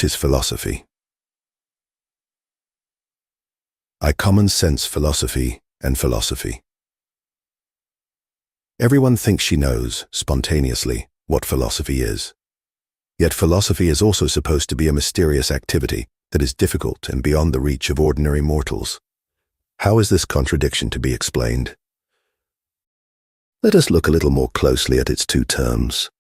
What is philosophy? I common sense philosophy and philosophy. Everyone thinks she knows, spontaneously, what philosophy is. Yet philosophy is also supposed to be a mysterious activity that is difficult and beyond the reach of ordinary mortals. How is this contradiction to be explained? Let us look a little more closely at its two terms.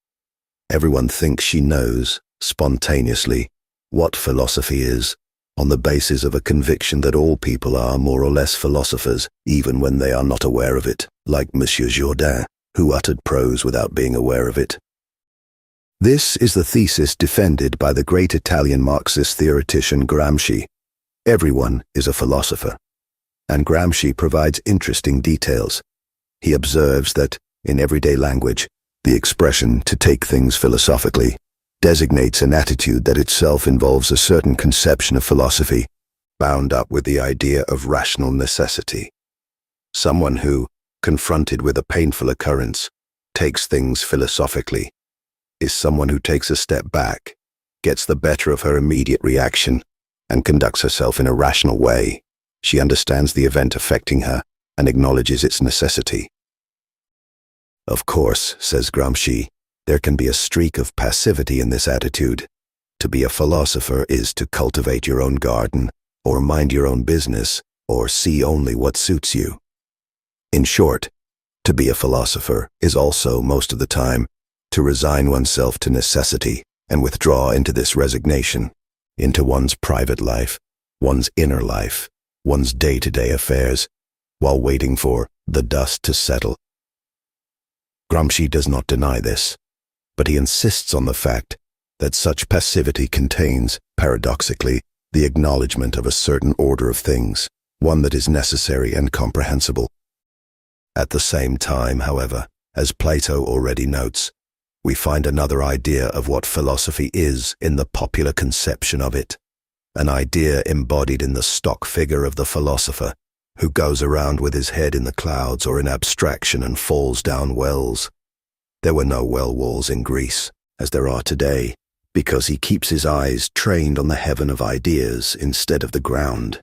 Everyone thinks she knows, spontaneously, what philosophy is, on the basis of a conviction that all people are more or less philosophers, even when they are not aware of it, like Monsieur Jourdain, who uttered prose without being aware of it. This is the thesis defended by the great Italian Marxist theoretician Gramsci. Everyone is a philosopher. And Gramsci provides interesting details. He observes that, in everyday language, the expression "to take things philosophically" designates an attitude that itself involves a certain conception of philosophy, bound up with the idea of rational necessity. Someone who, confronted with a painful occurrence, takes things philosophically, is someone who takes a step back, gets the better of her immediate reaction, and conducts herself in a rational way. She understands the event affecting her and acknowledges its necessity. Of course, says Gramsci, there can be a streak of passivity in this attitude. To be a philosopher is to cultivate your own garden, or mind your own business, or see only what suits you. In short, to be a philosopher is also, most of the time, to resign oneself to necessity and withdraw into this resignation, into one's private life, one's inner life, one's day-to-day affairs, while waiting for the dust to settle. Gramsci does not deny this, but he insists on the fact that such passivity contains, paradoxically, the acknowledgement of a certain order of things, one that is necessary and comprehensible. At the same time, however, as Plato already notes, we find another idea of what philosophy is in the popular conception of it, an idea embodied in the stock figure of the philosopher, who goes around with his head in the clouds or in abstraction and falls down wells. There were no well walls in Greece, as there are today, because he keeps his eyes trained on the heaven of ideas instead of the ground.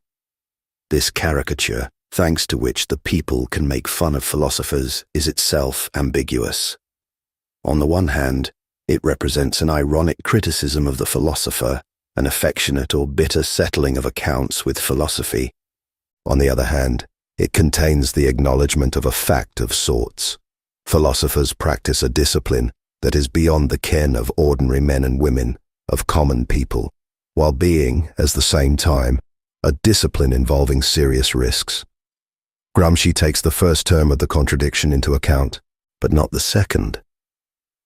This caricature, thanks to which the people can make fun of philosophers, is itself ambiguous. On the one hand, it represents an ironic criticism of the philosopher, an affectionate or bitter settling of accounts with philosophy. On the other hand, it contains the acknowledgement of a fact of sorts. Philosophers practice a discipline that is beyond the ken of ordinary men and women, of common people, while being, at the same time, a discipline involving serious risks. Gramsci takes the first term of the contradiction into account, but not the second.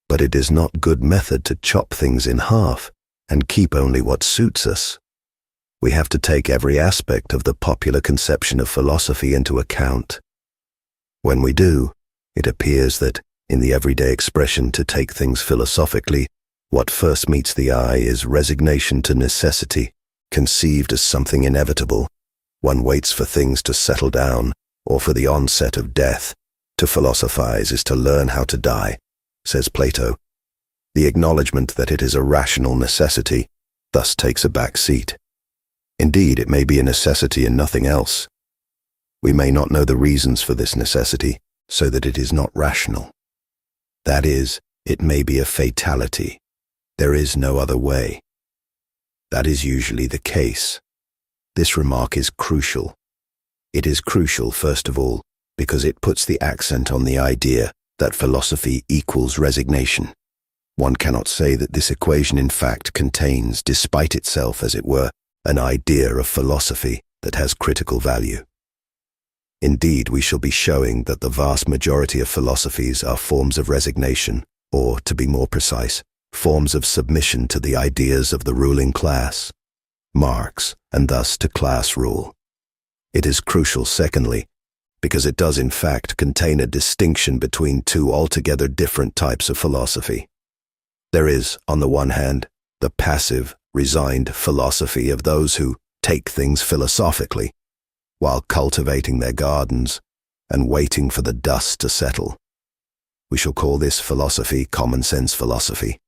But it is not good method to chop things in half and keep only what suits us. We have to take every aspect of the popular conception of philosophy into account. When we do, it appears that, in the everyday expression "to take things philosophically," what first meets the eye is resignation to necessity, conceived as something inevitable. One waits for things to settle down, or for the onset of death. To philosophize is to learn how to die, says Plato. The acknowledgement that it is a rational necessity thus takes a back seat. Indeed, it may be a necessity and nothing else. We may not know the reasons for this necessity, so that it is not rational. That is, it may be a fatality. There is no other way. That is usually the case. This remark is crucial. It is crucial, first of all, because it puts the accent on the idea that philosophy equals resignation. One cannot say that this equation in fact contains, despite itself as it were, an idea of philosophy that has critical value. Indeed, we shall be showing that the vast majority of philosophies are forms of resignation, or, to be more precise, forms of submission to the ideas of the ruling class, Marx, and thus to class rule. It is crucial, secondly, because it does in fact contain a distinction between two altogether different types of philosophy. There is, on the one hand, the passive, resigned philosophy of those who take things philosophically, while cultivating their gardens and waiting for the dust to settle. We shall call this philosophy common sense philosophy.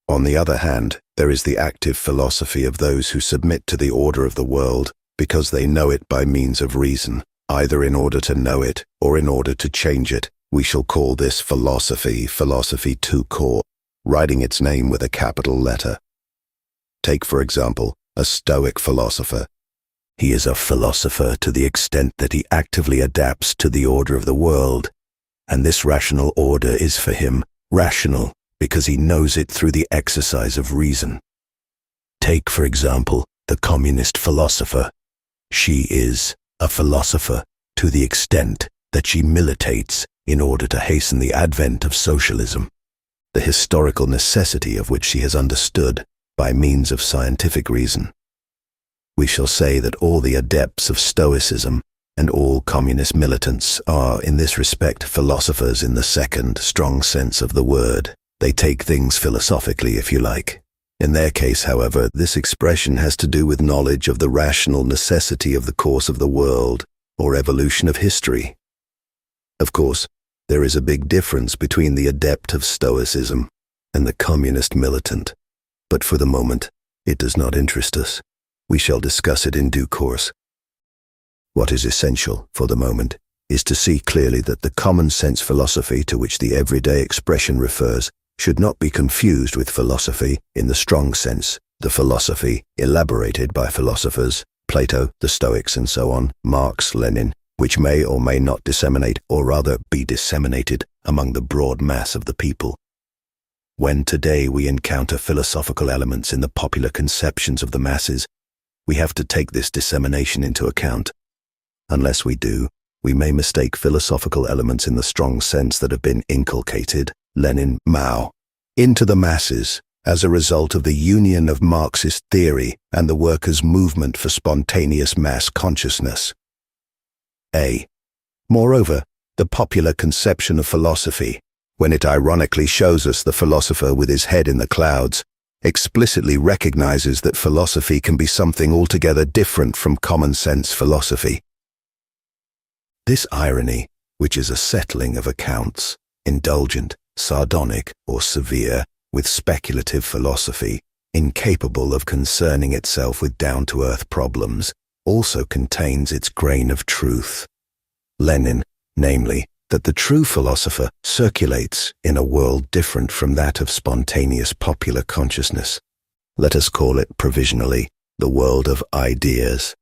On the other hand, there is the active philosophy of those who submit to the order of the world because they know it by means of reason, either in order to know it or in order to change it. We shall call this philosophy tout court, writing its name with a capital letter. Take, for example, a Stoic philosopher. He is a philosopher to the extent that he actively adapts to the order of the world, and this rational order is for him rational because he knows it through the exercise of reason. Take, for example, the communist philosopher. She is a philosopher to the extent that she militates in order to hasten the advent of socialism, the historical necessity of which she has understood by means of scientific reason. We shall say that all the adepts of Stoicism and all communist militants are, in this respect, philosophers in the second, strong sense of the word. They take things philosophically, if you like. In their case, however, this expression has to do with knowledge of the rational necessity of the course of the world or evolution of history. Of course, there is a big difference between the adept of Stoicism and the communist militant, but for the moment, it does not interest us. We shall discuss it in due course. What is essential for the moment is to see clearly that the common sense philosophy to which the everyday expression refers should not be confused with philosophy in the strong sense, the philosophy elaborated by philosophers, Plato, the Stoics and so on, Marx, Lenin, which may or may not disseminate, or rather be disseminated, among the broad mass of the people. When today we encounter philosophical elements in the popular conceptions of the masses, we have to take this dissemination into account. Unless we do, we may mistake philosophical elements in the strong sense that have been inculcated, Lenin, Mao, into the masses as a result of the union of Marxist theory and the workers' movement for spontaneous mass consciousness. Moreover, the popular conception of philosophy, when it ironically shows us the philosopher with his head in the clouds, explicitly recognizes that philosophy can be something altogether different from common sense philosophy. This irony, which is a settling of accounts, indulgent, sardonic, or severe, with speculative philosophy, incapable of concerning itself with down-to-earth problems, also contains its grain of truth. Lenin, namely, that the true philosopher circulates in a world different from that of spontaneous popular consciousness. Let us call it provisionally the world of ideas.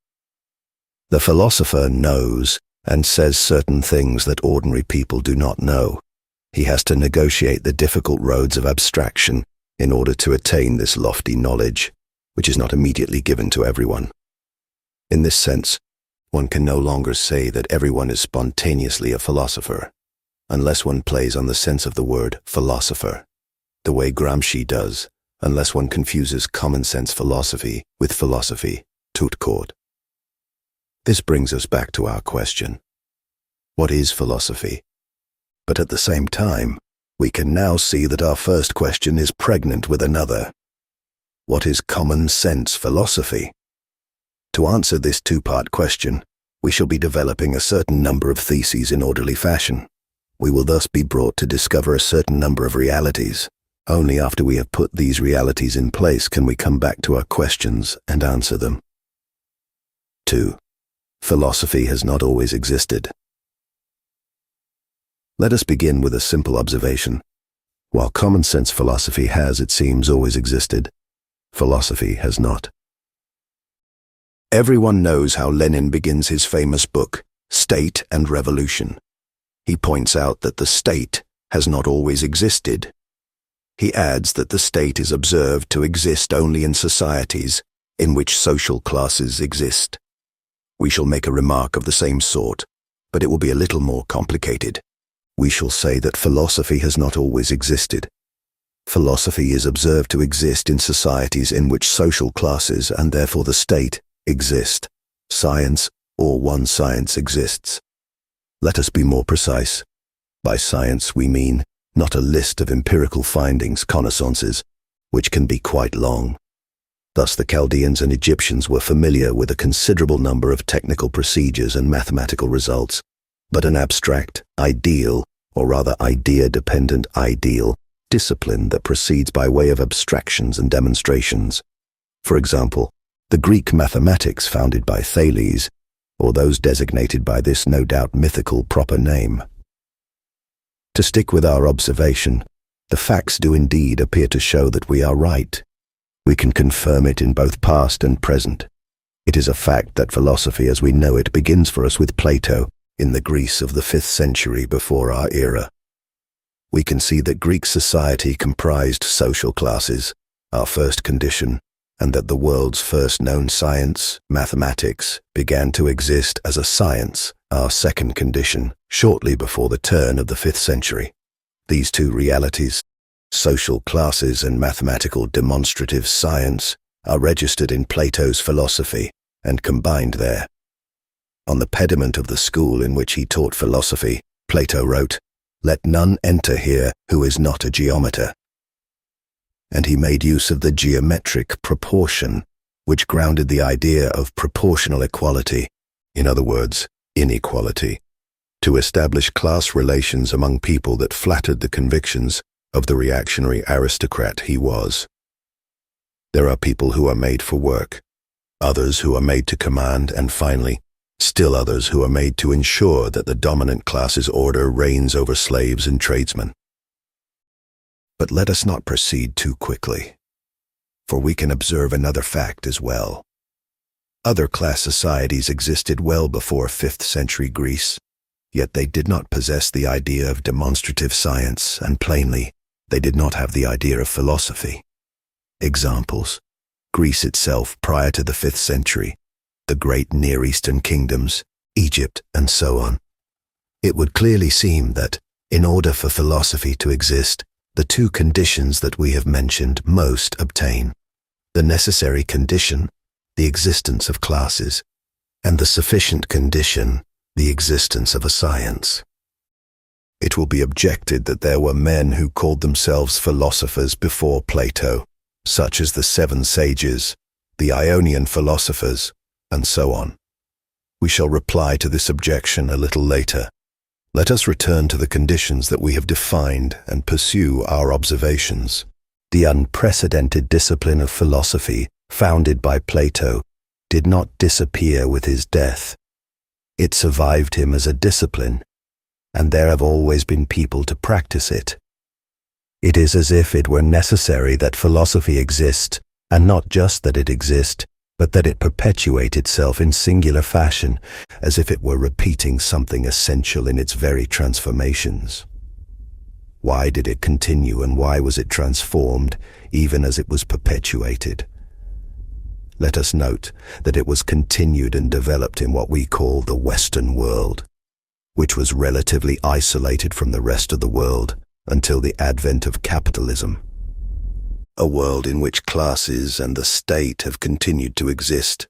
The philosopher knows and says certain things that ordinary people do not know. He has to negotiate the difficult roads of abstraction in order to attain this lofty knowledge, which is not immediately given to everyone. In this sense, one can no longer say that everyone is spontaneously a philosopher, unless one plays on the sense of the word philosopher, the way Gramsci does, unless one confuses common sense philosophy with philosophy tout court. This brings us back to our question. What is philosophy? But at the same time, we can now see that our first question is pregnant with another. What is common sense philosophy? To answer this two-part question, we shall be developing a certain number of theses in orderly fashion. We will thus be brought to discover a certain number of realities. Only after we have put these realities in place can we come back to our questions and answer them. 2. Philosophy has not always existed. Let us begin with a simple observation. While common sense philosophy has, it seems, always existed, philosophy has not. Everyone knows how Lenin begins his famous book, State and Revolution. He points out that the state has not always existed. He adds that the state is observed to exist only in societies in which social classes exist. We shall make a remark of the same sort, but it will be a little more complicated. We shall say that philosophy has not always existed. Philosophy is observed to exist in societies in which social classes, and therefore the state, exist. Science, or one science, exists. Let us be more precise. By science we mean not a list of empirical findings, connaissances, which can be quite long. Thus the Chaldeans and Egyptians were familiar with a considerable number of technical procedures and mathematical results, but an abstract, ideal, or rather idea-dependent ideal, discipline that proceeds by way of abstractions and demonstrations. For example, the Greek mathematics founded by Thales, or those designated by this no doubt mythical proper name. To stick with our observation, the facts do indeed appear to show that we are right. We can confirm it in both past and present. It is a fact that philosophy as we know it begins for us with Plato in the Greece of the 5th century before our era. We can see that Greek society comprised social classes, our first condition, and that the world's first known science, mathematics, began to exist as a science, our second condition, shortly before the turn of the 5th century. These two realities, social classes and mathematical demonstrative science, are registered in Plato's philosophy and combined there. On the pediment of the school in which he taught philosophy, Plato wrote, "Let none enter here who is not a geometer." And he made use of the geometric proportion, which grounded the idea of proportional equality, in other words, inequality, to establish class relations among people that flattered the convictions of the reactionary aristocrat he was. There are people who are made for work, others who are made to command, and finally, still others who are made to ensure that the dominant class's order reigns over slaves and tradesmen. But let us not proceed too quickly, for we can observe another fact as well. Other class societies existed well before 5th century Greece, yet they did not possess the idea of demonstrative science, and plainly, they did not have the idea of philosophy. Examples: Greece itself prior to the 5th century, the great Near Eastern kingdoms, Egypt, and so on. It would clearly seem that, in order for philosophy to exist, the two conditions that we have mentioned most obtain: the necessary condition, the existence of classes, and the sufficient condition, the existence of a science. It will be objected that there were men who called themselves philosophers before Plato, such as the 7 sages, the Ionian philosophers, and so on. We shall reply to this objection a little later. Let us return to the conditions that we have defined and pursue our observations. The unprecedented discipline of philosophy, founded by Plato, did not disappear with his death. It survived him as a discipline, and there have always been people to practice it. It is as if it were necessary that philosophy exist, and not just that it exist, but that it perpetuate itself in singular fashion, as if it were repeating something essential in its very transformations. Why did it continue, and why was it transformed, even as it was perpetuated? Let us note that it was continued and developed in what we call the Western world, which was relatively isolated from the rest of the world until the advent of capitalism. A world in which classes and the state have continued to exist,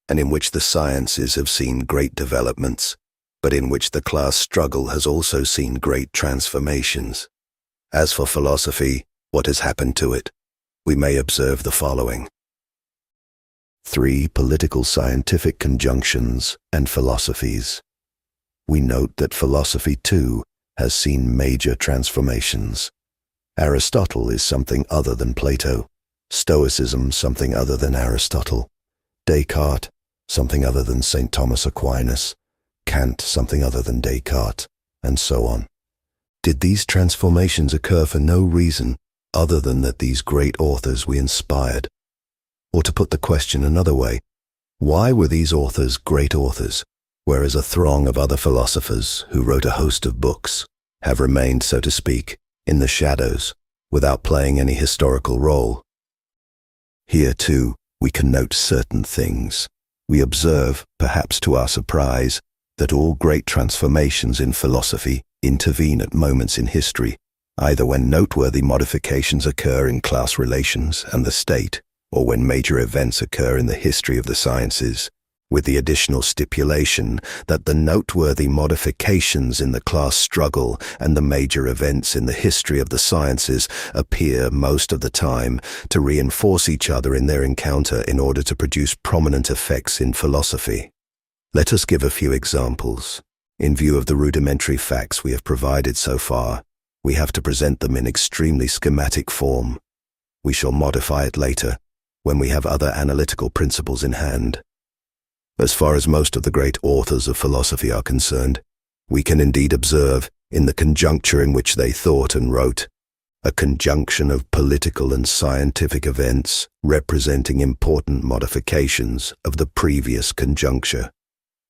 and in which the sciences have seen great developments, but in which the class struggle has also seen great transformations. As for philosophy, what has happened to it? We may observe the following: 3 political scientific conjunctions and philosophies. We note that philosophy, too, has seen major transformations. Aristotle is something other than Plato, Stoicism something other than Aristotle, Descartes something other than St. Thomas Aquinas, Kant something other than Descartes, and so on. Did these transformations occur for no reason other than that these great authors we inspired? Or to put the question another way, why were these authors great authors, whereas a throng of other philosophers who wrote a host of books have remained, so to speak, in the shadows, without playing any historical role? Here, too, we can note certain things. We observe, perhaps to our surprise, that all great transformations in philosophy intervene at moments in history, either when noteworthy modifications occur in class relations and the state, or when major events occur in the history of the sciences, with the additional stipulation that the noteworthy modifications in the class struggle and the major events in the history of the sciences appear most of the time to reinforce each other in their encounter in order to produce prominent effects in philosophy. Let us give a few examples. In view of the rudimentary facts we have provided so far, We have to present them in extremely schematic form. We shall modify it later, when we have other analytical principles in hand. As far as most of the great authors of philosophy are concerned, we can indeed observe, in the conjuncture in which they thought and wrote, a conjunction of political and scientific events representing important modifications of the previous conjuncture.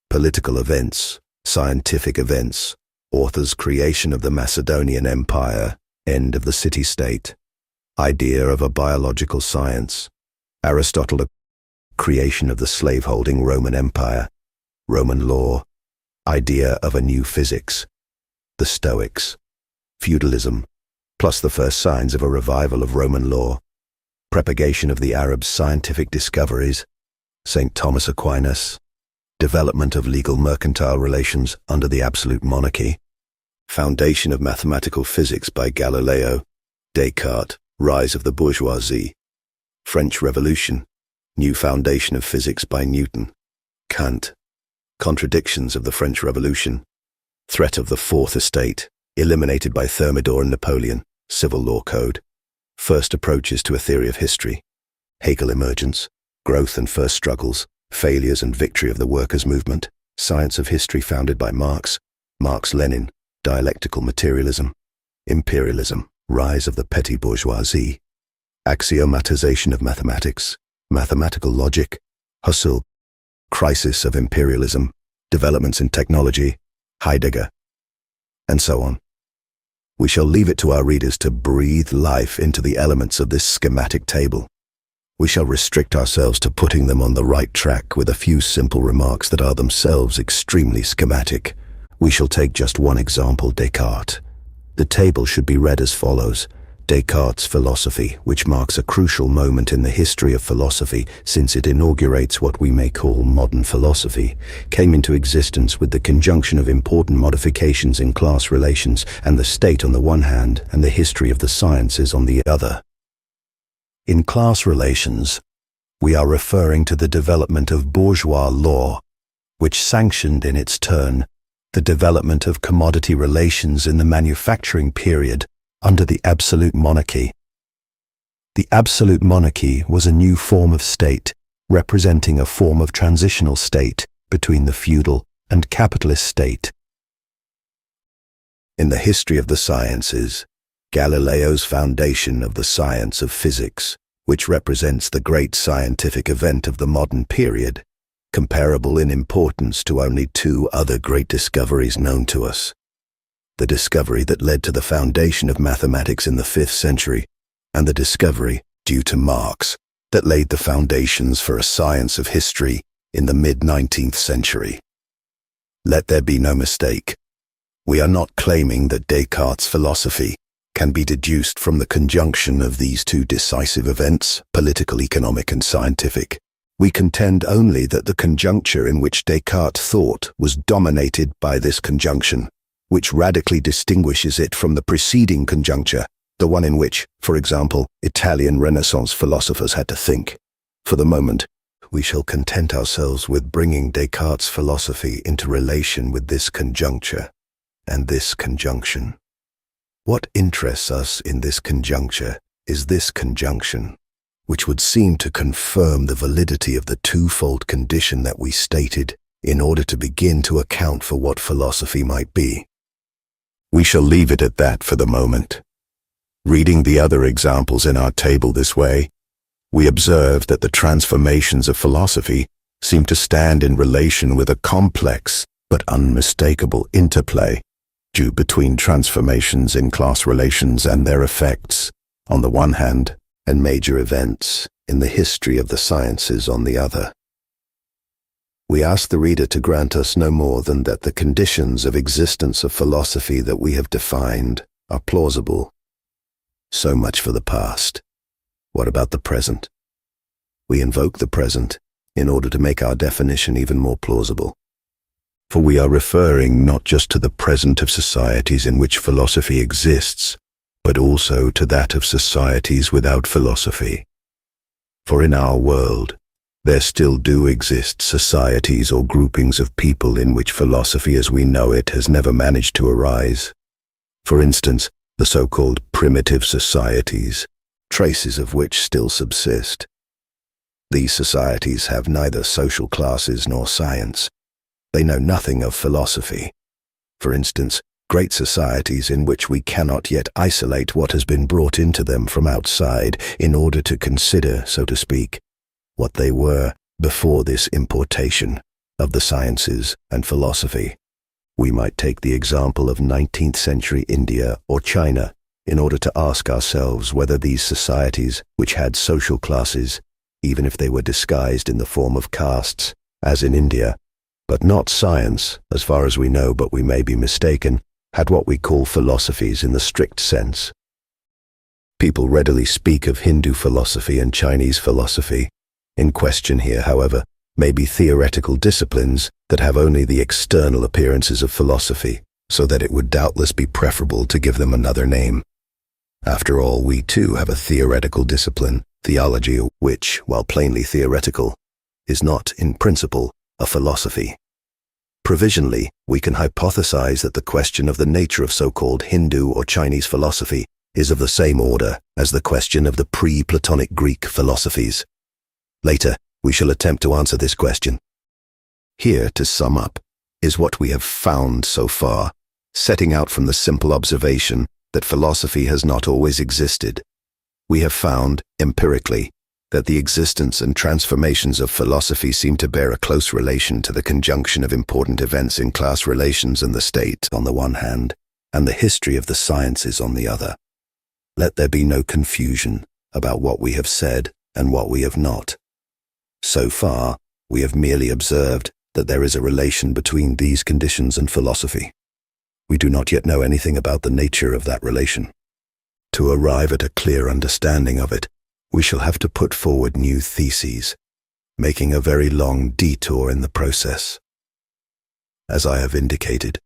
Political events, scientific events, author's creation of the Macedonian Empire, end of the city-state, idea of a biological science, Aristotle, creation of the slave-holding Roman Empire, Roman law, idea of a new physics, the Stoics, feudalism, plus the first signs of a revival of Roman law, propagation of the Arabs' scientific discoveries, St. Thomas Aquinas, development of legal mercantile relations under the absolute monarchy, foundation of mathematical physics by Galileo, Descartes, rise of the bourgeoisie, French Revolution, new foundation of physics by Newton, Kant, contradictions of the French Revolution, threat of the Fourth Estate, eliminated by Thermidor and Napoleon, civil law code, first approaches to a theory of history, Hegel emergence, growth and first struggles, failures and victory of the workers' movement, science of history founded by Marx, Marx-Lenin, dialectical materialism, imperialism, rise of the petty bourgeoisie, axiomatization of mathematics, mathematical logic, Husserl, crisis of imperialism, developments in technology, Heidegger, and so on. We shall leave it to our readers to breathe life into the elements of this schematic table. We shall restrict ourselves to putting them on the right track with a few simple remarks that are themselves extremely schematic. We shall take just one example, Descartes. The table should be read as follows. Descartes' philosophy, which marks a crucial moment in the history of philosophy since it inaugurates what we may call modern philosophy, came into existence with the conjunction of important modifications in class relations and the state on the one hand and the history of the sciences on the other. In class relations, we are referring to the development of bourgeois law, which sanctioned in its turn the development of commodity relations in the manufacturing period under the absolute monarchy. The absolute monarchy was a new form of state, representing a form of transitional state between the feudal and capitalist state. In the history of the sciences, Galileo's foundation of the science of physics, which represents the great scientific event of the modern period, comparable in importance to only two other great discoveries known to us. The discovery that led to the foundation of mathematics in the 5th century, and the discovery, due to Marx, that laid the foundations for a science of history in the mid-19th century. Let there be no mistake. We are not claiming that Descartes' philosophy can be deduced from the conjunction of these two decisive events, political, economic, and scientific. We contend only that the conjuncture in which Descartes thought was dominated by this conjunction, which radically distinguishes it from the preceding conjuncture, the one in which, for example, Italian Renaissance philosophers had to think. For the moment, we shall content ourselves with bringing Descartes' philosophy into relation with this conjuncture and this conjunction. What interests us in this conjuncture is this conjunction, which would seem to confirm the validity of the twofold condition that we stated in order to begin to account for what philosophy might be. We shall leave it at that for the moment. Reading the other examples in our table this way, we observe that the transformations of philosophy seem to stand in relation with a complex but unmistakable interplay due between transformations in class relations and their effects, on the one hand, and major events in the history of the sciences on the other. We ask the reader to grant us no more than that the conditions of existence of philosophy that we have defined are plausible. So much for the past. What about the present? We invoke the present in order to make our definition even more plausible. For we are referring not just to the present of societies in which philosophy exists, but also to that of societies without philosophy. For in our world, there still do exist societies or groupings of people in which philosophy as we know it has never managed to arise. For instance, the so-called primitive societies, traces of which still subsist. These societies have neither social classes nor science. They know nothing of philosophy. For instance, great societies in which we cannot yet isolate what has been brought into them from outside in order to consider, so to speak, what they were before this importation of the sciences and philosophy. We might take the example of 19th century India or China in order to ask ourselves whether these societies, which had social classes, even if they were disguised in the form of castes, as in India, but not science, as far as we know, but we may be mistaken, had what we call philosophies in the strict sense. People readily speak of Hindu philosophy and Chinese philosophy. In question here, however, may be theoretical disciplines that have only the external appearances of philosophy, so that it would doubtless be preferable to give them another name. After all, we too have a theoretical discipline, theology, which, while plainly theoretical, is not, in principle, a philosophy. Provisionally, we can hypothesize that the question of the nature of so-called Hindu or Chinese philosophy is of the same order as the question of the pre-Platonic Greek philosophies. Later, we shall attempt to answer this question. Here, to sum up, is what we have found so far, setting out from the simple observation that philosophy has not always existed. We have found, empirically, that the existence and transformations of philosophy seem to bear a close relation to the conjunction of important events in class relations and the state on the one hand, and the history of the sciences on the other. Let there be no confusion about what we have said and what we have not. So far, we have merely observed that there is a relation between these conditions and philosophy. We do not yet know anything about the nature of that relation. To arrive at a clear understanding of it, we shall have to put forward new theses, making a very long detour in the process. As I have indicated,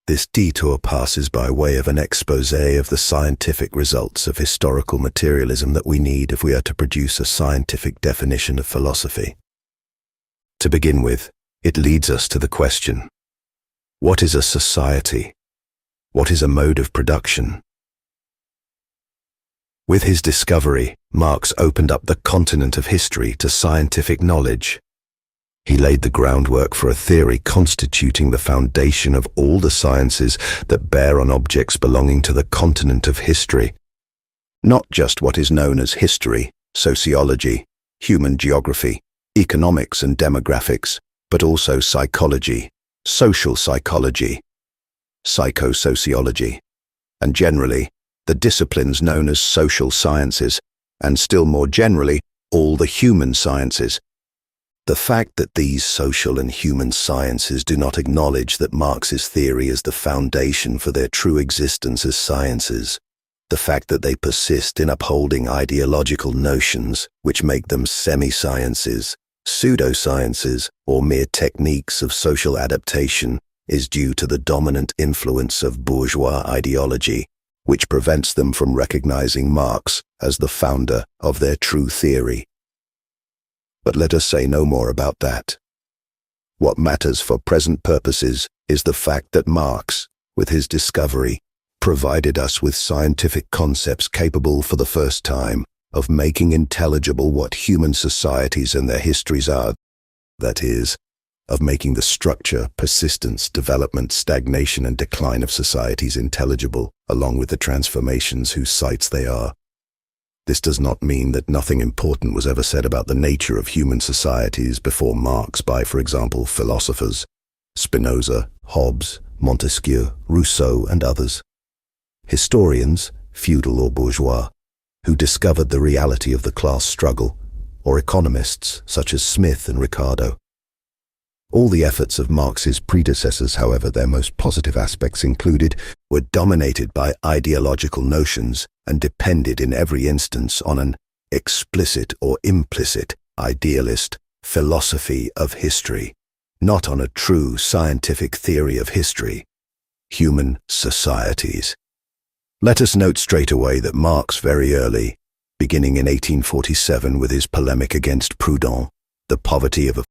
this detour passes by way of an exposé of the scientific results of historical materialism that we need if we are to produce a scientific definition of philosophy. To begin with, it leads us to the question: what is a society? What is a mode of production? With his discovery, Marx opened up the continent of history to scientific knowledge. He laid the groundwork for a theory constituting the foundation of all the sciences that bear on objects belonging to the continent of history. Not just what is known as history, sociology, human geography, economics and demographics, but also psychology, social psychology, psychosociology, and generally, the disciplines known as social sciences, and still more generally, all the human sciences. The fact that these social and human sciences do not acknowledge that Marx's theory is the foundation for their true existence as sciences, the fact that they persist in upholding ideological notions which make them semi-sciences, pseudosciences, or mere techniques of social adaptation is due to the dominant influence of bourgeois ideology, which prevents them from recognizing Marx as the founder of their true theory. But let us say no more about that. What matters for present purposes is the fact that Marx, with his discovery, provided us with scientific concepts capable for the first time of making intelligible what human societies and their histories are, that is, of making the structure, persistence, development, stagnation, and decline of societies intelligible, along with the transformations whose sites they are. This does not mean that nothing important was ever said about the nature of human societies before Marx by, for example, philosophers, Spinoza, Hobbes, Montesquieu, Rousseau, and others. Historians, feudal or bourgeois, who discovered the reality of the class struggle, or economists such as Smith and Ricardo. All the efforts of Marx's predecessors, however, their most positive aspects included, were dominated by ideological notions and depended in every instance on an explicit or implicit idealist philosophy of history, not on a true scientific theory of history, human societies. Let us note straight away that Marx very early, beginning in 1847 with his polemic against Proudhon, the poverty of a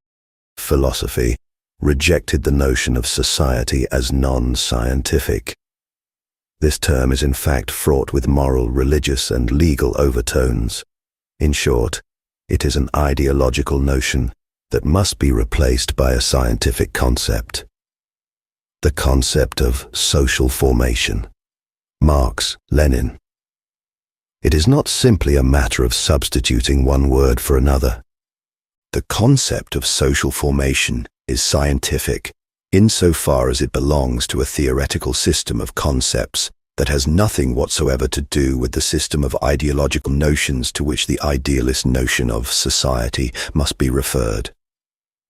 philosophy, rejected the notion of society as non-scientific. This term is in fact fraught with moral, religious, and legal overtones. In short, it is an ideological notion that must be replaced by a scientific concept. The concept of social formation. Marx, Lenin. It is not simply a matter of substituting one word for another. The concept of social formation is scientific insofar as it belongs to a theoretical system of concepts that has nothing whatsoever to do with the system of ideological notions to which the idealist notion of society must be referred.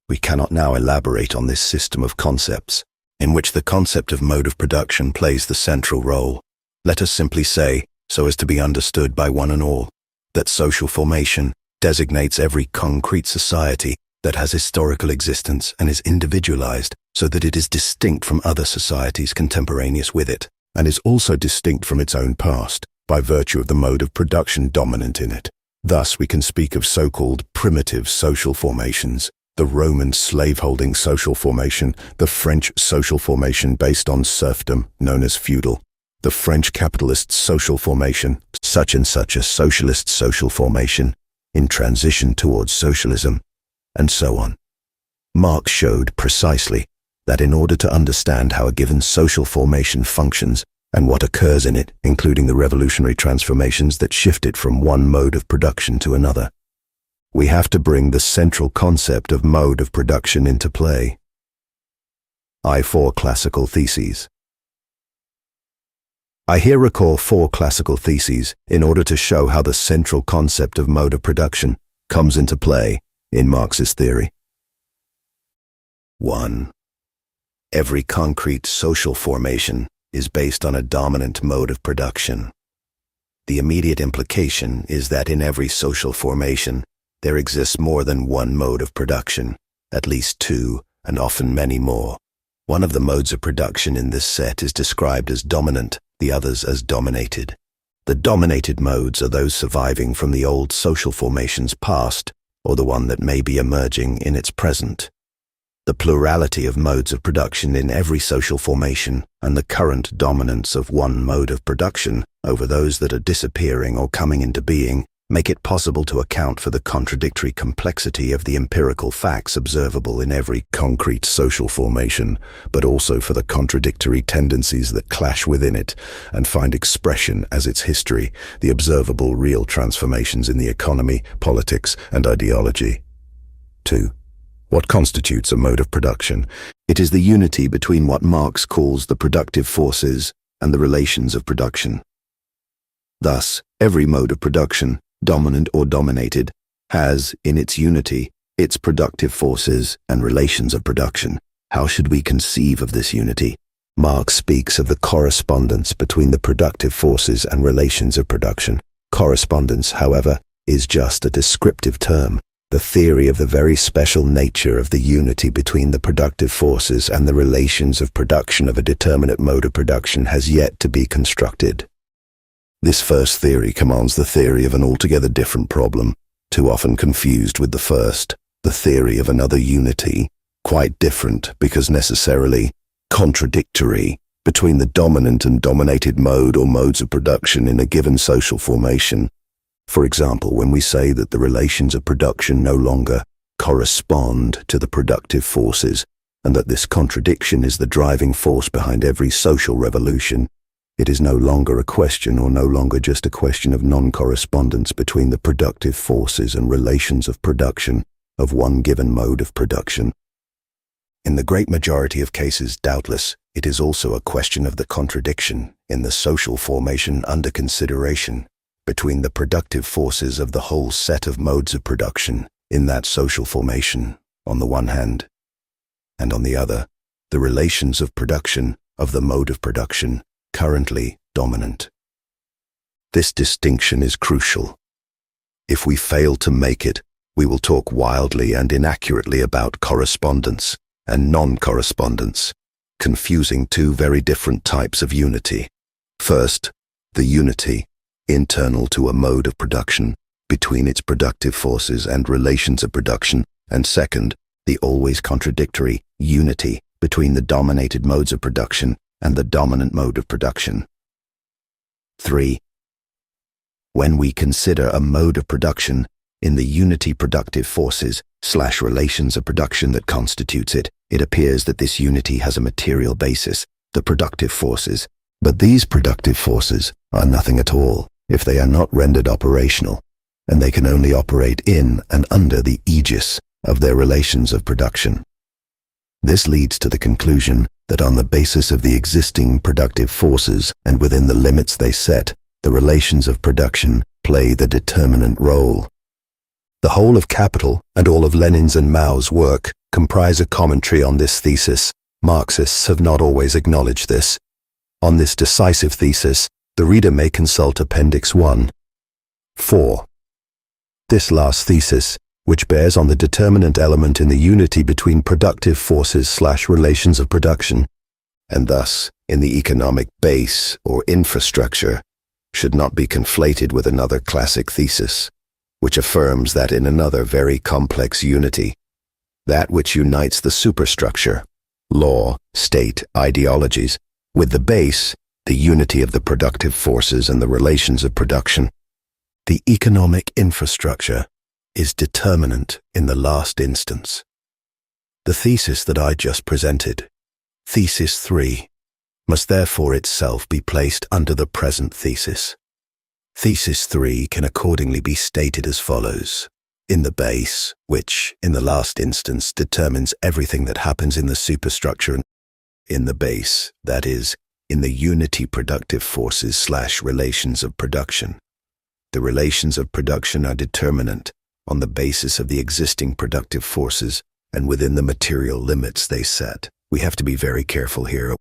We cannot now elaborate on this system of concepts, in which the concept of mode of production plays the central role. Let us simply say, so as to be understood by one and all, that social formation designates every concrete society that has historical existence and is individualized so that it is distinct from other societies contemporaneous with it, and is also distinct from its own past by virtue of the mode of production dominant in it. Thus we can speak of so-called primitive social formations, the Roman slaveholding social formation, the French social formation based on serfdom, known as feudal, the French capitalist social formation, such and such a socialist social formation, in transition towards socialism, and so on. Marx showed precisely that in order to understand how a given social formation functions and what occurs in it, including the revolutionary transformations that shift it from one mode of production to another, we have to bring the central concept of mode of production into play. Four classical theses. I here recall four classical theses in order to show how the central concept of mode of production comes into play in Marxist theory. 1. Every concrete social formation is based on a dominant mode of production. The immediate implication is that in every social formation, there exists more than one mode of production, at least two, and often many more. One of the modes of production in this set is described as dominant, the others as dominated. The dominated modes are those surviving from the old social formation's past, or the one that may be emerging in its present. The plurality of modes of production in every social formation and the current dominance of one mode of production over those that are disappearing or coming into being make it possible to account for the contradictory complexity of the empirical facts observable in every concrete social formation, but also for the contradictory tendencies that clash within it and find expression as its history, the observable real transformations in the economy, politics, and ideology. 2. What constitutes a mode of production? It is the unity between what Marx calls the productive forces and the relations of production. Thus, every mode of production, dominant or dominated, has, in its unity, its productive forces and relations of production. How should we conceive of this unity? Marx speaks of the correspondence between the productive forces and relations of production. Correspondence, however, is just a descriptive term. The theory of the very special nature of the unity between the productive forces and the relations of production of a determinate mode of production has yet to be constructed. This first theory commands the theory of an altogether different problem, too often confused with the first, the theory of another unity, quite different because necessarily contradictory between the dominant and dominated mode or modes of production in a given social formation. For example, when we say that the relations of production no longer correspond to the productive forces, and that this contradiction is the driving force behind every social revolution, it is no longer a question or no longer just a question of non-correspondence between the productive forces and relations of production of one given mode of production. In the great majority of cases, doubtless, it is also a question of the contradiction in the social formation under consideration between the productive forces of the whole set of modes of production in that social formation, on the one hand, and on the other, the relations of production of the mode of production currently dominant. This distinction is crucial. If we fail to make it, we will talk wildly and inaccurately about correspondence and non-correspondence, confusing two very different types of unity. First, the unity, internal to a mode of production, between its productive forces and relations of production, and second, the always contradictory unity between the dominated modes of production and the dominant mode of production. 3. When we consider a mode of production in the unity productive forces/relations of production that constitutes it, it appears that this unity has a material basis, the productive forces. But these productive forces are nothing at all if they are not rendered operational, and they can only operate in and under the aegis of their relations of production. This leads to the conclusion that on the basis of the existing productive forces and within the limits they set, the relations of production play the determinant role. The whole of Capital and all of Lenin's and Mao's work comprise a commentary on this thesis. Marxists have not always acknowledged this. On this decisive thesis, the reader may consult Appendix 1. 4. This last thesis, which bears on the determinant element in the unity between productive forces/relations of production, and thus in the economic base or infrastructure, should not be conflated with another classic thesis, which affirms that in another very complex unity, that which unites the superstructure, law, state, ideologies, with the base, the unity of the productive forces and the relations of production, the economic infrastructure is determinant in the last instance. The thesis that I just presented, Thesis 3, must therefore itself be placed under the present thesis. Thesis 3 can accordingly be stated as follows. In the base, which, in the last instance, determines everything that happens in the superstructure, in the base, that is, in the unity productive forces/relations of production. The relations of production are determinant on the basis of the existing productive forces and within the material limits they set. We have to be very careful here.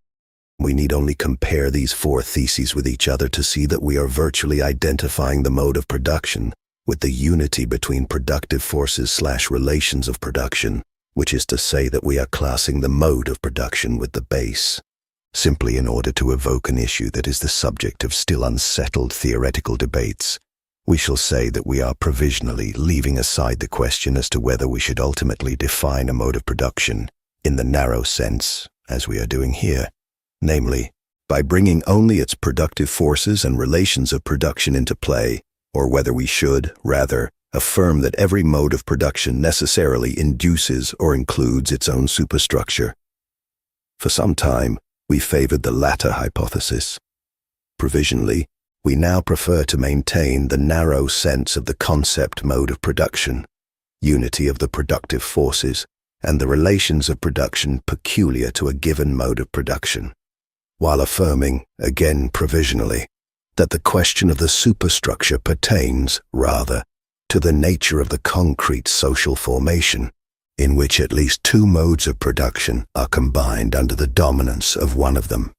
We need only compare these four theses with each other to see that we are virtually identifying the mode of production with the unity between productive forces/relations of production, which is to say that we are classing the mode of production with the base, simply in order to evoke an issue that is the subject of still unsettled theoretical debates. We shall say that we are provisionally leaving aside the question as to whether we should ultimately define a mode of production in the narrow sense, as we are doing here, namely, by bringing only its productive forces and relations of production into play, or whether we should, rather, affirm that every mode of production necessarily induces or includes its own superstructure. For some time, we favored the latter hypothesis. Provisionally, we now prefer to maintain the narrow sense of the concept mode of production, unity of the productive forces, and the relations of production peculiar to a given mode of production, while affirming, again provisionally, that the question of the superstructure pertains, rather, to the nature of the concrete social formation, in which at least two modes of production are combined under the dominance of one of them.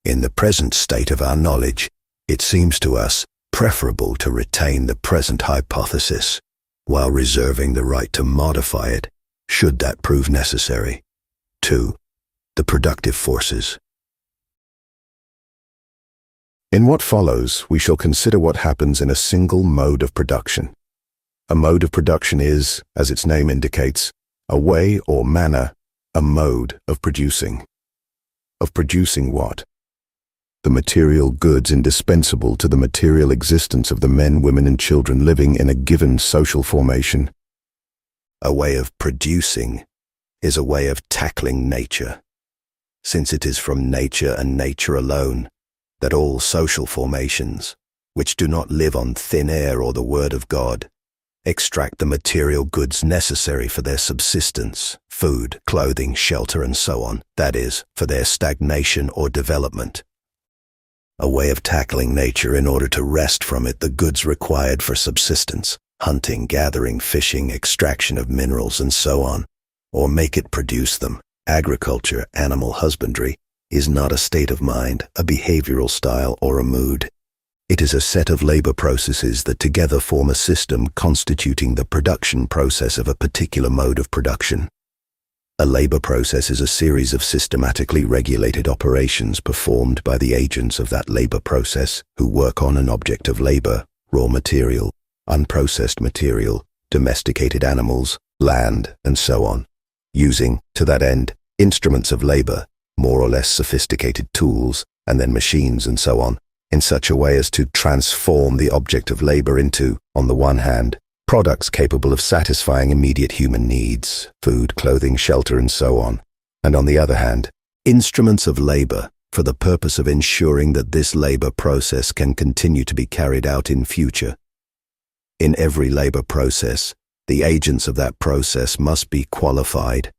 In the present state of our knowledge, it seems to us preferable to retain the present hypothesis, while reserving the right to modify it, should that prove necessary. 2. The productive forces. In what follows, we shall consider what happens in a single mode of production. A mode of production is, as its name indicates, a way or manner, a mode of producing. Of producing what? The material goods indispensable to the material existence of the men, women, and children living in a given social formation. A way of producing is a way of tackling nature, since it is from nature and nature alone that all social formations, which do not live on thin air or the word of God, extract the material goods necessary for their subsistence, food, clothing, shelter, and so on, that is, for their stagnation or development. A way of tackling nature in order to wrest from it the goods required for subsistence, hunting, gathering, fishing, extraction of minerals, and so on, or make it produce them, agriculture, animal husbandry, is not a state of mind, a behavioral style, or a mood. It is a set of labor processes that together form a system constituting the production process of a particular mode of production. A labor process is a series of systematically regulated operations performed by the agents of that labor process who work on an object of labor, raw material, unprocessed material, domesticated animals, land, and so on, using, to that end, instruments of labor, more or less sophisticated tools, and then machines and so on, in such a way as to transform the object of labor into, on the one hand, products capable of satisfying immediate human needs, food, clothing, shelter, and so on, and on the other hand, instruments of labor for the purpose of ensuring that this labor process can continue to be carried out in future. In every labor process, the agents of that process must be qualified,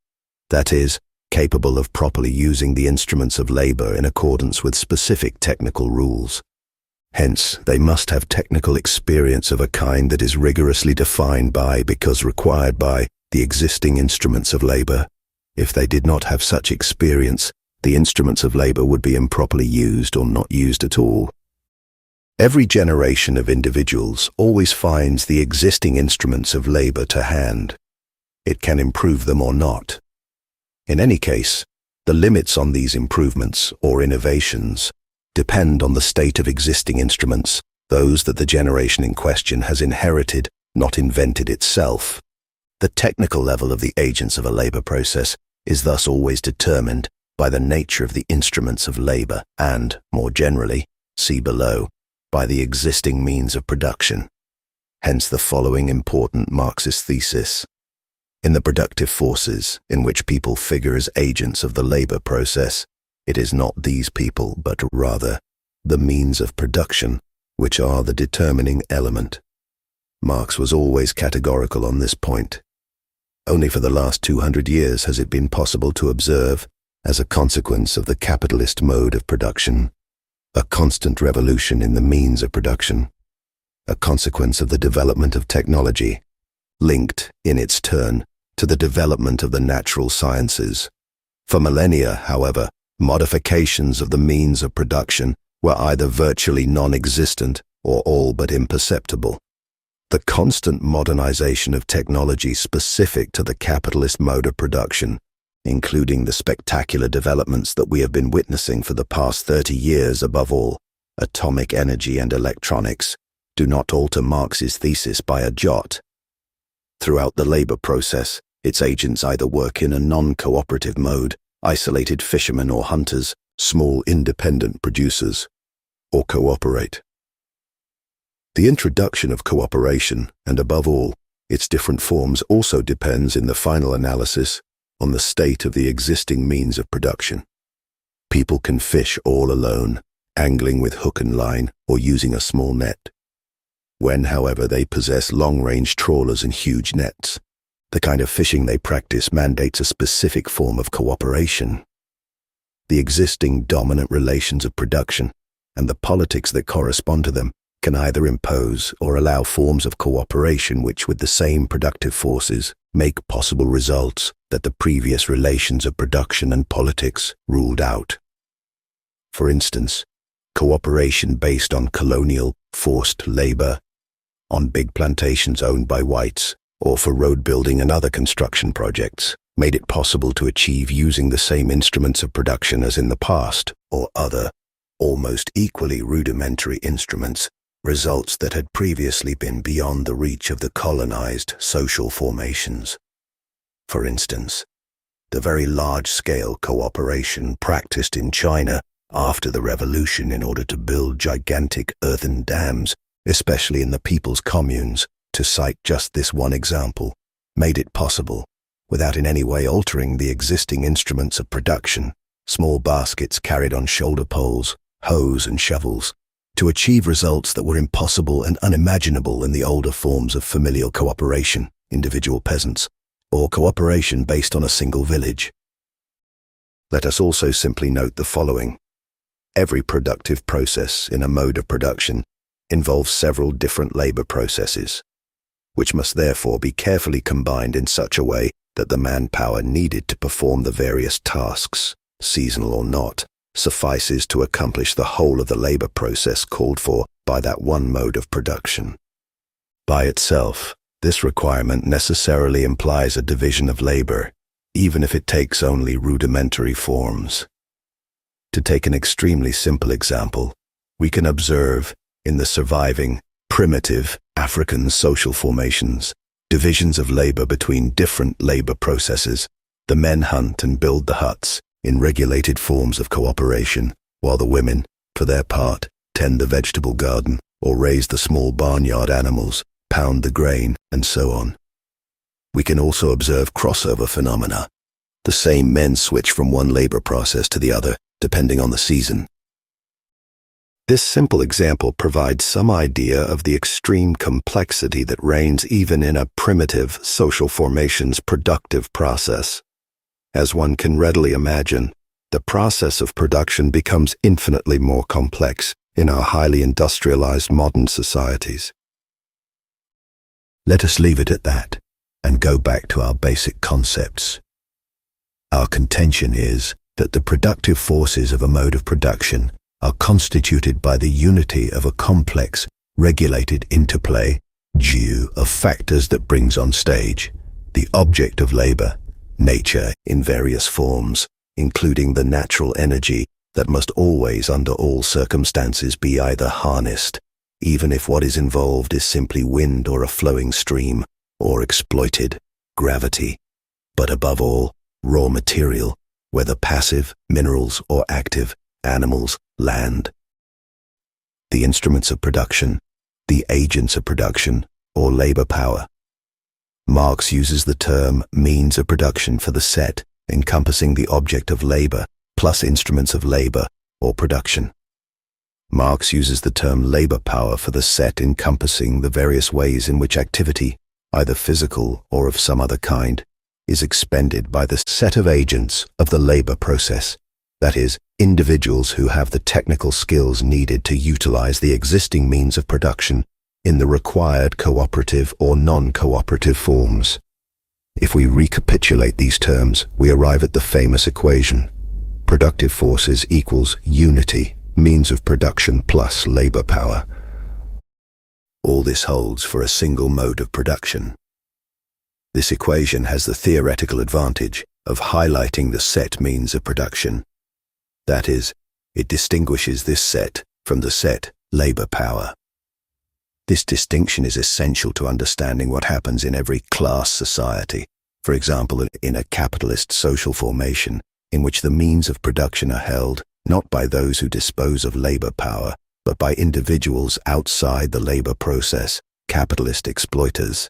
that is, capable of properly using the instruments of labor in accordance with specific technical rules. Hence, they must have technical experience of a kind that is rigorously defined by, because required by, the existing instruments of labor. If they did not have such experience, the instruments of labor would be improperly used or not used at all. Every generation of individuals always finds the existing instruments of labor to hand. It can improve them or not. In any case, the limits on these improvements or innovations depend on the state of existing instruments, those that the generation in question has inherited, not invented itself. The technical level of the agents of a labor process is thus always determined by the nature of the instruments of labor and, more generally, see below, by the existing means of production. Hence the following important Marxist thesis. In the productive forces in which people figure as agents of the labor process, it is not these people, but rather the means of production, which are the determining element. Marx was always categorical on this point. Only for the last 200 years has it been possible to observe, as a consequence of the capitalist mode of production, a constant revolution in the means of production, a consequence of the development of technology, linked, in its turn, to the development of the natural sciences. For millennia, however, modifications of the means of production were either virtually non-existent or all but imperceptible. The constant modernization of technology specific to the capitalist mode of production, including the spectacular developments that we have been witnessing for the past 30 years, above all, atomic energy and electronics, do not alter Marx's thesis by a jot. Throughout the labor process, its agents either work in a non-cooperative mode, isolated fishermen or hunters, small independent producers, or cooperate. The introduction of cooperation, and above all, its different forms, also depends in the final analysis on the state of the existing means of production. People can fish all alone, angling with hook and line or using a small net. When, however, they possess long-range trawlers and huge nets, the kind of fishing they practice mandates a specific form of cooperation. The existing dominant relations of production and the politics that correspond to them can either impose or allow forms of cooperation which, with the same productive forces, make possible results that the previous relations of production and politics ruled out. For instance, cooperation based on colonial, forced labor, on big plantations owned by whites, or for road building and other construction projects, made it possible to achieve using the same instruments of production as in the past, or other, almost equally rudimentary instruments, results that had previously been beyond the reach of the colonized social formations. For instance, the very large-scale cooperation practiced in China after the revolution in order to build gigantic earthen dams, especially in the people's communes, to cite just this one example, made it possible, without in any way altering the existing instruments of production, small baskets carried on shoulder poles, hoes and shovels, to achieve results that were impossible and unimaginable in the older forms of familial cooperation, individual peasants, or cooperation based on a single village. Let us also simply note the following. Every productive process in a mode of production involves several different labor processes, which must therefore be carefully combined in such a way that the manpower needed to perform the various tasks, seasonal or not, suffices to accomplish the whole of the labor process called for by that one mode of production. By itself, this requirement necessarily implies a division of labor, even if it takes only rudimentary forms. To take an extremely simple example, we can observe, in the surviving, primitive African social formations, divisions of labor between different labor processes. The men hunt and build the huts in regulated forms of cooperation, while the women, for their part, tend the vegetable garden, or raise the small barnyard animals, pound the grain, and so on. We can also observe crossover phenomena. The same men switch from one labor process to the other, depending on the season. This simple example provides some idea of the extreme complexity that reigns even in a primitive social formation's productive process. As one can readily imagine, the process of production becomes infinitely more complex in our highly industrialized modern societies. Let us leave it at that and go back to our basic concepts. Our contention is that the productive forces of a mode of production are constituted by the unity of a complex, regulated interplay due of factors that brings on stage the object of labor, nature in various forms, including the natural energy that must always under all circumstances be either harnessed, even if what is involved is simply wind or a flowing stream, or exploited, gravity, but above all, raw material, whether passive, minerals, or active, animals, land. The instruments of production, the agents of production, or labor power. Marx uses the term means of production for the set encompassing the object of labor plus instruments of labor or production. Marx uses the term labor power for the set encompassing the various ways in which activity, either physical or of some other kind, is expended by the set of agents of the labor process, that is, individuals who have the technical skills needed to utilize the existing means of production in the required cooperative or non-cooperative forms. If we recapitulate these terms, we arrive at the famous equation: productive forces equals unity, means of production plus labor power. All this holds for a single mode of production. This equation has the theoretical advantage of highlighting the set means of production. That is, it distinguishes this set from the set labor power. This distinction is essential to understanding what happens in every class society, for example, in a capitalist social formation in which the means of production are held not by those who dispose of labor power, but by individuals outside the labor process, capitalist exploiters.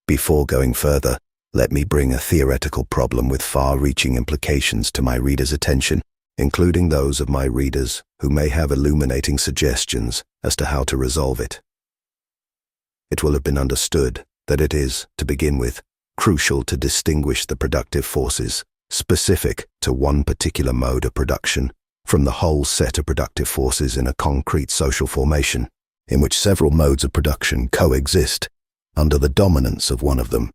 Before going further, let me bring a theoretical problem with far-reaching implications to my readers' attention, including those of my readers who may have illuminating suggestions as to how to resolve it. It will have been understood that it is, to begin with, crucial to distinguish the productive forces specific to one particular mode of production from the whole set of productive forces in a concrete social formation, in which several modes of production coexist under the dominance of one of them.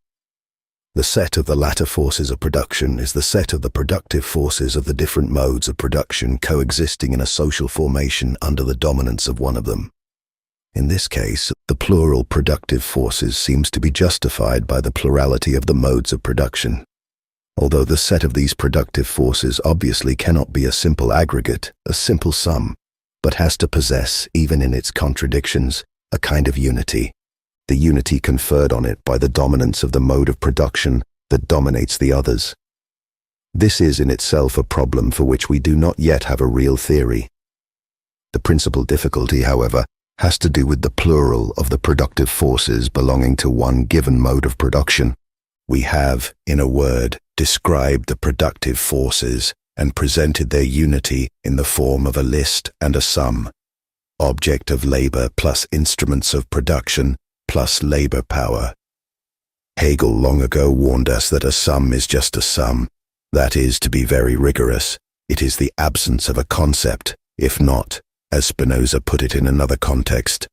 The set of the latter forces of production is the set of the productive forces of the different modes of production coexisting in a social formation under the dominance of one of them. In this case, the plural productive forces seems to be justified by the plurality of the modes of production. Although the set of these productive forces obviously cannot be a simple aggregate, a simple sum, but has to possess, even in its contradictions, a kind of unity, the unity conferred on it by the dominance of the mode of production that dominates the others. This is in itself a problem for which we do not yet have a real theory. The principal difficulty, however, has to do with the plural of the productive forces belonging to one given mode of production. We have, in a word, described the productive forces and presented their unity in the form of a list and a sum. Object of labor plus instruments of production plus labor power. Hegel long ago warned us that a sum is just a sum. That is, to be very rigorous, it is the absence of a concept, if not, as Spinoza put it in another context,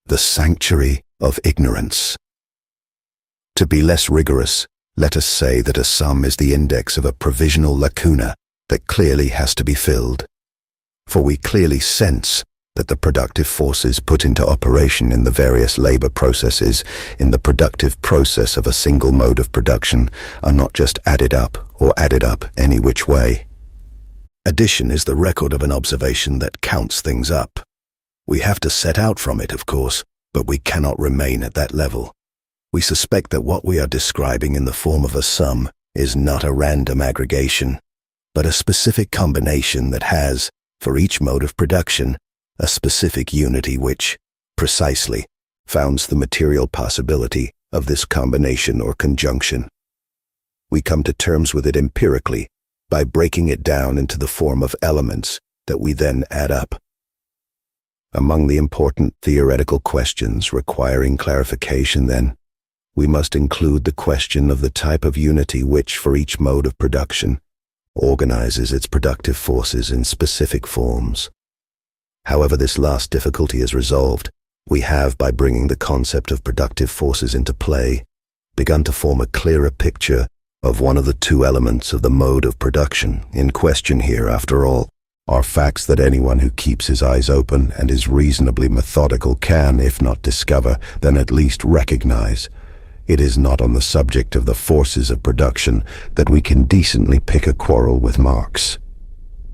the sanctuary of ignorance. To be less rigorous, let us say that a sum is the index of a provisional lacuna that clearly has to be filled. For we clearly sense that the productive forces put into operation in the various labor processes in the productive process of a single mode of production are not just added up or added up any which way. Addition is the record of an observation that counts things up. We have to set out from it, of course, but we cannot remain at that level. We suspect that what we are describing in the form of a sum is not a random aggregation, but a specific combination that has, for each mode of production, a specific unity which, precisely, founds the material possibility of this combination or conjunction. We come to terms with it empirically by breaking it down into the form of elements that we then add up. Among the important theoretical questions requiring clarification, then, we must include the question of the type of unity which, for each mode of production, organizes its productive forces in specific forms. However this last difficulty is resolved, we have, by bringing the concept of productive forces into play, begun to form a clearer picture of one of the two elements of the mode of production in question here. After all, are facts that anyone who keeps his eyes open and is reasonably methodical can, if not discover, then at least recognize. It is not on the subject of the forces of production that we can decently pick a quarrel with Marx.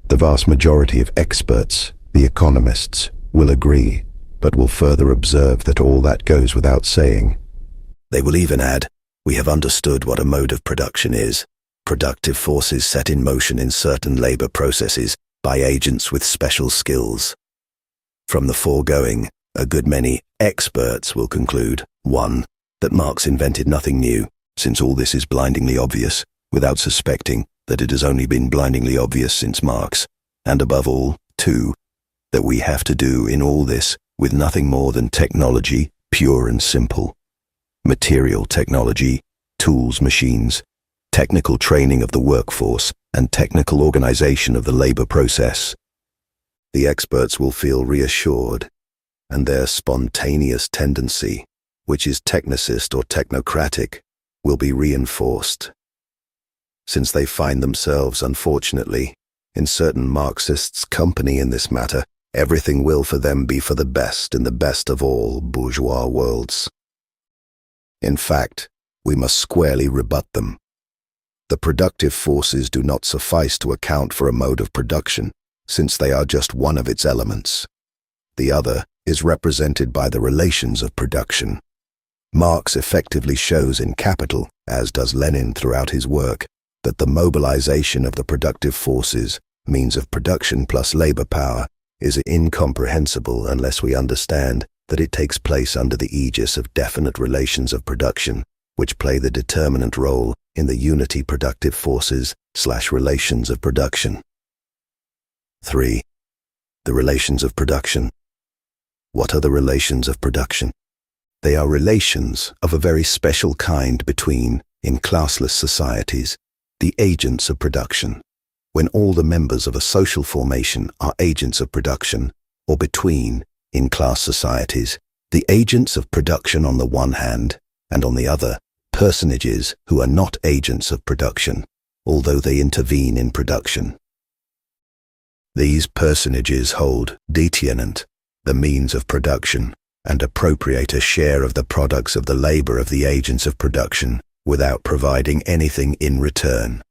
The vast majority of experts, the economists, will agree, but will further observe that all that goes without saying. They will even add, we have understood what a mode of production is, productive forces set in motion in certain labor processes by agents with special skills. From the foregoing, a good many experts will conclude, 1. That Marx invented nothing new, since all this is blindingly obvious, without suspecting that it has only been blindingly obvious since Marx, and above all, 2. That we have to do in all this with nothing more than technology, pure and simple. Material technology, tools, machines, technical training of the workforce, and technical organization of the labor process. The experts will feel reassured, and their spontaneous tendency, which is technicist or technocratic, will be reinforced. Since they find themselves, unfortunately, in certain Marxists' company in this matter, everything will for them be for the best in the best of all bourgeois worlds. In fact, we must squarely rebut them. The productive forces do not suffice to account for a mode of production, since they are just one of its elements. The other is represented by the relations of production. Marx effectively shows in Capital, as does Lenin throughout his work, that the mobilization of the productive forces, means of production plus labor power, is incomprehensible unless we understand that it takes place under the aegis of definite relations of production, which play the determinant role in the unity productive forces/relations of production. 3. The relations of production. What are the relations of production? They are relations of a very special kind between, in classless societies, the agents of production, when all the members of a social formation are agents of production, or between, in class societies, the agents of production on the one hand, and on the other, personages who are not agents of production, although they intervene in production. These personages hold détiennent, the means of production, and appropriate a share of the products of the labor of the agents of production without providing anything in return.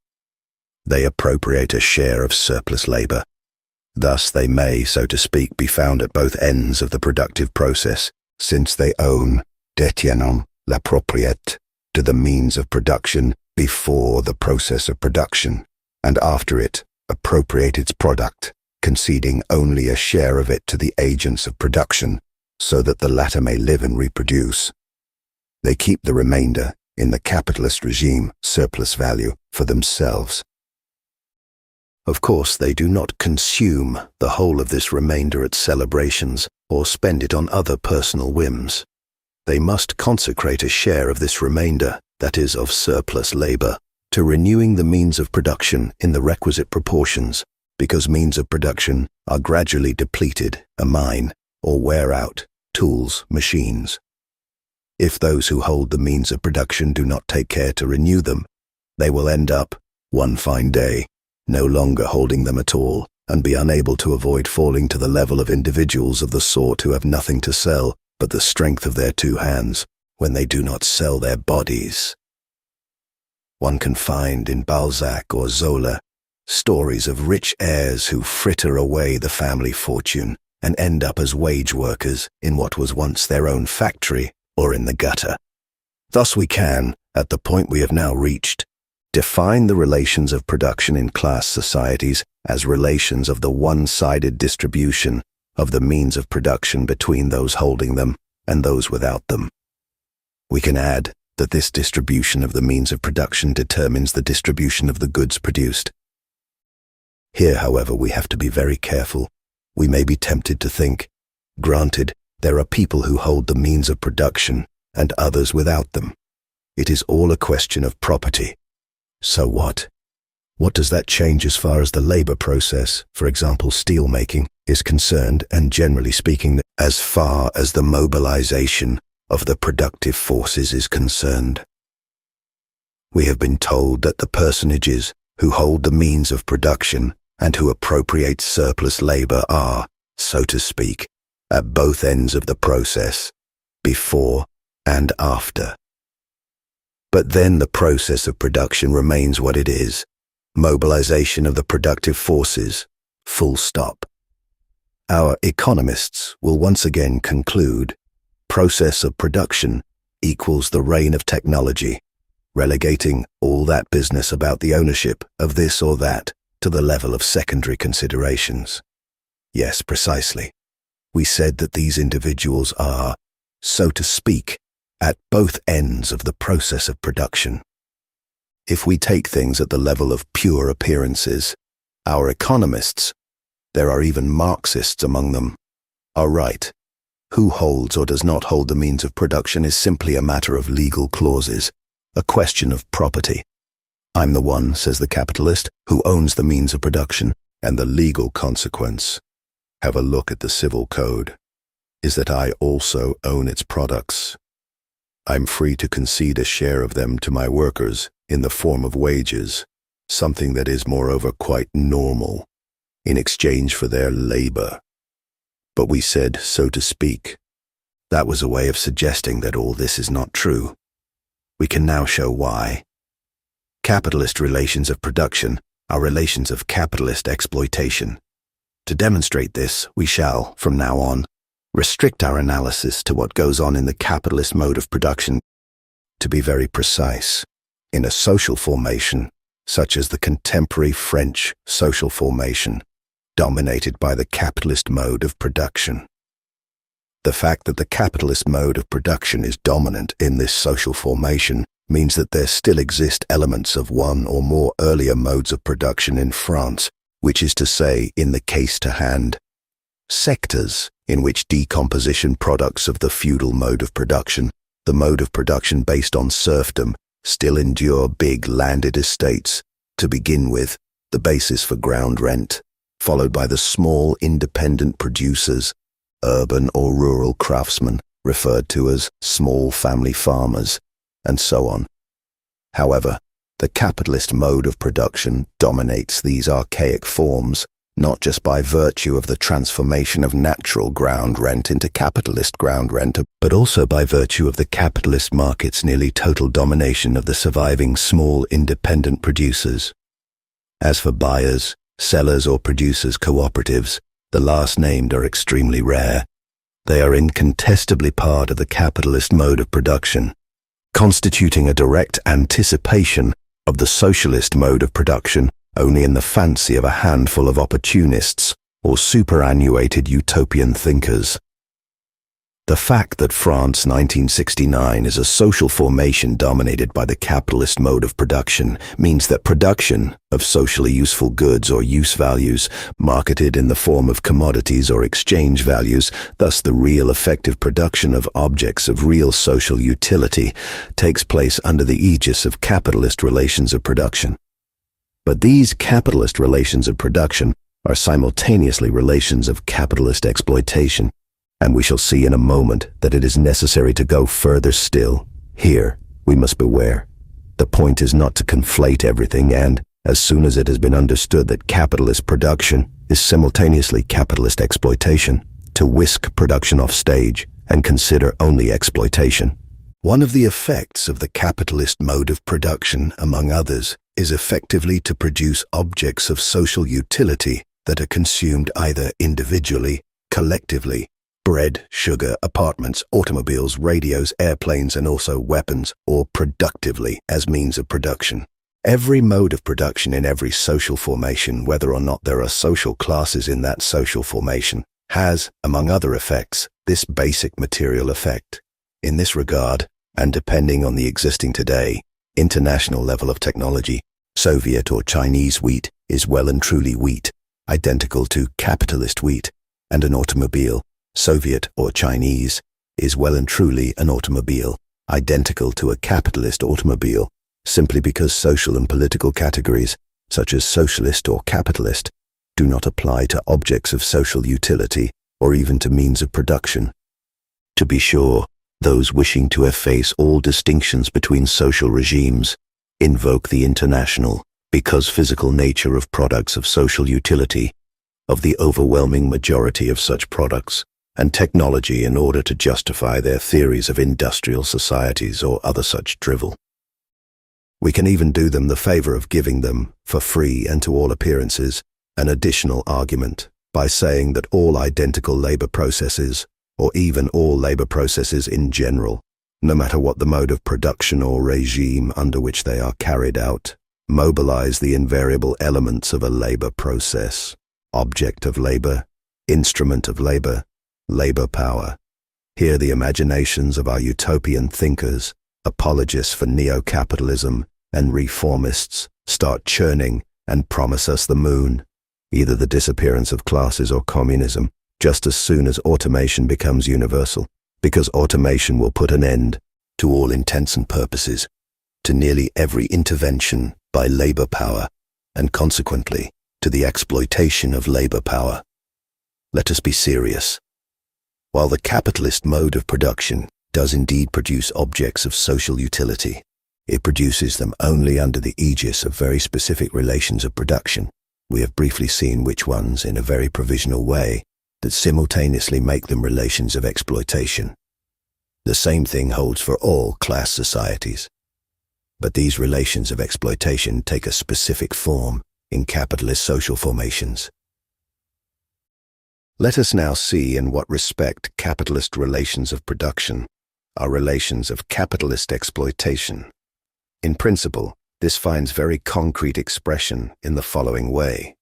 They appropriate a share of surplus labor. Thus they may, so to speak, be found at both ends of the productive process, since they own, détiennent la propriété, to the means of production before the process of production, and after it appropriate its product, conceding only a share of it to the agents of production, so that the latter may live and reproduce. They keep the remainder, in the capitalist regime, surplus value, for themselves. Of course, they do not consume the whole of this remainder at celebrations or spend it on other personal whims. They must consecrate a share of this remainder, that is, of surplus labor, to renewing the means of production in the requisite proportions, because means of production are gradually depleted, amine, or wear out, tools, machines. If those who hold the means of production do not take care to renew them, they will end up, one fine day, no longer holding them at all, and be unable to avoid falling to the level of individuals of the sort who have nothing to sell but the strength of their two hands, when they do not sell their bodies. One can find in Balzac or Zola stories of rich heirs who fritter away the family fortune and end up as wage workers in what was once their own factory or in the gutter. Thus we can, at the point we have now reached, define the relations of production in class societies as relations of the one-sided distribution of the means of production between those holding them and those without them. We can add that this distribution of the means of production determines the distribution of the goods produced. Here, however, we have to be very careful. We may be tempted to think, granted, there are people who hold the means of production and others without them. It is all a question of property. So what? What does that change as far as the labor process, for example steel making, is concerned, and generally speaking, as far as the mobilization of the productive forces is concerned? We have been told that the personages who hold the means of production and who appropriate surplus labor are, so to speak, at both ends of the process, before and after. But then the process of production remains what it is, mobilization of the productive forces, full stop. Our economists will once again conclude, process of production equals the reign of technology, relegating all that business about the ownership of this or that to the level of secondary considerations. Yes, precisely. We said that these individuals are, so to speak, at both ends of the process of production. If we take things at the level of pure appearances, our economists, there are even Marxists among them, are right. Who holds or does not hold the means of production is simply a matter of legal clauses, a question of property. I'm the one, says the capitalist, who owns the means of production, and the legal consequence, have a look at the civil code, is that I also own its products. I'm free to concede a share of them to my workers in the form of wages, something that is moreover quite normal, in exchange for their labor. But we said, so to speak. That was a way of suggesting that all this is not true. We can now show why. Capitalist relations of production are relations of capitalist exploitation. To demonstrate this, we shall, from now on, restrict our analysis to what goes on in the capitalist mode of production. To be very precise, in a social formation, such as the contemporary French social formation, dominated by the capitalist mode of production. The fact that the capitalist mode of production is dominant in this social formation means that there still exist elements of one or more earlier modes of production in France, which is to say, in the case to hand, sectors in which decomposition products of the feudal mode of production, the mode of production based on serfdom, still endure big landed estates, to begin with, the basis for ground rent, followed by the small independent producers, urban or rural craftsmen, referred to as small family farmers, and so on. However, the capitalist mode of production dominates these archaic forms, not just by virtue of the transformation of natural ground rent into capitalist ground rent, but also by virtue of the capitalist market's nearly total domination of the surviving small independent producers. As for buyers, sellers or producers' cooperatives, the last named are extremely rare. They are incontestably part of the capitalist mode of production, constituting a direct anticipation of the socialist mode of production only in the fancy of a handful of opportunists or superannuated utopian thinkers. The fact that France 1969 is a social formation dominated by the capitalist mode of production means that production of socially useful goods or use values, marketed in the form of commodities or exchange values, thus the real effective production of objects of real social utility, takes place under the aegis of capitalist relations of production. But these capitalist relations of production are simultaneously relations of capitalist exploitation. And we shall see in a moment that it is necessary to go further still. Here, we must beware. The point is not to conflate everything and, as soon as it has been understood that capitalist production is simultaneously capitalist exploitation, to whisk production off stage and consider only exploitation. One of the effects of the capitalist mode of production, among others, is effectively to produce objects of social utility that are consumed either individually, collectively, bread, sugar, apartments, automobiles, radios, airplanes, and also weapons, or productively as means of production. Every mode of production in every social formation, whether or not there are social classes in that social formation, has, among other effects, this basic material effect. In this regard, and depending on the existing today, international level of technology, Soviet or Chinese wheat is well and truly wheat, identical to capitalist wheat, and an automobile, Soviet or Chinese, is well and truly an automobile, identical to a capitalist automobile, simply because social and political categories, such as socialist or capitalist, do not apply to objects of social utility or even to means of production. To be sure, those wishing to efface all distinctions between social regimes invoke the international because physical nature of products of social utility, of the overwhelming majority of such products, and technology in order to justify their theories of industrial societies or other such drivel. We can even do them the favor of giving them, for free and to all appearances, an additional argument by saying that all identical labor processes, or even all labor processes in general, no matter what the mode of production or regime under which they are carried out, mobilize the invariable elements of a labor process: object of labor, instrument of labor, labor power. Here the imaginations of our utopian thinkers, apologists for neo-capitalism, and reformists start churning and promise us the moon, either the disappearance of classes or communism, just as soon as automation becomes universal, because automation will put an end, to all intents and purposes, to nearly every intervention by labor power, and consequently to the exploitation of labor power. Let us be serious. While the capitalist mode of production does indeed produce objects of social utility, it produces them only under the aegis of very specific relations of production. We have briefly seen which ones, in a very provisional way, that simultaneously make them relations of exploitation. The same thing holds for all class societies. But these relations of exploitation take a specific form in capitalist social formations. Let us now see in what respect capitalist relations of production are relations of capitalist exploitation. In principle, this finds very concrete expression in the following way.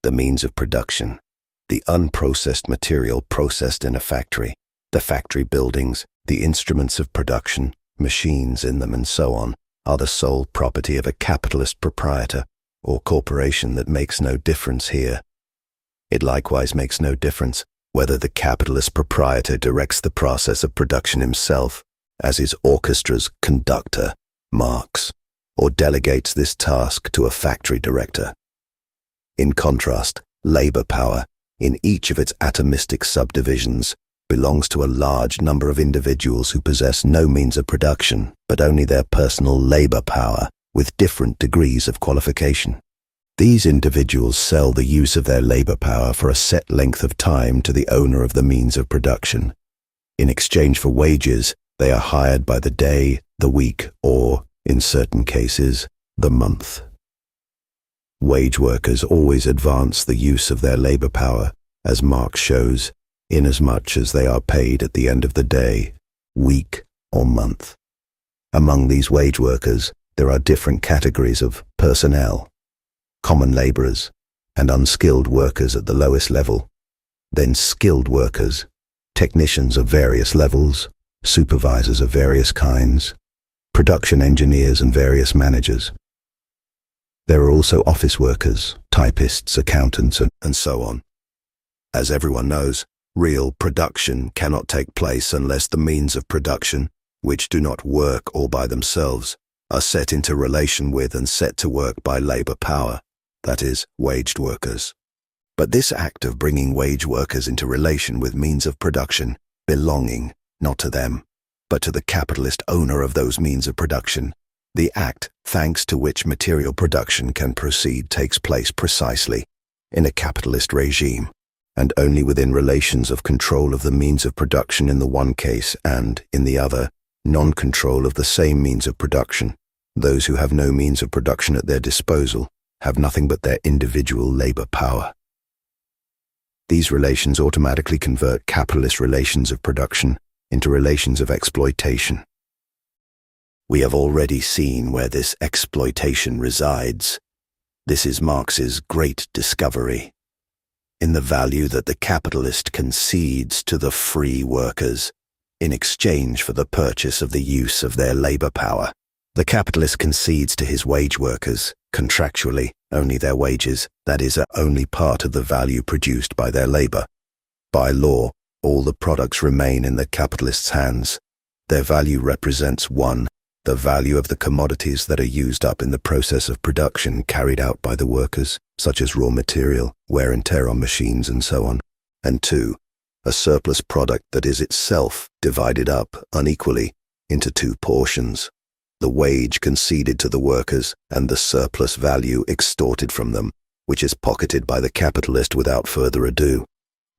The means of production, the unprocessed material processed in a factory, the factory buildings, the instruments of production, machines in them and so on, are the sole property of a capitalist proprietor or corporation that makes no difference here. It likewise makes no difference whether the capitalist proprietor directs the process of production himself, as his orchestra's conductor, Marx, or delegates this task to a factory director. In contrast, labor power, in each of its atomistic subdivisions, belongs to a large number of individuals who possess no means of production, but only their personal labor power, with different degrees of qualification. These individuals sell the use of their labor power for a set length of time to the owner of the means of production. In exchange for wages, they are hired by the day, the week, or, in certain cases, the month. Wage workers always advance the use of their labor power, as Marx shows, inasmuch as they are paid at the end of the day, week, or month. Among these wage workers, there are different categories of personnel: common laborers, and unskilled workers at the lowest level, then skilled workers, technicians of various levels, supervisors of various kinds, production engineers and various managers. There are also office workers, typists, accountants, and so on. As everyone knows, real production cannot take place unless the means of production, which do not work all by themselves, are set into relation with and set to work by labor power, that is, waged workers. But this act of bringing wage workers into relation with means of production, belonging, not to them, but to the capitalist owner of those means of production, the act thanks to which material production can proceed takes place precisely in a capitalist regime, and only within relations of control of the means of production in the one case and, in the other, non-control of the same means of production. Those who have no means of production at their disposal have nothing but their individual labor power. These relations automatically convert capitalist relations of production into relations of exploitation. We have already seen where this exploitation resides. This is Marx's great discovery. in the value that the capitalist concedes to the free workers in exchange for the purchase of the use of their labor power. The capitalist concedes to his wage workers, contractually, only their wages, that is, only part of the value produced by their labor. By law, all the products remain in the capitalist's hands. Their value represents 1. The value of the commodities that are used up in the process of production carried out by the workers, such as raw material, wear and tear on machines, and so on. And 2. A surplus product that is itself divided up unequally into 2 portions. The wage conceded to the workers and the surplus value extorted from them, which is pocketed by the capitalist without further ado.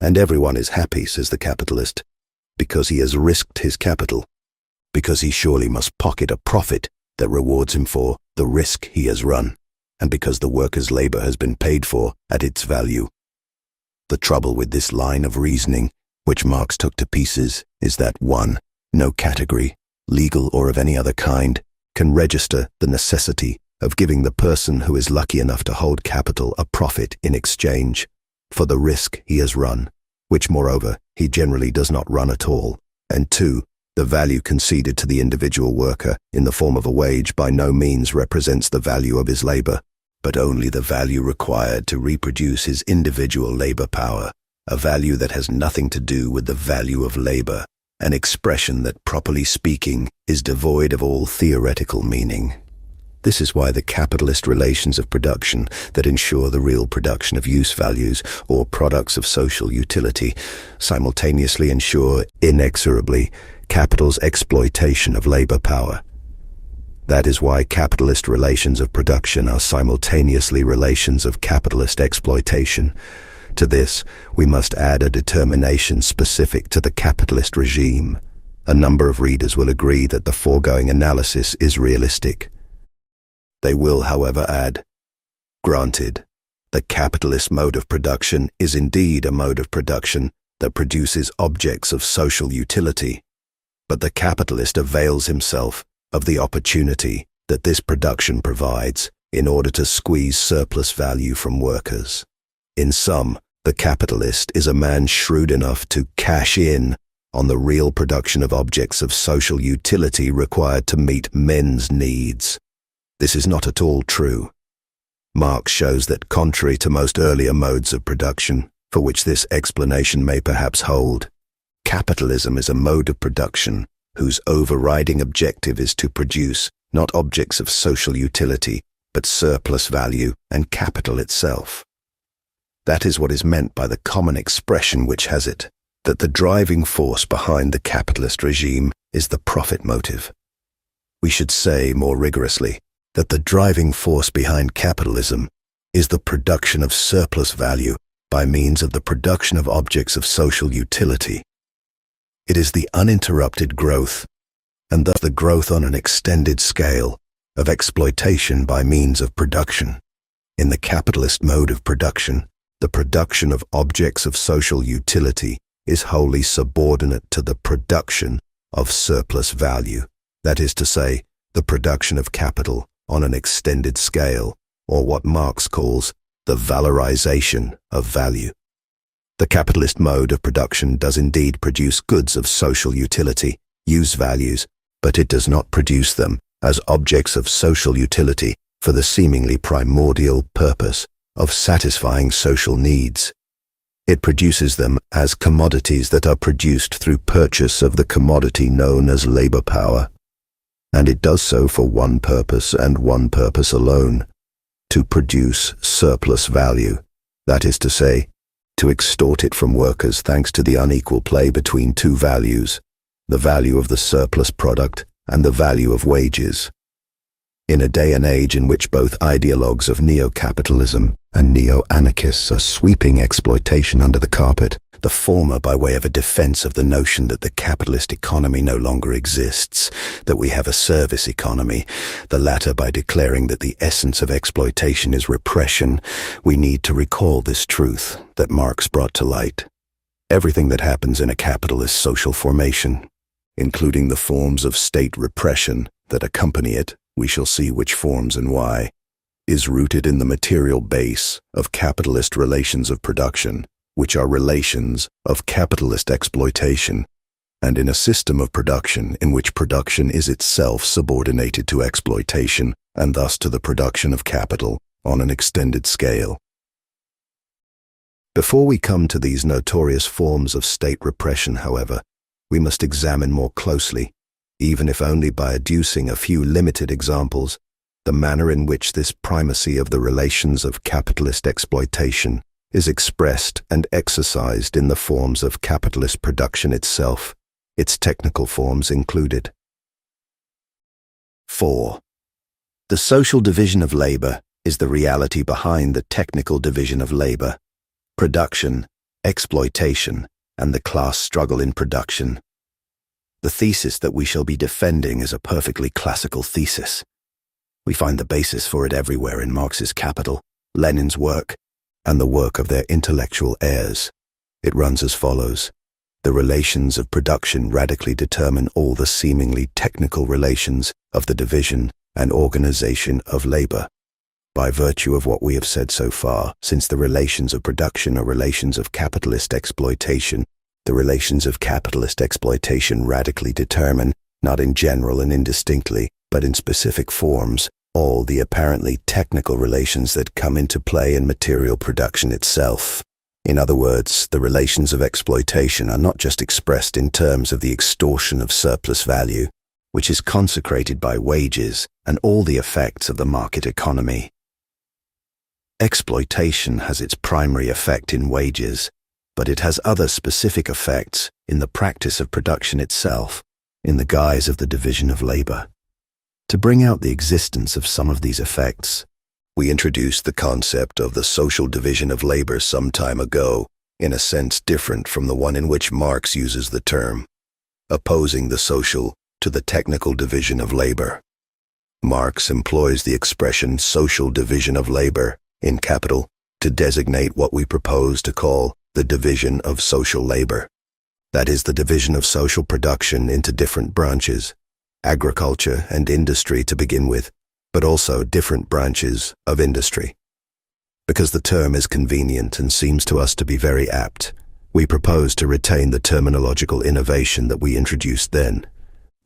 And everyone is happy, says the capitalist, because he has risked his capital, because he surely must pocket a profit that rewards him for the risk he has run, and because the worker's labor has been paid for at its value. The trouble with this line of reasoning, which Marx took to pieces, is that 1. No category, legal or of any other kind, can register the necessity of giving the person who is lucky enough to hold capital a profit in exchange for the risk he has run, which moreover he generally does not run at all. And 2. The value conceded to the individual worker in the form of a wage by no means represents the value of his labor, but only the value required to reproduce his individual labor power, a value that has nothing to do with the value of labor, an expression that, properly speaking, is devoid of all theoretical meaning. This is why the capitalist relations of production that ensure the real production of use values or products of social utility simultaneously ensure, inexorably, capital's exploitation of labor power. That is why capitalist relations of production are simultaneously relations of capitalist exploitation. To this, we must add a determination specific to the capitalist regime. A number of readers will agree that the foregoing analysis is realistic. They will, however, add, granted, the capitalist mode of production is indeed a mode of production that produces objects of social utility, but the capitalist avails himself of the opportunity that this production provides in order to squeeze surplus value from workers. In sum, the capitalist is a man shrewd enough to cash in on the real production of objects of social utility required to meet men's needs. This is not at all true. Marx shows that contrary to most earlier modes of production, for which this explanation may perhaps hold, capitalism is a mode of production whose overriding objective is to produce not objects of social utility, but surplus value and capital itself. That is what is meant by the common expression which has it, that the driving force behind the capitalist regime is the profit motive. We should say more rigorously that the driving force behind capitalism is the production of surplus value by means of the production of objects of social utility. It is the uninterrupted growth, and thus the growth on an extended scale, of exploitation by means of production. In the capitalist mode of production, the production of objects of social utility is wholly subordinate to the production of surplus value, that is to say, the production of capital on an extended scale, or what Marx calls the valorization of value. The capitalist mode of production does indeed produce goods of social utility, use values, but it does not produce them as objects of social utility for the seemingly primordial purpose of satisfying social needs. It produces them as commodities that are produced through purchase of the commodity known as labor power. And it does so for one purpose and one purpose alone, to produce surplus value, that is to say, to extort it from workers thanks to the unequal play between 2 values, the value of the surplus product and the value of wages. In a day and age in which both ideologues of neo-capitalism and neo-anarchists are sweeping exploitation under the carpet, the former by way of a defense of the notion that the capitalist economy no longer exists, that we have a service economy, the latter by declaring that the essence of exploitation is repression, we need to recall this truth that Marx brought to light. Everything that happens in a capitalist social formation, including the forms of state repression that accompany it, we shall see which forms and why, is rooted in the material base of capitalist relations of production, which are relations of capitalist exploitation, and in a system of production in which production is itself subordinated to exploitation and thus to the production of capital on an extended scale. Before we come to these notorious forms of state repression, however, we must examine more closely, even if only by adducing a few limited examples, the manner in which this primacy of the relations of capitalist exploitation is expressed and exercised in the forms of capitalist production itself, its technical forms included. 4. The social division of labor is the reality behind the technical division of labor, production, exploitation, and the class struggle in production. The thesis that we shall be defending is a perfectly classical thesis. We find the basis for it everywhere in Marx's Capital, Lenin's work, and the work of their intellectual heirs. It runs as follows. The relations of production radically determine all the seemingly technical relations of the division and organization of labor. By virtue of what we have said so far, since the relations of production are relations of capitalist exploitation, the relations of capitalist exploitation radically determine, not in general and indistinctly, but in specific forms, all the apparently technical relations that come into play in material production itself. In other words, the relations of exploitation are not just expressed in terms of the extortion of surplus value, which is consecrated by wages and all the effects of the market economy. Exploitation has its primary effect in wages, but it has other specific effects in the practice of production itself, in the guise of the division of labor. To bring out the existence of some of these effects, we introduced the concept of the social division of labor some time ago, in a sense different from the one in which Marx uses the term, opposing the social to the technical division of labor. Marx employs the expression social division of labor in capital to designate what we propose to call the division of social labor. That is, the division of social production into different branches, agriculture and industry to begin with, but also different branches of industry. Because the term is convenient and seems to us to be very apt, we propose to retain the terminological innovation that we introduced then.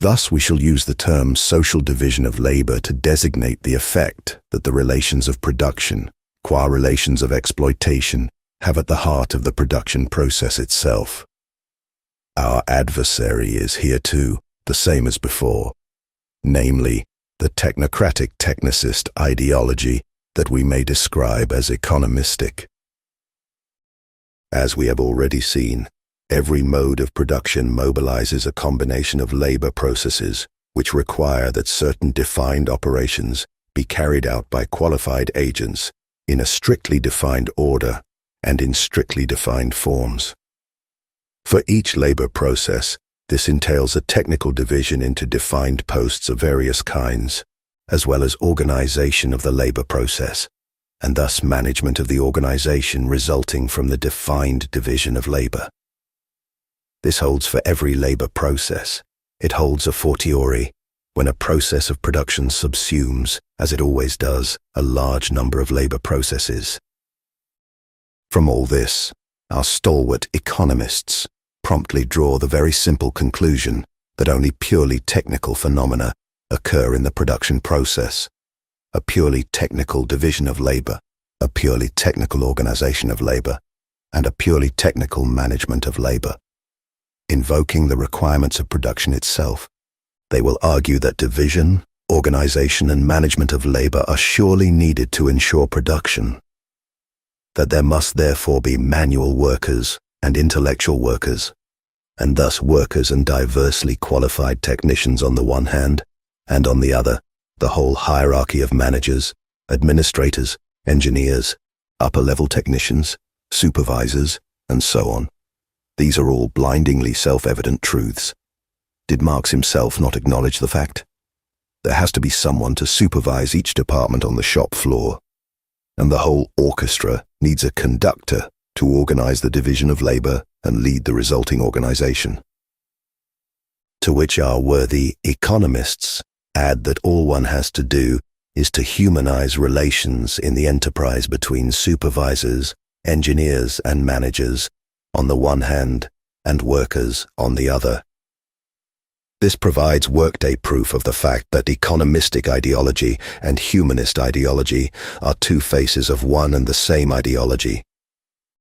Thus, we shall use the term social division of labor to designate the effect that the relations of production, qua relations of exploitation, have at the heart of the production process itself. Our adversary is here too the same as before, namely, the technocratic technicist ideology that we may describe as economistic. As we have already seen, every mode of production mobilizes a combination of labor processes which require that certain defined operations be carried out by qualified agents in a strictly defined order and in strictly defined forms. For each labor process, this entails a technical division into defined posts of various kinds, as well as organization of the labor process, and thus management of the organization resulting from the defined division of labor. This holds for every labor process. It holds a fortiori when a process of production subsumes, as it always does, a large number of labor processes. From all this, our stalwart economists promptly draw the very simple conclusion that only purely technical phenomena occur in the production process, a purely technical division of labor, a purely technical organization of labor, and a purely technical management of labor. Invoking the requirements of production itself, they will argue that division, organization, and management of labor are surely needed to ensure production, that there must therefore be manual workers and intellectual workers, and thus workers and diversely qualified technicians on the one hand, and on the other, the whole hierarchy of managers, administrators, engineers, upper-level technicians, supervisors, and so on. These are all blindingly self-evident truths. Did Marx himself not acknowledge the fact? There has to be someone to supervise each department on the shop floor, and the whole orchestra needs a conductor to organize the division of labor and lead the resulting organization. To which our worthy economists add that all one has to do is to humanize relations in the enterprise between supervisors, engineers and managers on the one hand, and workers on the other. This provides workday proof of the fact that economistic ideology and humanist ideology are two faces of one and the same ideology.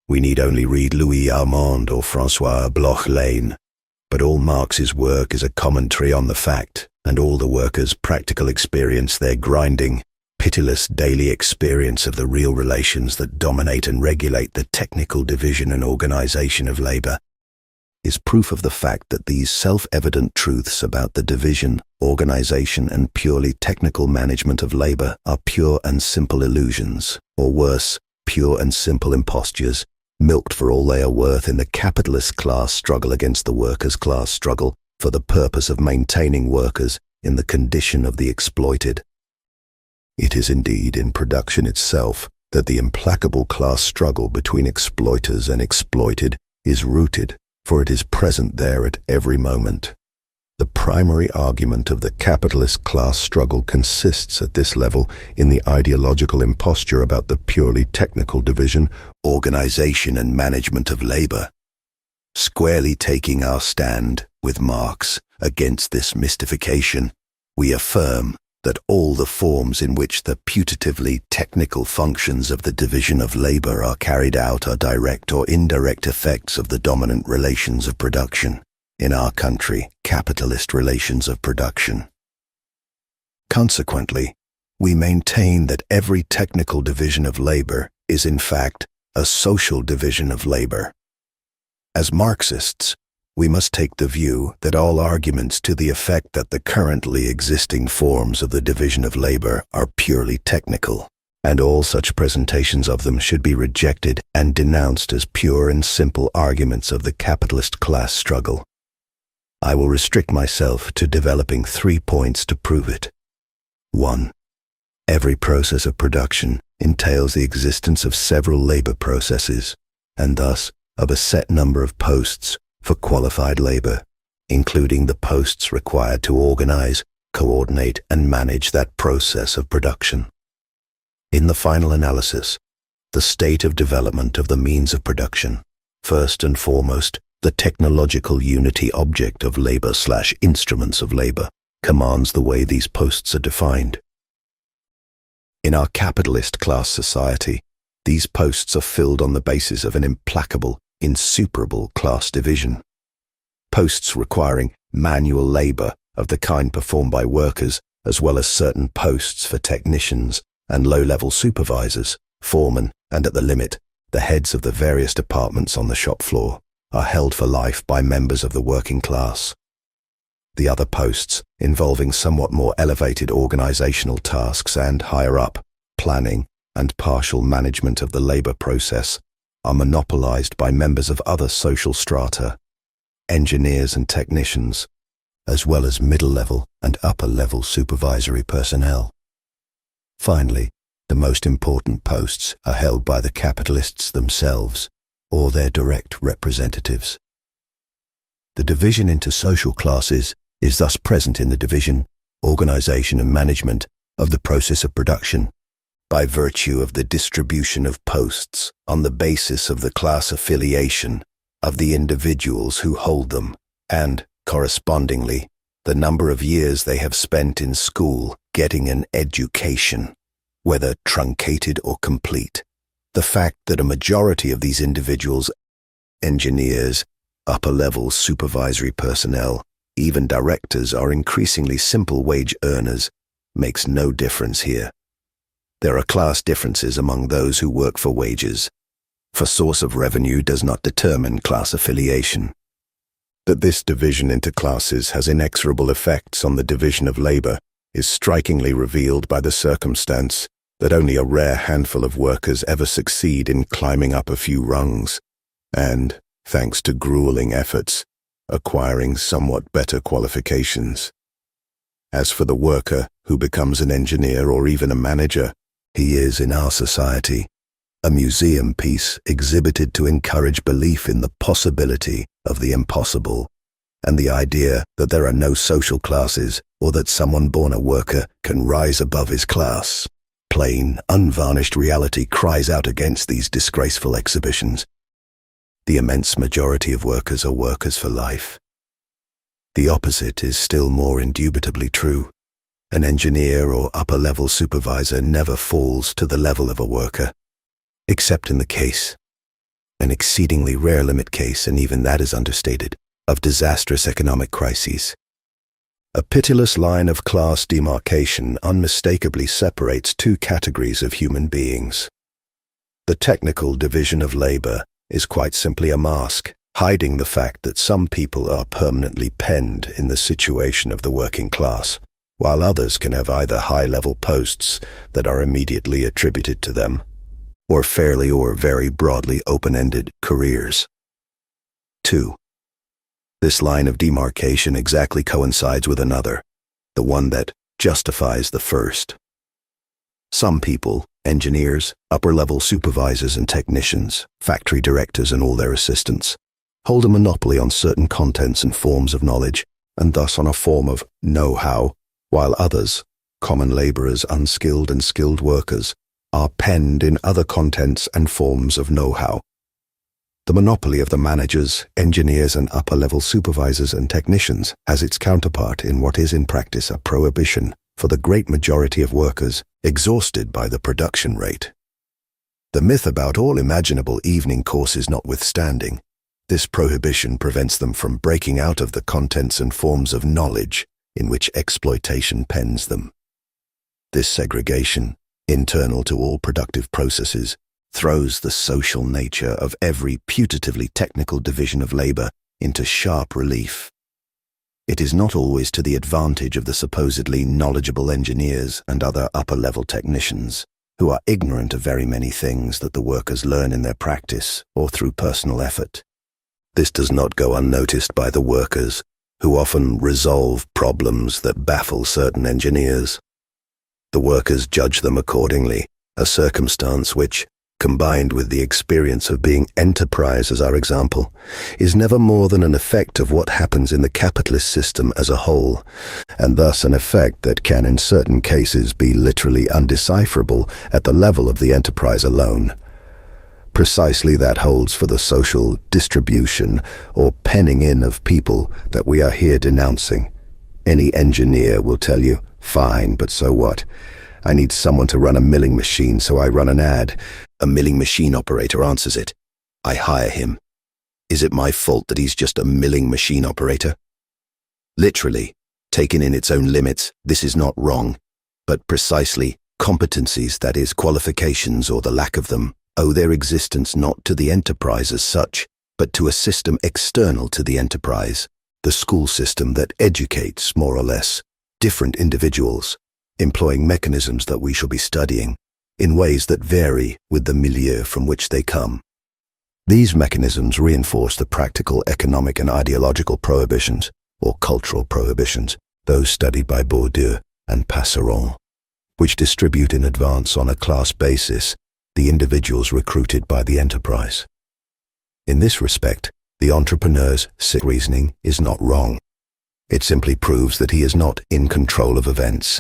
We need only read Louis Armand or François Bloch-Lane, but all Marx's work is a commentary on the fact, and all the workers' practical experience, their grinding, pitiless daily experience of the real relations that dominate and regulate the technical division and organization of labor, is proof of the fact that these self-evident truths about the division, organization, and purely technical management of labor are pure and simple illusions, or worse, pure and simple impostures, milked for all they are worth in the capitalist class struggle against the workers' class struggle for the purpose of maintaining workers in the condition of the exploited. It is indeed in production itself that the implacable class struggle between exploiters and exploited is rooted, for it is present there at every moment. The primary argument of the capitalist class struggle consists at this level in the ideological imposture about the purely technical division, organization, and management of labor. Squarely taking our stand, with Marx, against this mystification, we affirm that all the forms in which the putatively technical functions of the division of labor are carried out are direct or indirect effects of the dominant relations of production. In our country, capitalist relations of production. Consequently, we maintain that every technical division of labor is in fact a social division of labor. As Marxists, we must take the view that all arguments to the effect that the currently existing forms of the division of labor are purely technical, and all such presentations of them should be rejected and denounced as pure and simple arguments of the capitalist class struggle. I will restrict myself to developing 3 points to prove it. 1. Every process of production entails the existence of several labor processes, and thus of a set number of posts for qualified labor, including the posts required to organize, coordinate, and manage that process of production. In the final analysis, the state of development of the means of production, first and foremost, the technological unity object of labor/instruments of labor, commands the way these posts are defined. In our capitalist class society, these posts are filled on the basis of an implacable, insuperable class division. Posts requiring manual labor of the kind performed by workers, as well as certain posts for technicians and low-level supervisors, foremen, and at the limit, the heads of the various departments on the shop floor, are held for life by members of the working class. The other posts, involving somewhat more elevated organizational tasks and, higher up, planning and partial management of the labor process, are monopolized by members of other social strata, engineers and technicians, as well as middle-level and upper-level supervisory personnel. Finally, the most important posts are held by the capitalists themselves, or their direct representatives. The division into social classes is thus present in the division, organization, and management of the process of production, by virtue of the distribution of posts on the basis of the class affiliation of the individuals who hold them, and, correspondingly, the number of years they have spent in school getting an education, whether truncated or complete. The fact that a majority of these individuals, engineers, upper-level supervisory personnel, even directors, are increasingly simple wage earners, makes no difference here. There are class differences among those who work for wages, for source of revenue does not determine class affiliation. That this division into classes has inexorable effects on the division of labor is strikingly revealed by the circumstance that only a rare handful of workers ever succeed in climbing up a few rungs, and, thanks to grueling efforts, acquiring somewhat better qualifications. As for the worker who becomes an engineer or even a manager, he is, in our society, a museum piece exhibited to encourage belief in the possibility of the impossible, and the idea that there are no social classes or that someone born a worker can rise above his class. plain, unvarnished reality cries out against these disgraceful exhibitions. The immense majority of workers are workers for life. The opposite is still more indubitably true. An engineer or upper-level supervisor never falls to the level of a worker, except in the case, an exceedingly rare limit case, and even that is understated, of disastrous economic crises. A pitiless line of class demarcation unmistakably separates two categories of human beings. The technical division of labor is quite simply a mask, hiding the fact that some people are permanently penned in the situation of the working class, while others can have either high-level posts that are immediately attributed to them, or fairly or very broadly open-ended careers. 2. This line of demarcation exactly coincides with another, the one that justifies the first. Some people, engineers, upper-level supervisors and technicians, factory directors and all their assistants, hold a monopoly on certain contents and forms of knowledge, and thus on a form of know-how, while others, common laborers, unskilled and skilled workers, are penned in other contents and forms of know-how. The monopoly of the managers, engineers and upper-level supervisors and technicians has its counterpart in what is in practice a prohibition for the great majority of workers exhausted by the production rate. The myth about all imaginable evening courses notwithstanding, this prohibition prevents them from breaking out of the contents and forms of knowledge in which exploitation pens them. This segregation, internal to all productive processes, throws the social nature of every putatively technical division of labor into sharp relief. It is not always to the advantage of the supposedly knowledgeable engineers and other upper-level technicians, who are ignorant of very many things that the workers learn in their practice or through personal effort. This does not go unnoticed by the workers, who often resolve problems that baffle certain engineers. The workers judge them accordingly, a circumstance which, combined with the experience of being enterprise as our example, is never more than an effect of what happens in the capitalist system as a whole, and thus an effect that can in certain cases be literally undecipherable at the level of the enterprise alone. Precisely that holds for the social distribution or penning in of people that we are here denouncing. Any engineer will tell you, fine, but so what? I need someone to run a milling machine, so I run an ad. A milling machine operator answers it. I hire him. Is it my fault that he's just a milling machine operator? Literally, taken in its own limits, this is not wrong, but precisely competencies, that is, qualifications or the lack of them, owe their existence not to the enterprise as such, but to a system external to the enterprise, the school system that educates, more or less, different individuals, employing mechanisms that we shall be studying, in ways that vary with the milieu from which they come. These mechanisms reinforce the practical economic and ideological prohibitions, or cultural prohibitions, those studied by Bourdieu and Passeron, which distribute in advance on a class basis the individuals recruited by the enterprise. In this respect, the entrepreneur's reasoning is not wrong. It simply proves that he is not in control of events.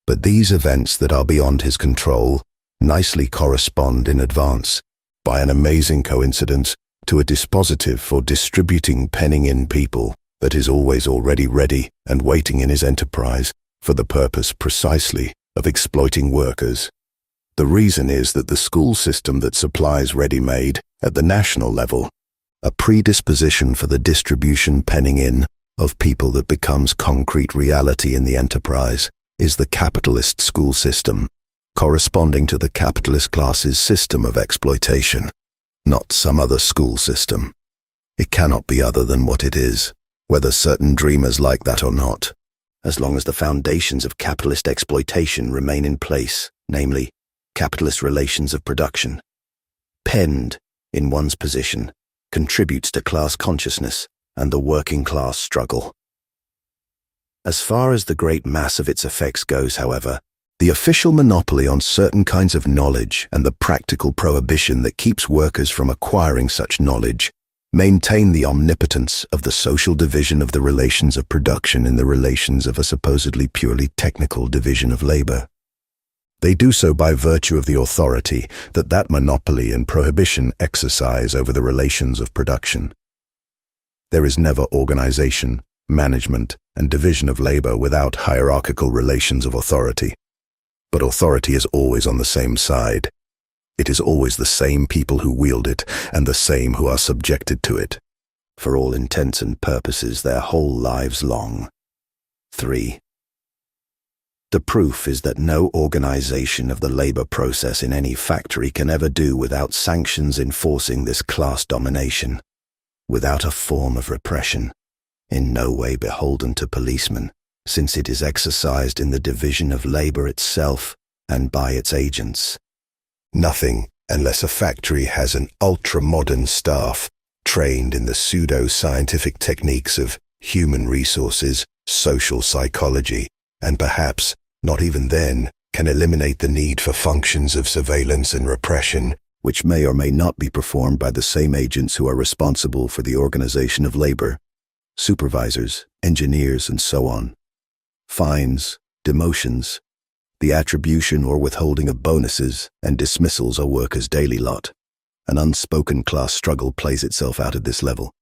But these events that are beyond his control nicely correspond in advance, by an amazing coincidence, to a dispositive for distributing penning in people that is always already ready and waiting in his enterprise for the purpose precisely of exploiting workers. The reason is that the school system that supplies ready-made, at the national level, a predisposition for the distribution penning in of people that becomes concrete reality in the enterprise, is the capitalist school system, corresponding to the capitalist class's system of exploitation, not some other school system. It cannot be other than what it is, whether certain dreamers like that or not, as long as the foundations of capitalist exploitation remain in place, namely, capitalist relations of production. Penned in one's position contributes to class consciousness and the working class struggle. As far as the great mass of its effects goes, however, the official monopoly on certain kinds of knowledge and the practical prohibition that keeps workers from acquiring such knowledge maintain the omnipotence of the social division of the relations of production in the relations of a supposedly purely technical division of labor. They do so by virtue of the authority that monopoly and prohibition exercise over the relations of production. There is never organization, management, and division of labor without hierarchical relations of authority. But authority is always on the same side. It is always the same people who wield it and the same who are subjected to it, for all intents and purposes their whole lives long. 3. The proof is that no organization of the labor process in any factory can ever do without sanctions enforcing this class domination, without a form of repression, in no way beholden to policemen, since it is exercised in the division of labor itself and by its agents. Nothing, unless a factory has an ultra-modern staff trained in the pseudo-scientific techniques of human resources, social psychology, and perhaps, not even then, can eliminate the need for functions of surveillance and repression, which may or may not be performed by the same agents who are responsible for the organization of labor, supervisors, engineers, and so on. Fines, demotions, the attribution or withholding of bonuses and dismissals are workers' daily lot. An unspoken class struggle plays itself out at this level.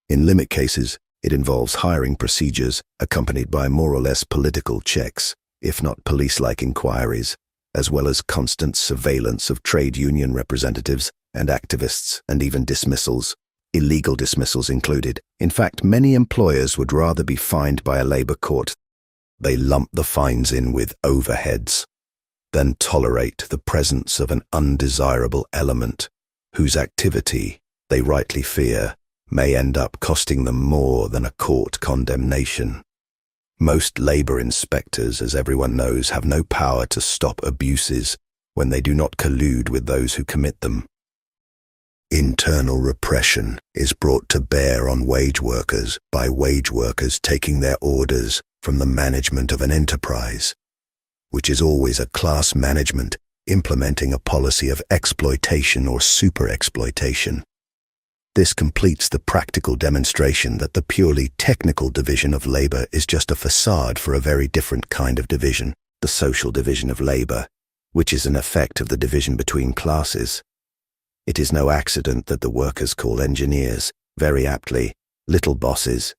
In limit cases, it involves hiring procedures accompanied by more or less political checks, if not police-like inquiries, as well as constant surveillance of trade union representatives and activists, and even dismissals, illegal dismissals included. In fact, many employers would rather be fined by a labor court. They lump the fines in with overheads, than tolerate the presence of an undesirable element whose activity, they rightly fear, may end up costing them more than a court condemnation. Most labor inspectors, as everyone knows, have no power to stop abuses when they do not collude with those who commit them. Internal repression is brought to bear on wage workers by wage workers taking their orders from the management of an enterprise, which is always a class management implementing a policy of exploitation or super-exploitation. This completes the practical demonstration that the purely technical division of labor is just a facade for a very different kind of division, the social division of labor, which is an effect of the division between classes. It is no accident that the workers call engineers, very aptly, little bosses.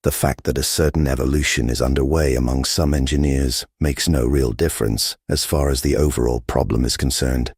The fact that a certain evolution is underway among some engineers makes no real difference as far as the overall problem is concerned.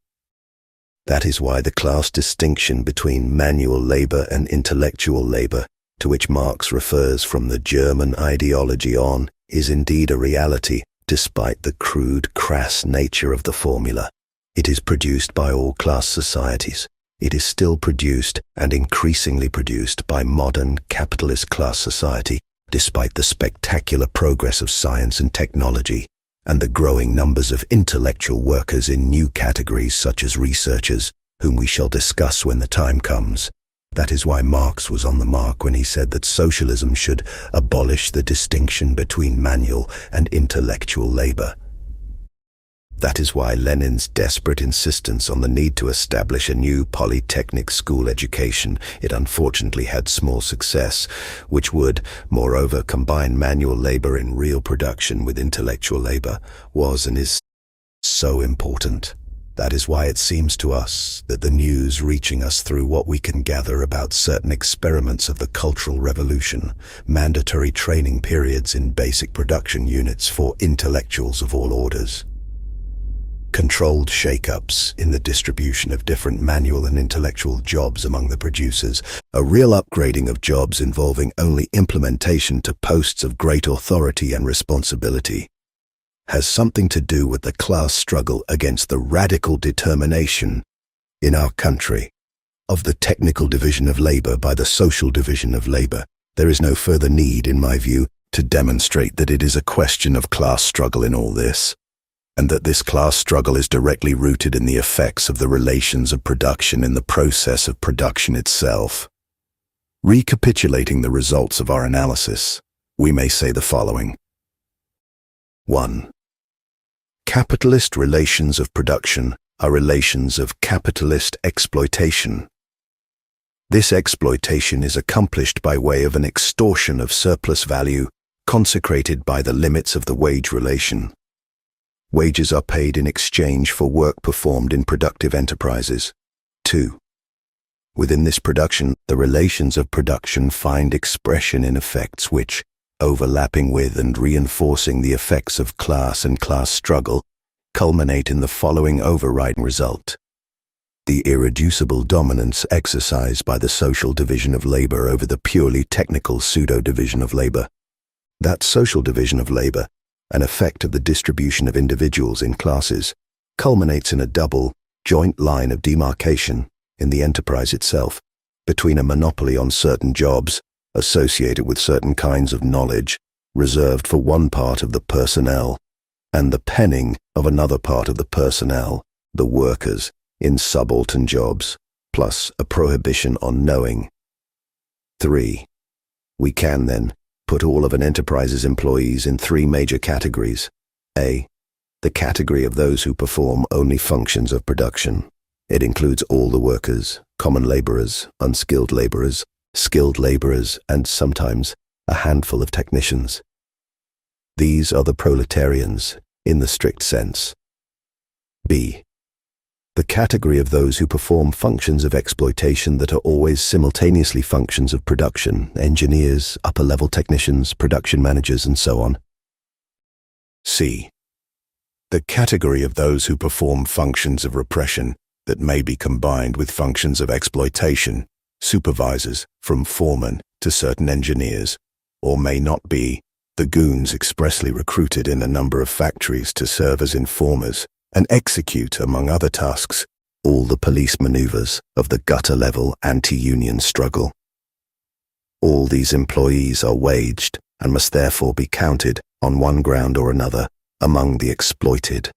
That is why the class distinction between manual labor and intellectual labor, to which Marx refers from the German ideology on, is indeed a reality, despite the crude, crass nature of the formula. It is produced by all class societies. It is still produced and increasingly produced by modern capitalist class society, despite the spectacular progress of science and technology, and the growing numbers of intellectual workers in new categories such as researchers, whom we shall discuss when the time comes. That is why Marx was on the mark when he said that socialism should abolish the distinction between manual and intellectual labor. That is why Lenin's desperate insistence on the need to establish a new polytechnic school education, it unfortunately had small success, which would, moreover, combine manual labor in real production with intellectual labor, was and is so important. That is why it seems to us that the news reaching us through what we can gather about certain experiments of the Cultural Revolution, mandatory training periods in basic production units for intellectuals of all orders, controlled shake-ups in the distribution of different manual and intellectual jobs among the producers, a real upgrading of jobs involving only implementation to posts of great authority and responsibility, has something to do with the class struggle against the radical determination in our country of the technical division of labor by the social division of labor. There is no further need, in my view, to demonstrate that it is a question of class struggle in all this, and that this class struggle is directly rooted in the effects of the relations of production in the process of production itself. Recapitulating the results of our analysis, we may say the following. 1. Capitalist relations of production are relations of capitalist exploitation. This exploitation is accomplished by way of an extortion of surplus value consecrated by the limits of the wage relation. Wages are paid in exchange for work performed in productive enterprises. 2. Within this production, the relations of production find expression in effects which, overlapping with and reinforcing the effects of class and class struggle, culminate in the following overriding result: the irreducible dominance exercised by the social division of labor over the purely technical pseudo-division of labor. That social division of labor, an effect of the distribution of individuals in classes, culminates in a double, joint line of demarcation in the enterprise itself, between a monopoly on certain jobs associated with certain kinds of knowledge reserved for one part of the personnel, and the penning of another part of the personnel, the workers, in subaltern jobs, plus a prohibition on knowing. 3. We can then put all of an enterprise's employees in 3 major categories. A. The category of those who perform only functions of production. It includes all the workers, common laborers, unskilled laborers, skilled laborers, and sometimes a handful of technicians. These are the proletarians, in the strict sense. B. The category of those who perform functions of exploitation that are always simultaneously functions of production, engineers, upper-level technicians, production managers, and so on. C. The category of those who perform functions of repression that may be combined with functions of exploitation, supervisors, from foremen to certain engineers, or may not be, the goons expressly recruited in a number of factories to serve as informers and execute, among other tasks, all the police maneuvers of the gutter-level anti-union struggle. All these employees are waged and must therefore be counted, on one ground or another, among the exploited.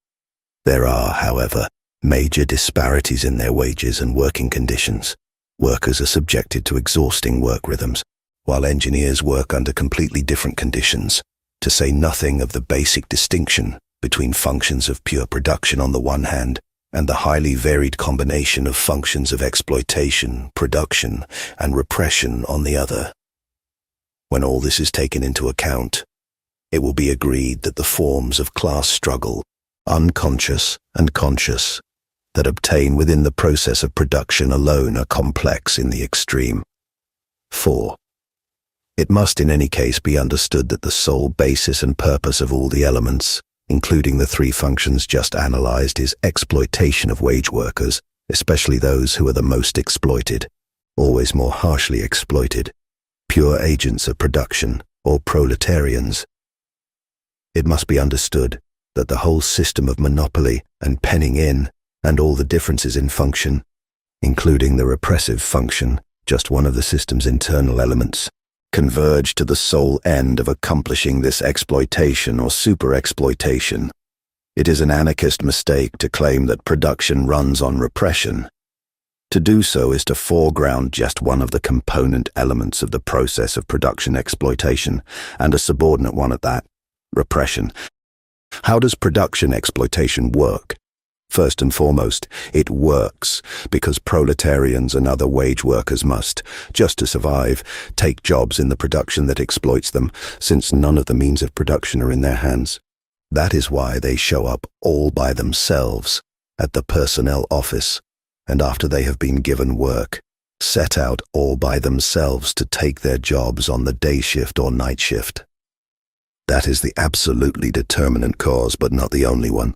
There are, however, major disparities in their wages and working conditions. Workers are subjected to exhausting work rhythms, while engineers work under completely different conditions, to say nothing of the basic distinction between functions of pure production on the one hand and the highly varied combination of functions of exploitation, production, and repression on the other. When all this is taken into account, it will be agreed that the forms of class struggle, unconscious and conscious, that obtain within the process of production alone are complex in the extreme. 4. It must in any case be understood that the sole basis and purpose of all the elements, including the 3 functions just analyzed, is exploitation of wage workers, especially those who are the most exploited, always more harshly exploited, pure agents of production, or proletarians. It must be understood that the whole system of monopoly and penning in, and all the differences in function, including the repressive function, just one of the system's internal elements, converge to the sole end of accomplishing this exploitation or super-exploitation. It is an anarchist mistake to claim that production runs on repression. To do so is to foreground just one of the component elements of the process of production exploitation, and a subordinate one at that: repression. How does production exploitation work? First and foremost, it works because proletarians and other wage workers must, just to survive, take jobs in the production that exploits them, since none of the means of production are in their hands. That is why they show up all by themselves at the personnel office, and after they have been given work, set out all by themselves to take their jobs on the day shift or night shift. That is the absolutely determinant cause, but not the only one.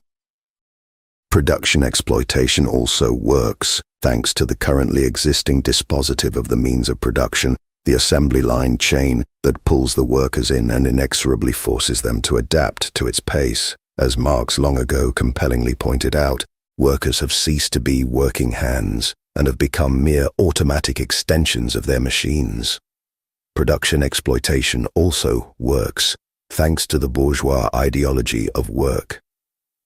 Production exploitation also works, thanks to the currently existing dispositive of the means of production, the assembly line chain that pulls the workers in and inexorably forces them to adapt to its pace. As Marx long ago compellingly pointed out, workers have ceased to be working hands and have become mere automatic extensions of their machines. Production exploitation also works, thanks to the bourgeois ideology of work.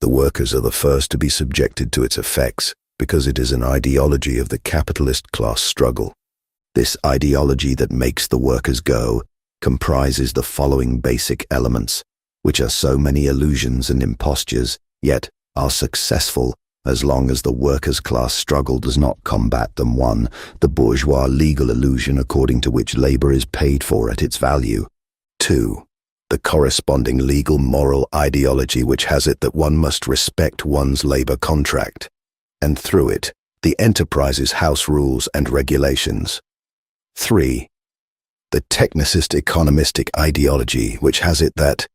The workers are the first to be subjected to its effects because it is an ideology of the capitalist class struggle. This ideology that makes the workers go comprises the following basic elements, which are so many illusions and impostures, yet are successful as long as the workers' class struggle does not combat them. 1. The bourgeois legal illusion according to which labor is paid for at its value. 2. the corresponding legal moral ideology which has it that one must respect one's labor contract, and through it, the enterprise's house rules and regulations. 3. The technicist economistic ideology which has it that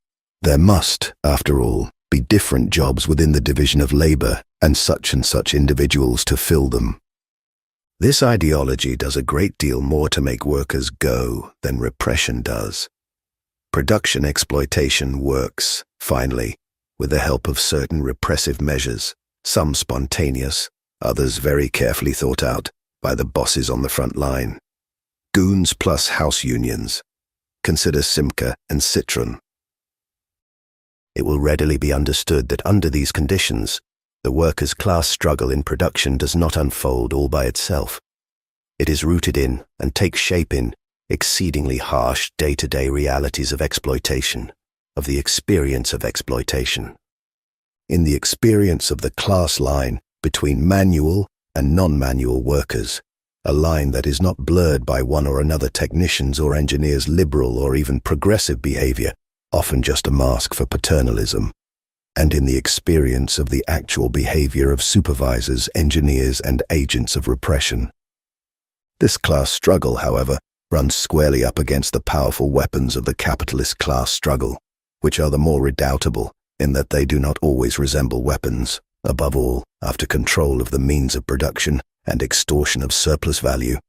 there must, after all, be different jobs within the division of labor and such individuals to fill them. This ideology does a great deal more to make workers go than repression does. Production exploitation works, finally, with the help of certain repressive measures, some spontaneous, others very carefully thought out by the bosses on the front line. Goons plus house unions. Consider Simca and Citron. It will readily be understood that under these conditions, the workers' class struggle in production does not unfold all by itself. It is rooted in and takes shape in exceedingly harsh day-to-day realities of exploitation, of the experience of exploitation. In the experience of the class line between manual and non-manual workers, a line that is not blurred by one or another technician's or engineer's liberal or even progressive behavior, often just a mask for paternalism, and in the experience of the actual behavior of supervisors, engineers, and agents of repression. This class struggle, however, runs squarely up against the powerful weapons of the capitalist class struggle, which are the more redoubtable in that they do not always resemble weapons, above all, after control of the means of production and extortion of surplus value,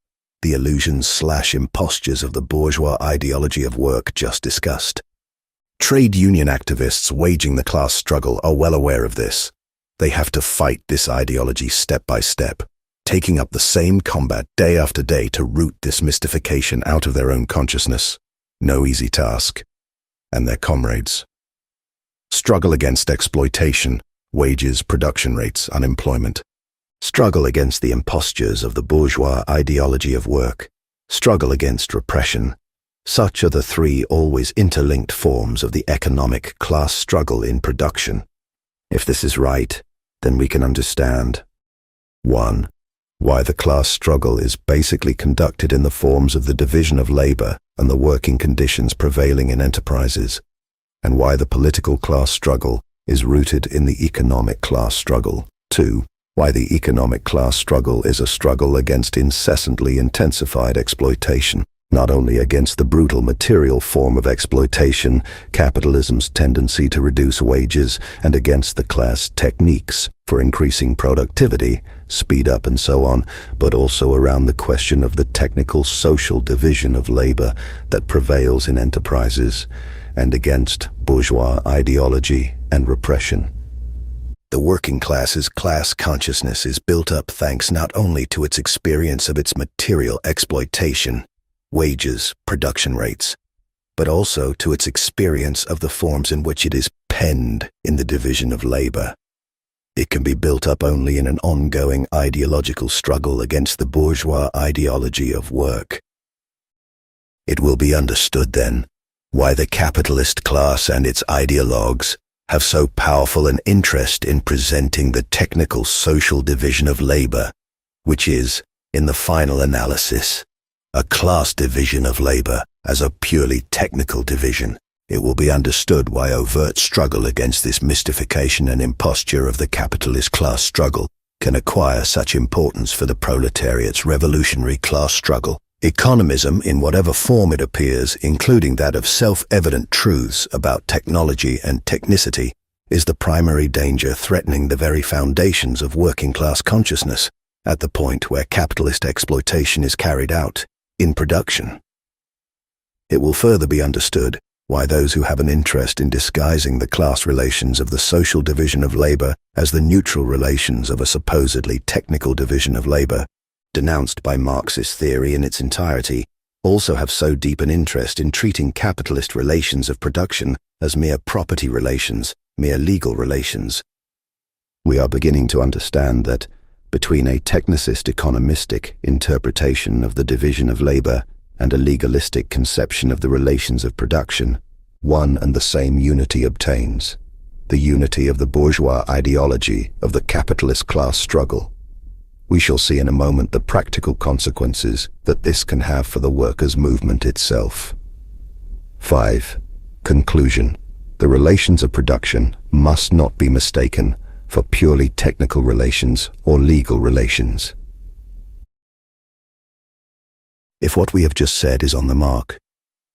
the illusions/impostures of the bourgeois ideology of work just discussed. Trade union activists waging the class struggle are well aware of this. They have to fight this ideology step by step, taking up the same combat day after day to root this mystification out of their own consciousness. No easy task. And their comrades. Struggle against exploitation, wages, production rates, unemployment. Struggle against the impostures of the bourgeois ideology of work. Struggle against repression. Such are the three always interlinked forms of the economic class struggle in production. If this is right, then we can understand 1. Why the class struggle is basically conducted in the forms of the division of labor and the working conditions prevailing in enterprises, and why the political class struggle is rooted in the economic class struggle. 2. Why the economic class struggle is a struggle against incessantly intensified exploitation, not only against the brutal material form of exploitation, capitalism's tendency to reduce wages, and against the class techniques for increasing productivity, speed up and so on, but also around the question of the technical social division of labor that prevails in enterprises, and against bourgeois ideology and repression. The working class's class consciousness is built up thanks not only to its experience of its material exploitation, wages, production rates, but also to its experience of the forms in which it is penned in the division of labor. It can be built up only in an ongoing ideological struggle against the bourgeois ideology of work. It will be understood then why the capitalist class and its ideologues have so powerful an interest in presenting the technical social division of labor, which is, in the final analysis, a class division of labor, as a purely technical division. It will be understood why overt struggle against this mystification and imposture of the capitalist class struggle can acquire such importance for the proletariat's revolutionary class struggle. Economism, in whatever form it appears, including that of self-evident truths about technology and technicity, is the primary danger threatening the very foundations of working-class consciousness at the point where capitalist exploitation is carried out in production. It will further be understood why those who have an interest in disguising the class relations of the social division of labor as the neutral relations of a supposedly technical division of labor, denounced by Marxist theory in its entirety, also have so deep an interest in treating capitalist relations of production as mere property relations, mere legal relations. We are beginning to understand that, between a technicist economistic interpretation of the division of labor and a legalistic conception of the relations of production, one and the same unity obtains, the unity of the bourgeois ideology of the capitalist class struggle. We shall see in a moment the practical consequences that this can have for the workers' movement itself. 5. Conclusion. The relations of production must not be mistaken for purely technical relations or legal relations. If what we have just said is on the mark,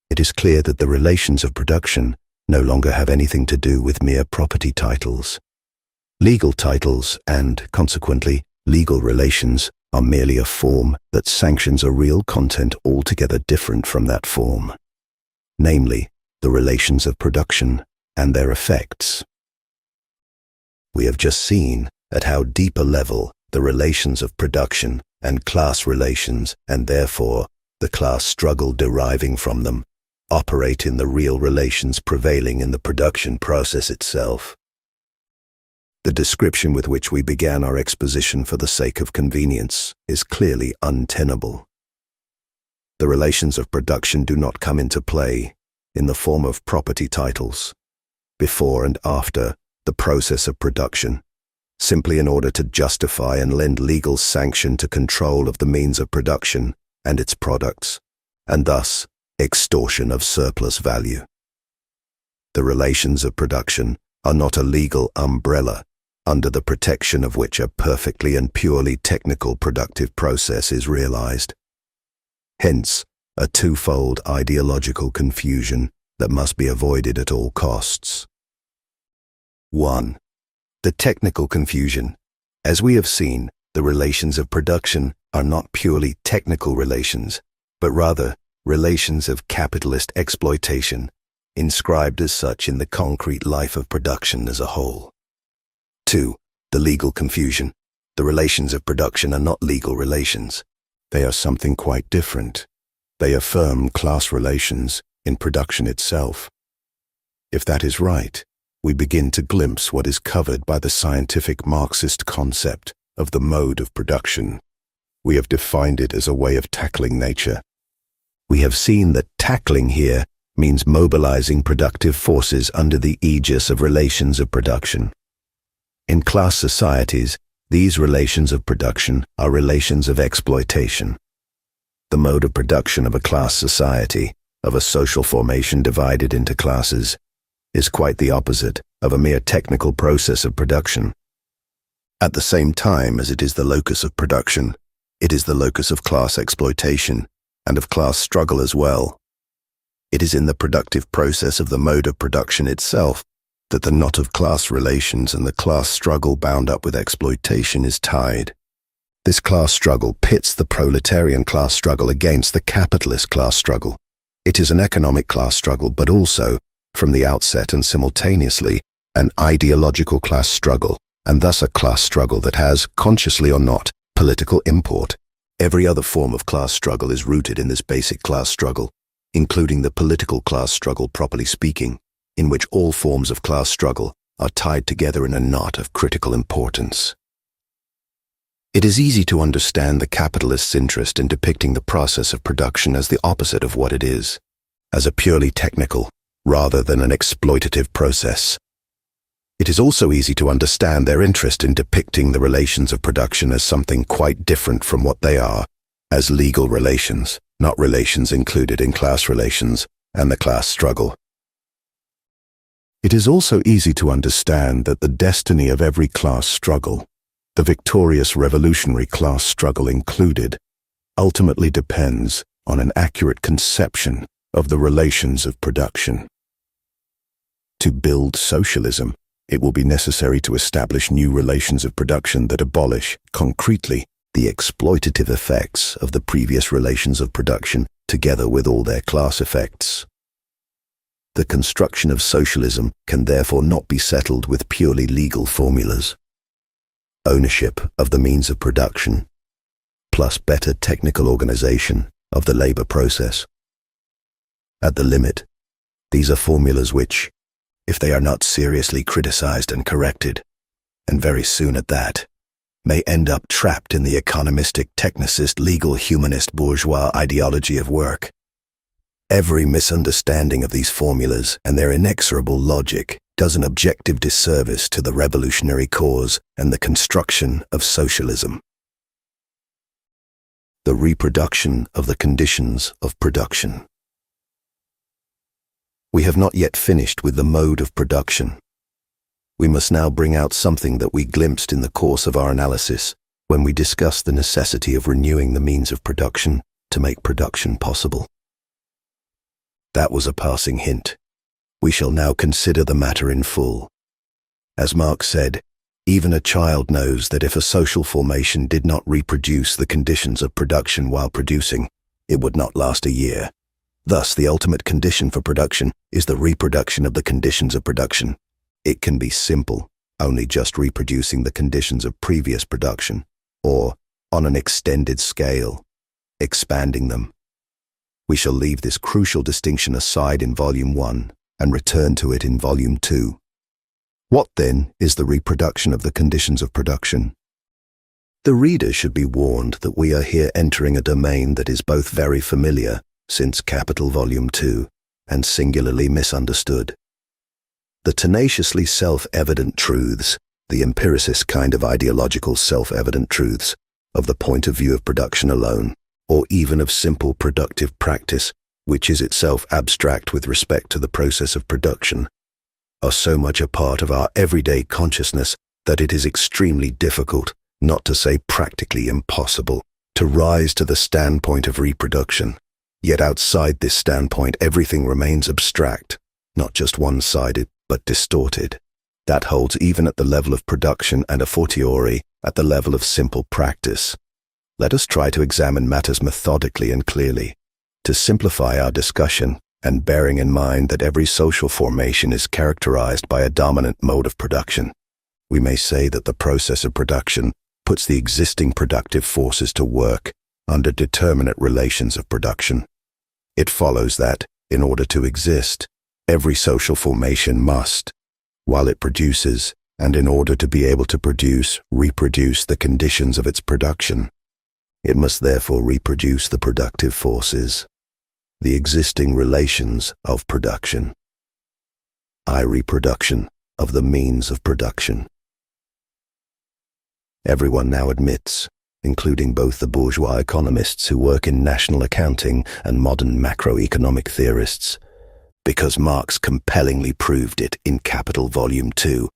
it is clear that the relations of production no longer have anything to do with mere property titles. Legal titles and, consequently, legal relations are merely a form that sanctions a real content altogether different from that form, namely, the relations of production and their effects. We have just seen at how deep a level the relations of production and class relations, and therefore the class struggle deriving from them, operate in the real relations prevailing in the production process itself. The description with which we began our exposition for the sake of convenience is clearly untenable. The relations of production do not come into play in the form of property titles, before and after the process of production, simply in order to justify and lend legal sanction to control of the means of production and its products, and thus extortion of surplus value. The relations of production are not a legal umbrella under the protection of which a perfectly and purely technical productive process is realized. Hence, a twofold ideological confusion that must be avoided at all costs. 1. The technical confusion. As we have seen, the relations of production are not purely technical relations, but rather relations of capitalist exploitation, inscribed as such in the concrete life of production as a whole. 2. The legal confusion. The relations of production are not legal relations. They are something quite different. They affirm class relations in production itself. If that is right, we begin to glimpse what is covered by the scientific Marxist concept of the mode of production. We have defined it as a way of tackling nature. We have seen that tackling here means mobilizing productive forces under the aegis of relations of production. In class societies, these relations of production are relations of exploitation. The mode of production of a class society, of a social formation divided into classes, is quite the opposite of a mere technical process of production. At the same time as it is the locus of production, it is the locus of class exploitation and of class struggle as well. It is in the productive process of the mode of production itself that the knot of class relations and the class struggle bound up with exploitation is tied. This class struggle pits the proletarian class struggle against the capitalist class struggle. It is an economic class struggle, but also, from the outset and simultaneously, an ideological class struggle, and thus a class struggle that has, consciously or not, political import. Every other form of class struggle is rooted in this basic class struggle, including the political class struggle properly speaking, in which all forms of class struggle are tied together in a knot of critical importance. It is easy to understand the capitalist's interest in depicting the process of production as the opposite of what it is, as a purely technical, rather than an exploitative process. It is also easy to understand their interest in depicting the relations of production as something quite different from what they are, as legal relations, not relations included in class relations and the class struggle. It is also easy to understand that the destiny of every class struggle, the victorious revolutionary class struggle included, ultimately depends on an accurate conception of the relations of production. To build socialism, it will be necessary to establish new relations of production that abolish, concretely, the exploitative effects of the previous relations of production, together with all their class effects. The construction of socialism can therefore not be settled with purely legal formulas. Ownership of the means of production, plus better technical organization of the labor process. At the limit, these are formulas which, if they are not seriously criticized and corrected, and very soon at that, may end up trapped in the economistic, technicist, legal, humanist, bourgeois ideology of work. Every misunderstanding of these formulas and their inexorable logic does an objective disservice to the revolutionary cause and the construction of socialism. The reproduction of the conditions of production. We have not yet finished with the mode of production. We must now bring out something that we glimpsed in the course of our analysis when we discussed the necessity of renewing the means of production to make production possible. That was a passing hint. We shall now consider the matter in full. As Marx said, even a child knows that if a social formation did not reproduce the conditions of production while producing, it would not last a year. Thus, the ultimate condition for production is the reproduction of the conditions of production. It can be simple, only just reproducing the conditions of previous production, or, on an extended scale, expanding them. We shall leave this crucial distinction aside in Volume 1 and return to it in Volume 2. What, then, is the reproduction of the conditions of production? The reader should be warned that we are here entering a domain that is both very familiar, since Capital Volume 2, and singularly misunderstood. The tenaciously self-evident truths, the empiricist kind of ideological self-evident truths, of the point of view of production alone, or even of simple productive practice, which is itself abstract with respect to the process of production, are so much a part of our everyday consciousness that it is extremely difficult, not to say practically impossible, to rise to the standpoint of reproduction. Yet outside this standpoint, everything remains abstract, not just one-sided, but distorted. That holds even at the level of production and a fortiori at the level of simple practice. Let us try to examine matters methodically and clearly. To simplify our discussion, and bearing in mind that every social formation is characterized by a dominant mode of production, we may say that the process of production puts the existing productive forces to work under determinate relations of production. It follows that, in order to exist, every social formation must, while it produces, and in order to be able to produce, reproduce the conditions of its production. It must therefore reproduce the productive forces, the existing relations of production, reproduction of the means of production. Everyone now admits, including both the bourgeois economists who work in national accounting and modern macroeconomic theorists, because Marx compellingly proved it in Capital Volume 2,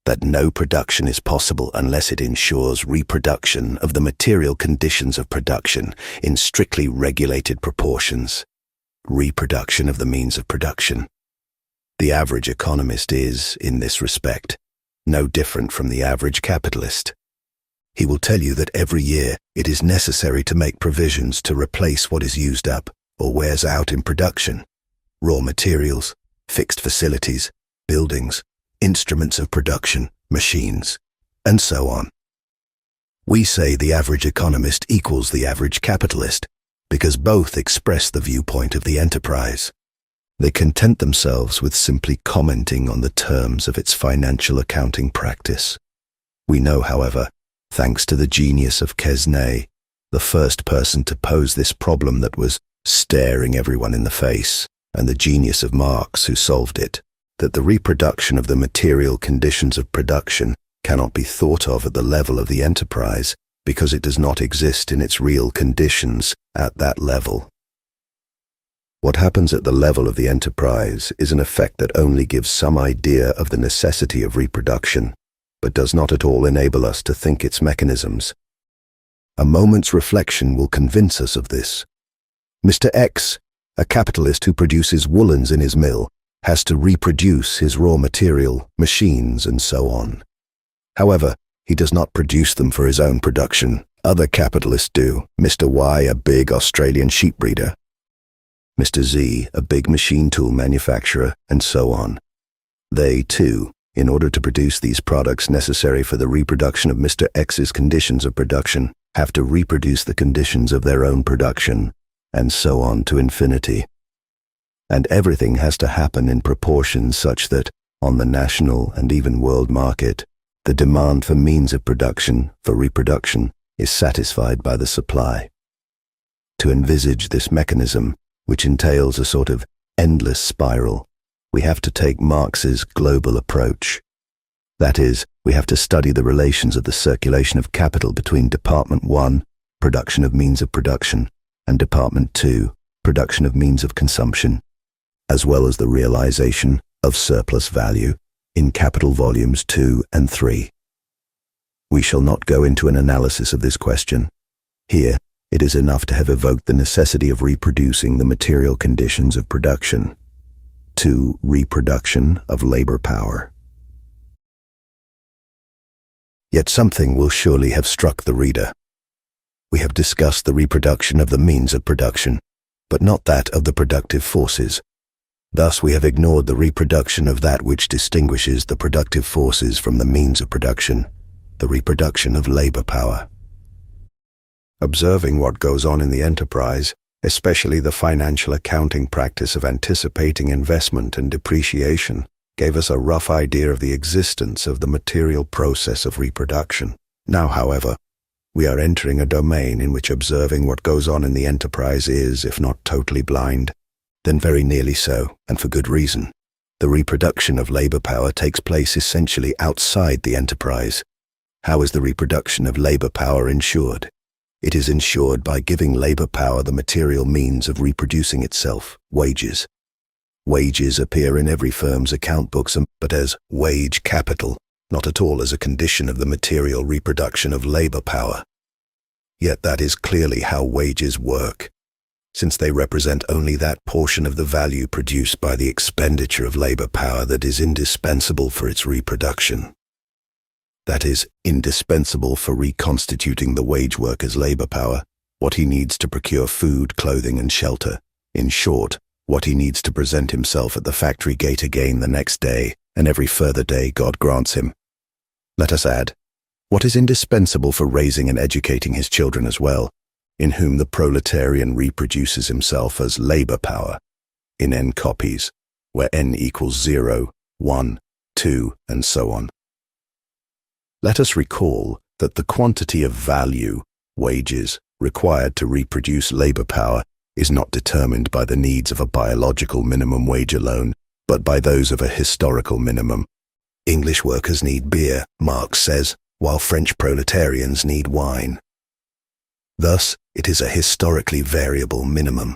that no production is possible unless it ensures reproduction of the material conditions of production in strictly regulated proportions, reproduction of the means of production. The average economist is, in this respect, no different from the average capitalist. He will tell you that every year it is necessary to make provisions to replace what is used up or wears out in production: raw materials, fixed facilities, buildings, instruments of production, machines, and so on. We say the average economist equals the average capitalist because both express the viewpoint of the enterprise. They content themselves with simply commenting on the terms of its financial accounting practice. We know, however, thanks to the genius of Quesnay, the first person to pose this problem that was staring everyone in the face, and the genius of Marx who solved it, that the reproduction of the material conditions of production cannot be thought of at the level of the enterprise because it does not exist in its real conditions at that level. What happens at the level of the enterprise is an effect that only gives some idea of the necessity of reproduction, but does not at all enable us to think its mechanisms. A moment's reflection will convince us of this. Mr. X, a capitalist who produces woolens in his mill, has to reproduce his raw material, machines, and so on. However, he does not produce them for his own production. Other capitalists do. Mr. Y, a big Australian sheep breeder. Mr. Z, a big machine tool manufacturer, and so on. They, too, in order to produce these products necessary for the reproduction of Mr. X's conditions of production, have to reproduce the conditions of their own production, and so on to infinity. And everything has to happen in proportions such that, on the national and even world market, the demand for means of production, for reproduction, is satisfied by the supply. To envisage this mechanism, which entails a sort of endless spiral, we have to take Marx's global approach. That is, we have to study the relations of the circulation of capital between Department 1, production of means of production, and Department 2, production of means of consumption. as well as the realization of surplus value in capital volumes 2 and 3. We shall not go into an analysis of this question. Here, it is enough to have evoked the necessity of reproducing the material conditions of production. 2. Reproduction of labor power. Yet something will surely have struck the reader. We have discussed the reproduction of the means of production, but not that of the productive forces. Thus we have ignored the reproduction of that which distinguishes the productive forces from the means of production, the reproduction of labor power. Observing what goes on in the enterprise, especially the financial accounting practice of anticipating investment and depreciation, gave us a rough idea of the existence of the material process of reproduction. Now, however, we are entering a domain in which observing what goes on in the enterprise is, if not totally blind, then very nearly so, and for good reason. The reproduction of labor power takes place essentially outside the enterprise. How is the reproduction of labor power ensured? It is ensured by giving labor power the material means of reproducing itself, wages. Wages appear in every firm's account books, but as wage capital, not at all as a condition of the material reproduction of labor power. Yet that is clearly how wages work, since they represent only that portion of the value produced by the expenditure of labor power that is indispensable for its reproduction. That is, indispensable for reconstituting the wage worker's labor power, what he needs to procure food, clothing, and shelter. In short, what he needs to present himself at the factory gate again the next day, and every further day God grants him. Let us add, what is indispensable for raising and educating his children as well, in whom the proletarian reproduces himself as labor power, in n copies, where n equals 0, 1, 2, and so on. Let us recall that the quantity of value, wages, required to reproduce labor power is not determined by the needs of a biological minimum wage alone, but by those of a historical minimum. English workers need beer, Marx says, while French proletarians need wine. Thus, it is a historically variable minimum.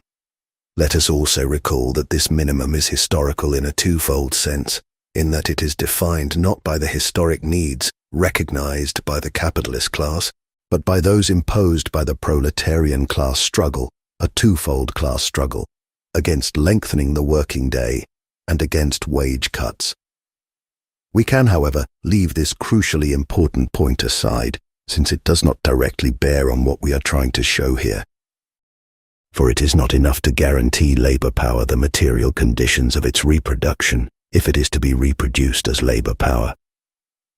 Let us also recall that this minimum is historical in a twofold sense, in that it is defined not by the historic needs recognized by the capitalist class, but by those imposed by the proletarian class struggle, a twofold class struggle, against lengthening the working day and against wage cuts. We can, however, leave this crucially important point aside, since it does not directly bear on what we are trying to show here. For it is not enough to guarantee labor power the material conditions of its reproduction, if it is to be reproduced as labor power.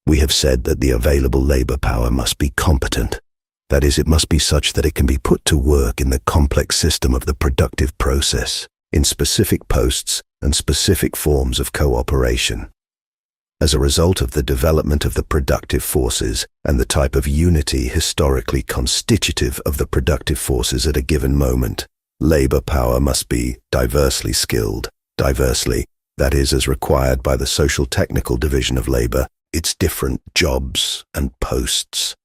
We have said that the available labor power must be competent. That is, it must be such that it can be put to work in the complex system of the productive process, in specific posts and specific forms of cooperation. As a result of the development of the productive forces and the type of unity historically constitutive of the productive forces at a given moment, labor power must be diversely skilled, diversely, that is, as required by the social technical division of labor, its different jobs and posts.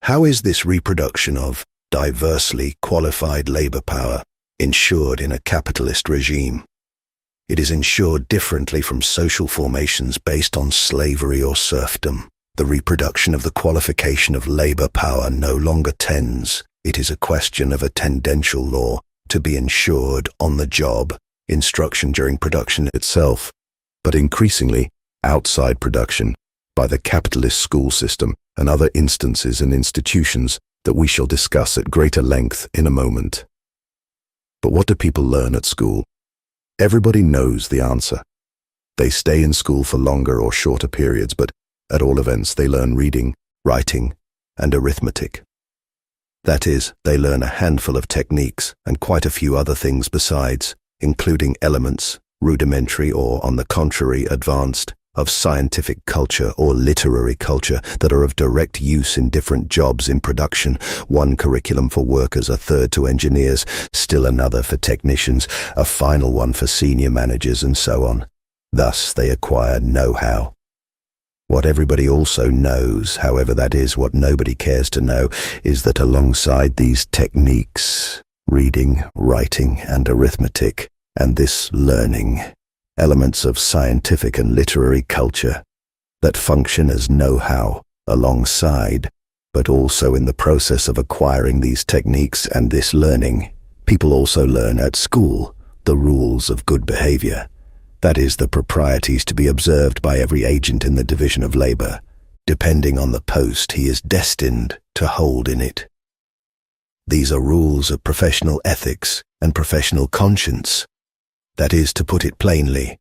How is this reproduction of diversely qualified labor power ensured in a capitalist regime? It is ensured differently from social formations based on slavery or serfdom. The reproduction of the qualification of labor power no longer tends, it is a question of a tendential law, to be ensured on the job, instruction during production itself, but increasingly outside production, by the capitalist school system and other instances and institutions that we shall discuss at greater length in a moment. But what do people learn at school? Everybody knows the answer. They stay in school for longer or shorter periods, but at all events they learn reading, writing, and arithmetic. That is, they learn a handful of techniques and quite a few other things besides, including elements, rudimentary or, on the contrary, advanced, of scientific culture or literary culture that are of direct use in different jobs in production, one curriculum for workers, a third to engineers, still another for technicians, a final one for senior managers, and so on. Thus they acquire know-how. What everybody also knows, however, that is, what nobody cares to know, is that alongside these techniques, reading, writing, and arithmetic, and this learning, elements of scientific and literary culture that function as know-how alongside, but also in the process of acquiring these techniques and this learning, people also learn at school the rules of good behavior. That is, the proprieties to be observed by every agent in the division of labor, depending on the post he is destined to hold in it. These are rules of professional ethics and professional conscience. That is, to put it plainly,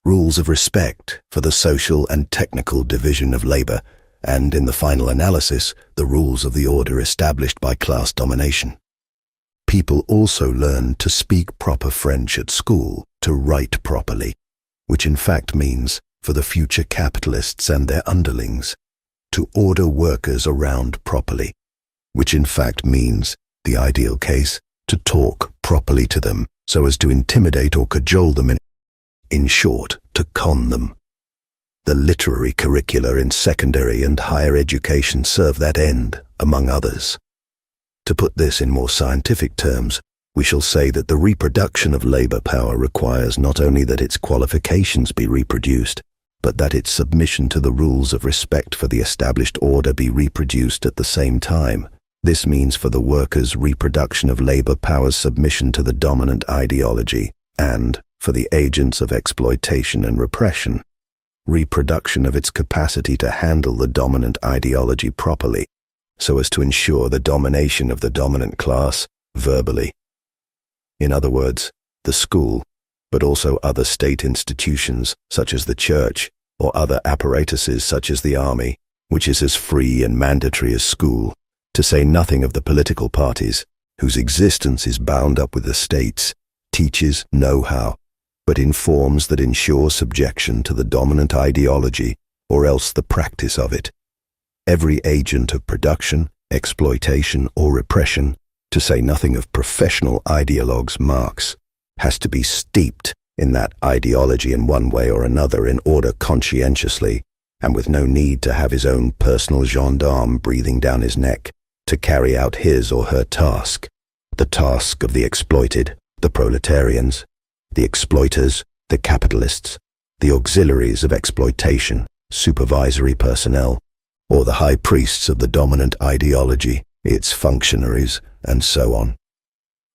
rules of respect for the social and technical division of labor, and in the final analysis, the rules of the order established by class domination. People also learn to speak proper French at school, to write properly, which in fact means, for the future capitalists and their underlings, to order workers around properly, which in fact means, the ideal case, to talk properly to them so as to intimidate or cajole them, in short, to con them. The literary curricula in secondary and higher education serve that end, among others. To put this in more scientific terms, we shall say that the reproduction of labor power requires not only that its qualifications be reproduced, but that its submission to the rules of respect for the established order be reproduced at the same time. This means for the workers' reproduction of labor power's submission to the dominant ideology, and, for the agents of exploitation and repression, reproduction of its capacity to handle the dominant ideology properly, so as to ensure the domination of the dominant class verbally. In other words, the school, but also other state institutions such as the church, or other apparatuses such as the army, which is as free and mandatory as school, to say nothing of the political parties, whose existence is bound up with the states, teaches know-how, but in forms that ensure subjection to the dominant ideology, or else the practice of it. Every agent of production, exploitation, or repression, to say nothing of professional ideologues Marx, has to be steeped in that ideology in one way or another in order conscientiously, and with no need to have his own personal gendarme breathing down his neck, to carry out his or her task, the task of the exploited, the proletarians, the exploiters, the capitalists, the auxiliaries of exploitation, supervisory personnel, or the high priests of the dominant ideology, its functionaries, and so on.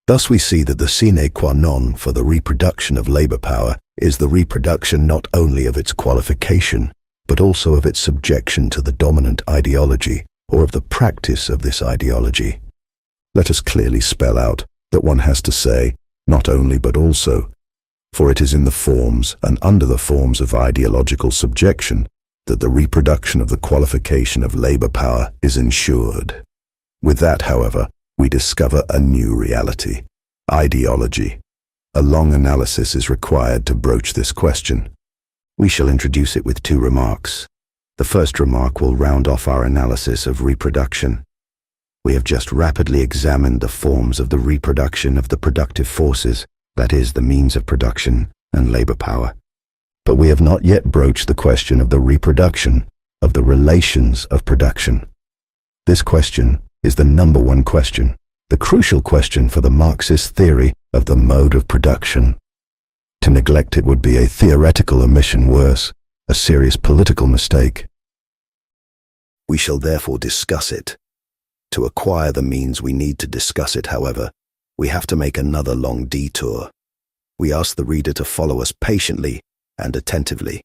Thus we see that the sine qua non for the reproduction of labor power is the reproduction not only of its qualification, but also of its subjection to the dominant ideology, or of the practice of this ideology. Let us clearly spell out that one has to say, not only but also, for it is in the forms and under the forms of ideological subjection that the reproduction of the qualification of labor power is ensured. With that, however, we discover a new reality, ideology. A long analysis is required to broach this question. We shall introduce it with two remarks. The first remark will round off our analysis of reproduction. We have just rapidly examined the forms of the reproduction of the productive forces, that is, the means of production and labor power. But we have not yet broached the question of the reproduction of the relations of production. This question is the number one question, the crucial question for the Marxist theory of the mode of production. To neglect it would be a theoretical omission, worse, a serious political mistake. We shall therefore discuss it. To acquire the means we need to discuss it, however, we have to make another long detour. We ask the reader to follow us patiently and attentively.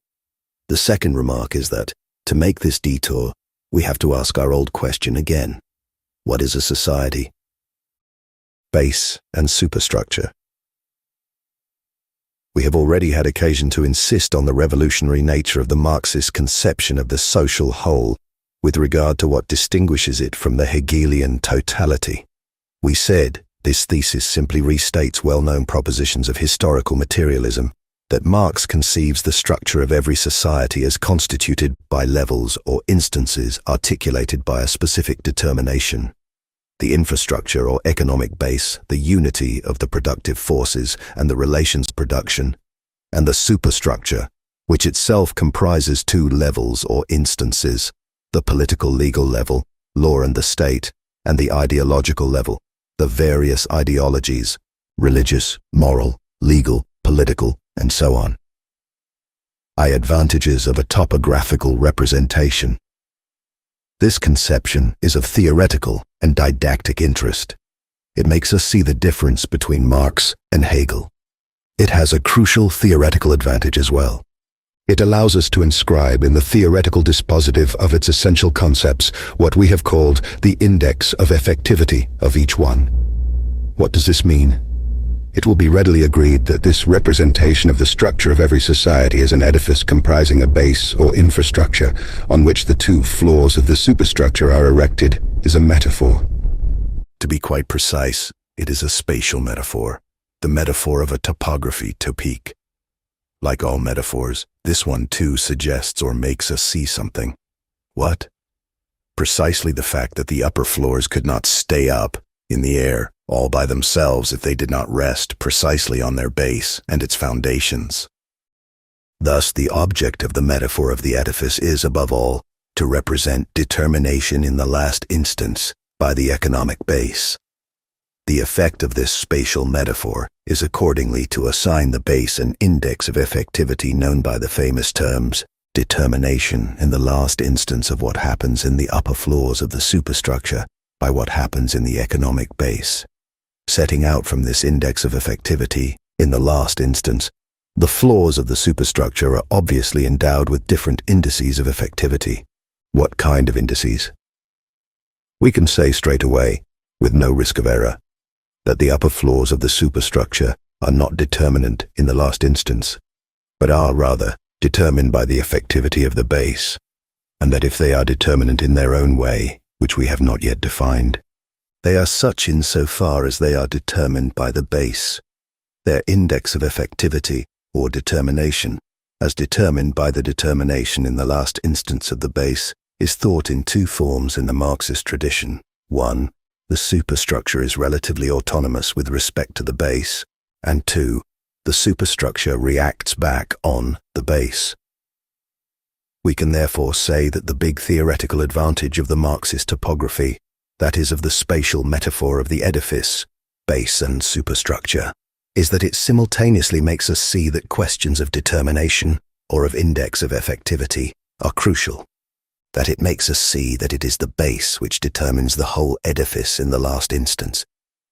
The second remark is that, to make this detour, we have to ask our old question again. What is a society? Base and superstructure. We have already had occasion to insist on the revolutionary nature of the Marxist conception of the social whole with regard to what distinguishes it from the Hegelian totality. We said this thesis simply restates well-known propositions of historical materialism, that Marx conceives the structure of every society as constituted by levels or instances articulated by a specific determination. The infrastructure or economic base, the unity of the productive forces and the relations of production, and the superstructure, which itself comprises two levels or instances, the political legal level, law and the state, and the ideological level, the various ideologies, religious, moral, legal, political, and so on. Advantages of a topographical representation. This conception is of theoretical and didactic interest. It makes us see the difference between Marx and Hegel. It has a crucial theoretical advantage as well. It allows us to inscribe in the theoretical dispositive of its essential concepts what we have called the index of effectivity of each one. What does this mean? It will be readily agreed that this representation of the structure of every society as an edifice comprising a base or infrastructure on which the two floors of the superstructure are erected is a metaphor. To be quite precise, it is a spatial metaphor, the metaphor of a topography, topique. Like all metaphors, this one too suggests or makes us see something. What? Precisely the fact that the upper floors could not stay up in the air all by themselves if they did not rest precisely on their base and its foundations. Thus, the object of the metaphor of the edifice is, above all, to represent determination in the last instance by the economic base. The effect of this spatial metaphor is accordingly to assign the base an index of effectivity known by the famous terms determination in the last instance of what happens in the upper floors of the superstructure by what happens in the economic base. Setting out from this index of effectivity, in the last instance, the floors of the superstructure are obviously endowed with different indices of effectivity. What kind of indices? We can say straight away, with no risk of error, that the upper floors of the superstructure are not determinant in the last instance, but are rather determined by the effectivity of the base, and that if they are determinant in their own way, which we have not yet defined, they are such insofar as they are determined by the base, their index of effectivity or determination, as determined by the determination in the last instance of the base, is thought in two forms in the Marxist tradition. 1. The superstructure is relatively autonomous with respect to the base, and 2. The superstructure reacts back on the base. We can therefore say that the big theoretical advantage of the Marxist topography, that is of the spatial metaphor of the edifice, base and superstructure, is that it simultaneously makes us see that questions of determination or of index of effectivity are crucial, that it makes us see that it is the base which determines the whole edifice in the last instance,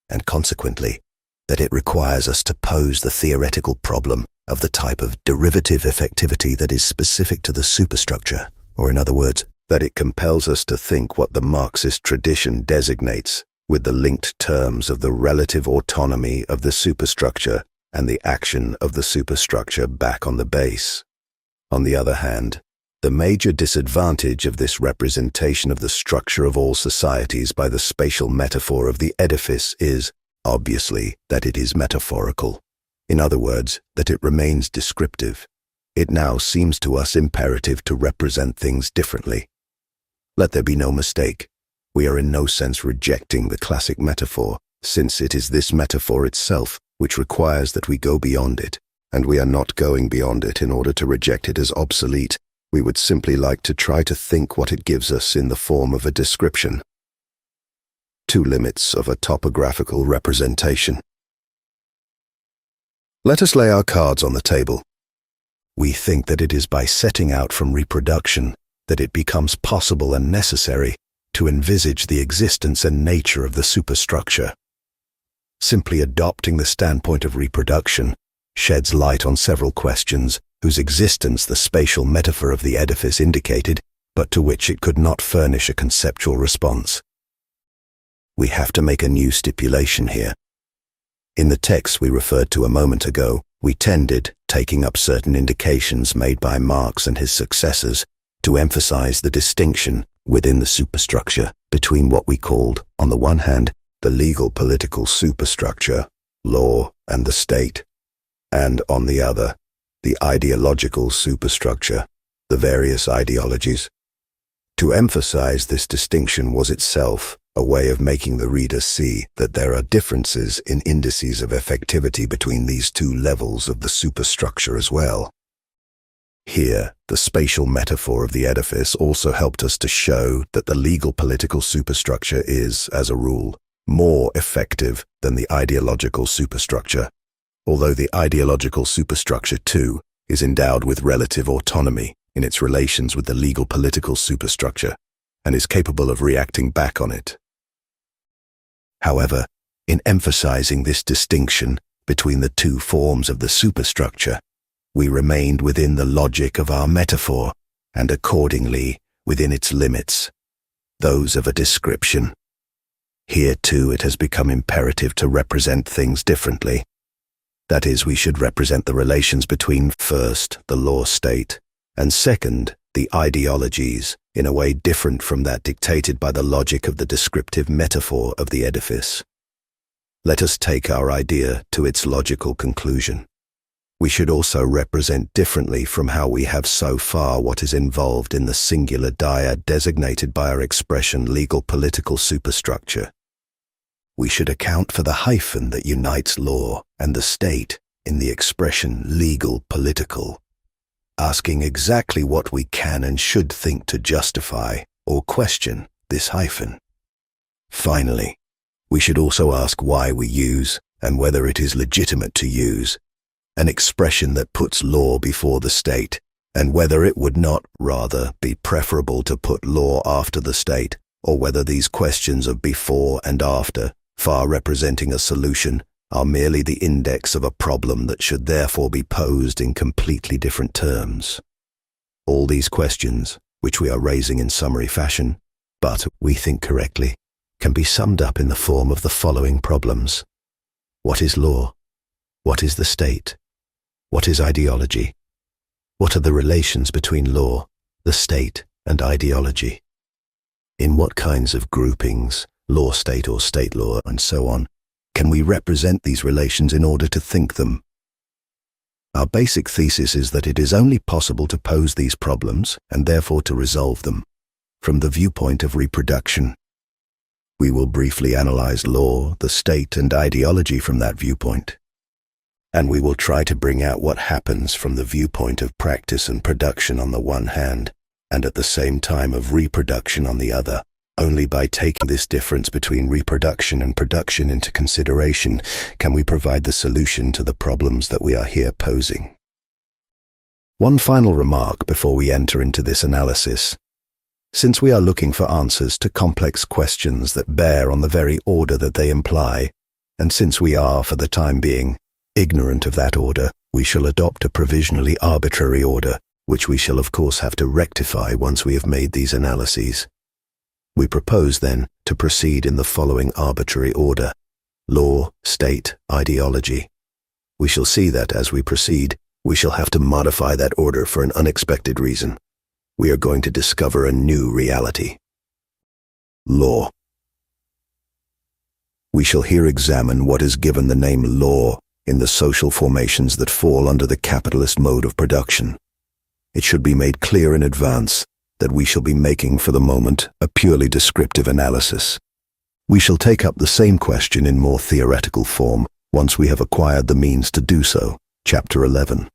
and consequently, that it requires us to pose the theoretical problem of the type of derivative effectivity that is specific to the superstructure, or in other words, that it compels us to think what the Marxist tradition designates with the linked terms of the relative autonomy of the superstructure and the action of the superstructure back on the base. On the other hand, the major disadvantage of this representation of the structure of all societies by the spatial metaphor of the edifice is, obviously, that it is metaphorical. In other words, that it remains descriptive. It now seems to us imperative to represent things differently. Let there be no mistake. We are in no sense rejecting the classic metaphor, since it is this metaphor itself which requires that we go beyond it, and we are not going beyond it in order to reject it as obsolete. We would simply like to try to think what it gives us in the form of a description. 2 limits of a topographical representation. Let us lay our cards on the table. We think that it is by setting out from reproduction that it becomes possible and necessary to envisage the existence and nature of the superstructure. Simply adopting the standpoint of reproduction sheds light on several questions whose existence the spatial metaphor of the edifice indicated, but to which it could not furnish a conceptual response. We have to make a new stipulation here. In the text we referred to a moment ago, we tended, taking up certain indications made by Marx and his successors, to emphasize the distinction within the superstructure between what we called, on the one hand, the legal political superstructure, law and the state, and on the other, the ideological superstructure, the various ideologies. To emphasize this distinction was itself a way of making the reader see that there are differences in indices of effectivity between these two levels of the superstructure as well. Here, the spatial metaphor of the edifice also helped us to show that the legal political superstructure is, as a rule, more effective than the ideological superstructure, although the ideological superstructure, too, is endowed with relative autonomy in its relations with the legal political superstructure and is capable of reacting back on it. However, in emphasizing this distinction between the two forms of the superstructure, we remained within the logic of our metaphor and accordingly within its limits, those of a description. Here too it has become imperative to represent things differently. That is, we should represent the relations between, first, the law state, and second, the ideologies, in a way different from that dictated by the logic of the descriptive metaphor of the edifice. Let us take our idea to its logical conclusion. We should also represent differently from how we have so far what is involved in the singular dyad designated by our expression legal political superstructure. We should account for the hyphen that unites law and the state in the expression legal political, asking exactly what we can and should think to justify or question this hyphen. Finally, we should also ask why we use, and whether it is legitimate to use, an expression that puts law before the state, and whether it would not, rather, be preferable to put law after the state, or whether these questions of before and after, far representing a solution, are merely the index of a problem that should therefore be posed in completely different terms. All these questions, which we are raising in summary fashion, but, we think correctly, can be summed up in the form of the following problems. What is law? What is the state? What is ideology? What are the relations between law, the state, and ideology? In what kinds of groupings, law state or state law, and so on, can we represent these relations in order to think them? Our basic thesis is that it is only possible to pose these problems, and therefore to resolve them, from the viewpoint of reproduction. We will briefly analyze law, the state, and ideology from that viewpoint. And we will try to bring out what happens from the viewpoint of practice and production on the one hand, and at the same time of reproduction on the other. Only by taking this difference between reproduction and production into consideration can we provide the solution to the problems that we are here posing. One final remark before we enter into this analysis. Since we are looking for answers to complex questions that bear on the very order that they imply, and since we are, for the time being, ignorant of that order, we shall adopt a provisionally arbitrary order, which we shall of course have to rectify once we have made these analyses. We propose, then, to proceed in the following arbitrary order: law, state, ideology. We shall see that, as we proceed, we shall have to modify that order for an unexpected reason. We are going to discover a new reality. Law. We shall here examine what is given the name law in the social formations that fall under the capitalist mode of production. It should be made clear in advance that we shall be making for the moment a purely descriptive analysis. We shall take up the same question in more theoretical form once we have acquired the means to do so. Chapter 11.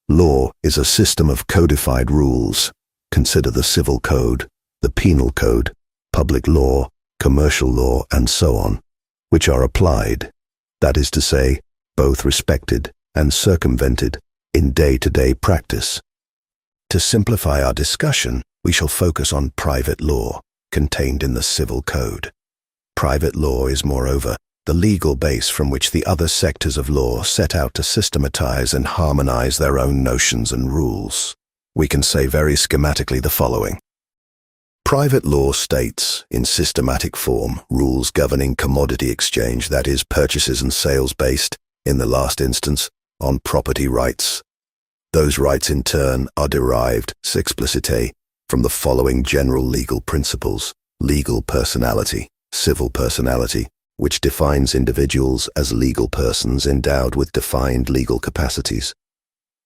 Law is a system of codified rules. Consider the civil code, the penal code, public law, commercial law, and so on, which are applied, that is to say, both respected and circumvented, in day-to-day practice. To simplify our discussion, we shall focus on private law, contained in the civil code. Private law is, moreover, the legal base from which the other sectors of law set out to systematize and harmonize their own notions and rules. We can say very schematically the following. Private law states, in systematic form, rules governing commodity exchange, that is, purchases and sales based, in the last instance, on property rights. Those rights, in turn, are derived, explicite, from the following general legal principles: legal personality, civil personality, which defines individuals as legal persons endowed with defined legal capacities,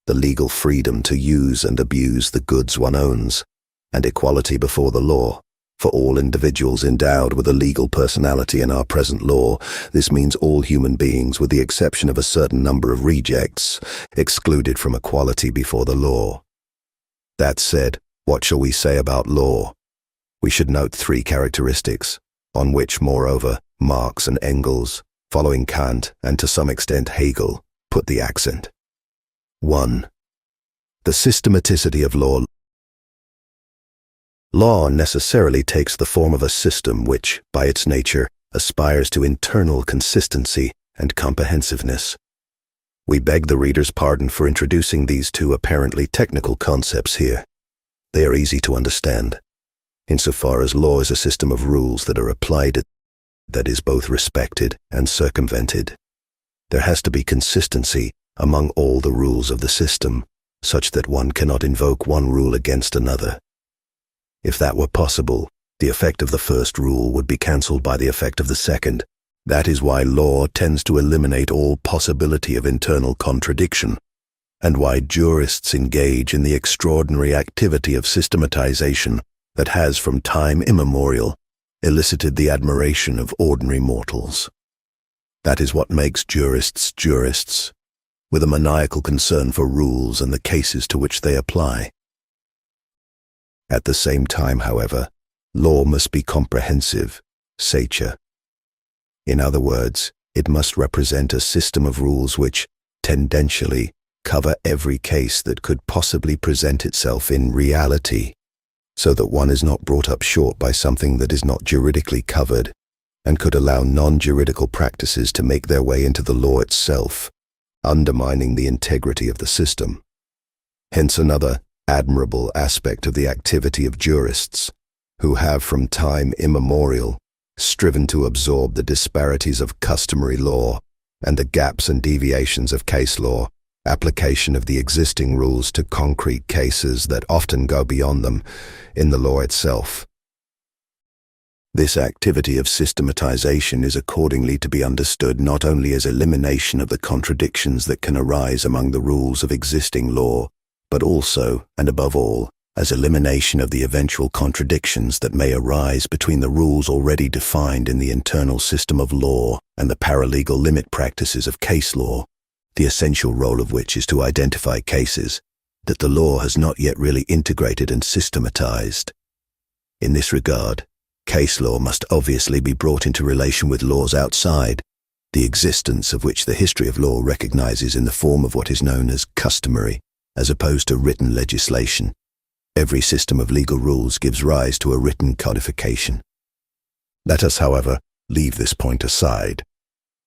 the legal freedom to use and abuse the goods one owns, and equality before the law. For all individuals endowed with a legal personality in our present law, this means all human beings, with the exception of a certain number of rejects, excluded from equality before the law. That said, what shall we say about law? We should note three characteristics, on which, moreover, Marx and Engels, following Kant and to some extent Hegel, put the accent. 1. The systematicity of law. Law necessarily takes the form of a system which, by its nature, aspires to internal consistency and comprehensiveness. We beg the reader's pardon for introducing these two apparently technical concepts here. They are easy to understand, insofar as law is a system of rules that are applied that is both respected and circumvented. There has to be consistency among all the rules of the system, such that one cannot invoke one rule against another. If that were possible, the effect of the first rule would be cancelled by the effect of the second. That is why law tends to eliminate all possibility of internal contradiction, and why jurists engage in the extraordinary activity of systematization that has from time immemorial elicited the admiration of ordinary mortals. That is what makes jurists jurists, with a maniacal concern for rules and the cases to which they apply. At the same time, however, law must be comprehensive, sacer. In other words, it must represent a system of rules which, tendentially, cover every case that could possibly present itself in reality, so that one is not brought up short by something that is not juridically covered, and could allow non-juridical practices to make their way into the law itself, undermining the integrity of the system. Hence another admirable aspect of the activity of jurists, who have from time immemorial striven to absorb the disparities of customary law and the gaps and deviations of case law, application of the existing rules to concrete cases that often go beyond them in the law itself. This activity of systematization is accordingly to be understood not only as elimination of the contradictions that can arise among the rules of existing law, but also, and above all, as elimination of the eventual contradictions that may arise between the rules already defined in the internal system of law and the paralegal limit practices of case law, the essential role of which is to identify cases that the law has not yet really integrated and systematized. In this regard, case law must obviously be brought into relation with laws outside, the existence of which the history of law recognizes in the form of what is known as customary, as opposed to written legislation. Every system of legal rules gives rise to a written codification. Let us, however, leave this point aside.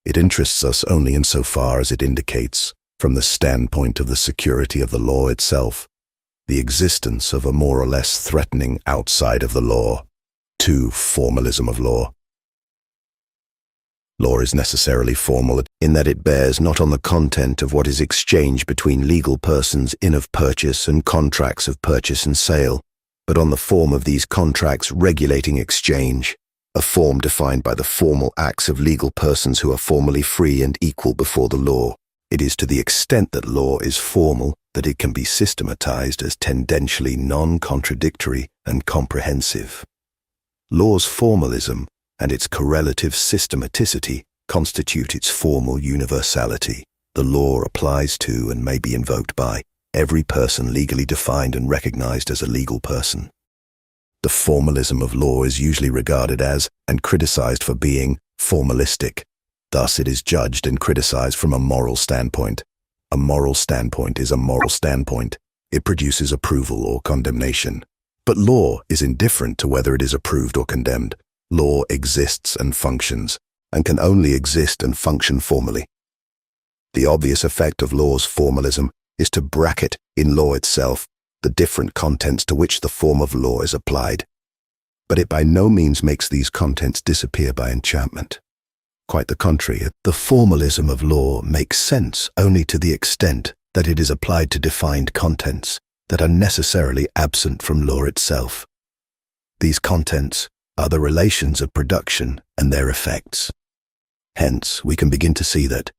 It interests us only insofar as it indicates, from the standpoint of the security of the law itself, the existence of a more or less threatening outside of the law. 2. Formalism of law. Law is necessarily formal in that it bears not on the content of what is exchanged between legal persons in of purchase and contracts of purchase and sale, but on the form of these contracts regulating exchange, a form defined by the formal acts of legal persons who are formally free and equal before the law. It is to the extent that law is formal that it can be systematized as tendentially non-contradictory and comprehensive. Law's formalism and its correlative systematicity constitute its formal universality. The law applies to and may be invoked by every person legally defined and recognized as a legal person. The formalism of law is usually regarded as, and criticized for being, formalistic. Thus it is judged and criticized from a moral standpoint. A moral standpoint is a moral standpoint. It produces approval or condemnation. But law is indifferent to whether it is approved or condemned. Law exists and functions, and can only exist and function formally. The obvious effect of law's formalism is to bracket, in law itself, the different contents to which the form of law is applied. But it by no means makes these contents disappear by enchantment. Quite the contrary, the formalism of law makes sense only to the extent that it is applied to defined contents that are necessarily absent from law itself. These contents are the relations of production and their effects. Hence, we can begin to see that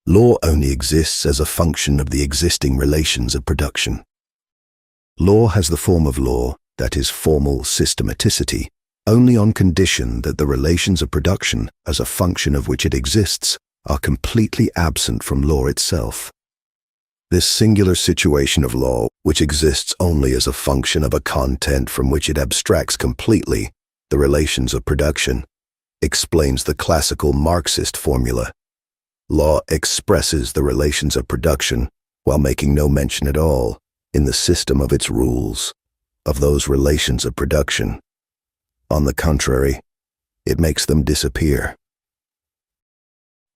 law only exists as a function of the existing relations of production. Law has the form of law, that is formal systematicity, only on condition that the relations of production, as a function of which it exists, are completely absent from law itself. This singular situation of law, which exists only as a function of a content from which it abstracts completely the relations of production, explains the classical Marxist formula: Law expresses the relations of production while making no mention at all, in the system of its rules, of those relations of production. On the contrary, it makes them disappear.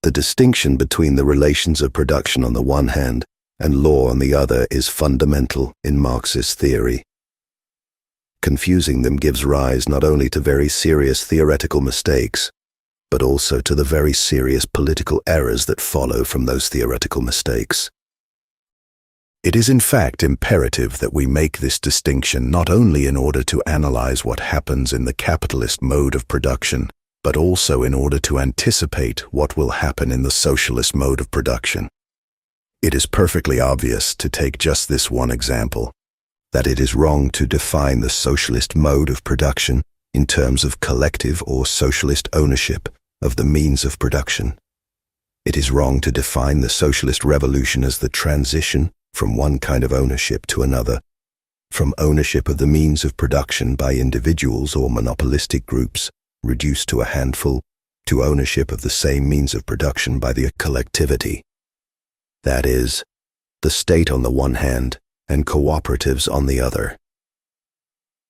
The distinction between the relations of production on the one hand and law on the other is fundamental in Marxist theory. Confusing them gives rise not only to very serious theoretical mistakes, but also to the very serious political errors that follow from those theoretical mistakes. It is in fact imperative that we make this distinction not only in order to analyze what happens in the capitalist mode of production, but also in order to anticipate what will happen in the socialist mode of production. It is perfectly obvious, to take just this one example, that it is wrong to define the socialist mode of production in terms of collective or socialist ownership of the means of production. It is wrong to define the socialist revolution as the transition from one kind of ownership to another, from ownership of the means of production by individuals or monopolistic groups, reduced to a handful, to ownership of the same means of production by the collectivity. That is, the state on the one hand and cooperatives on the other.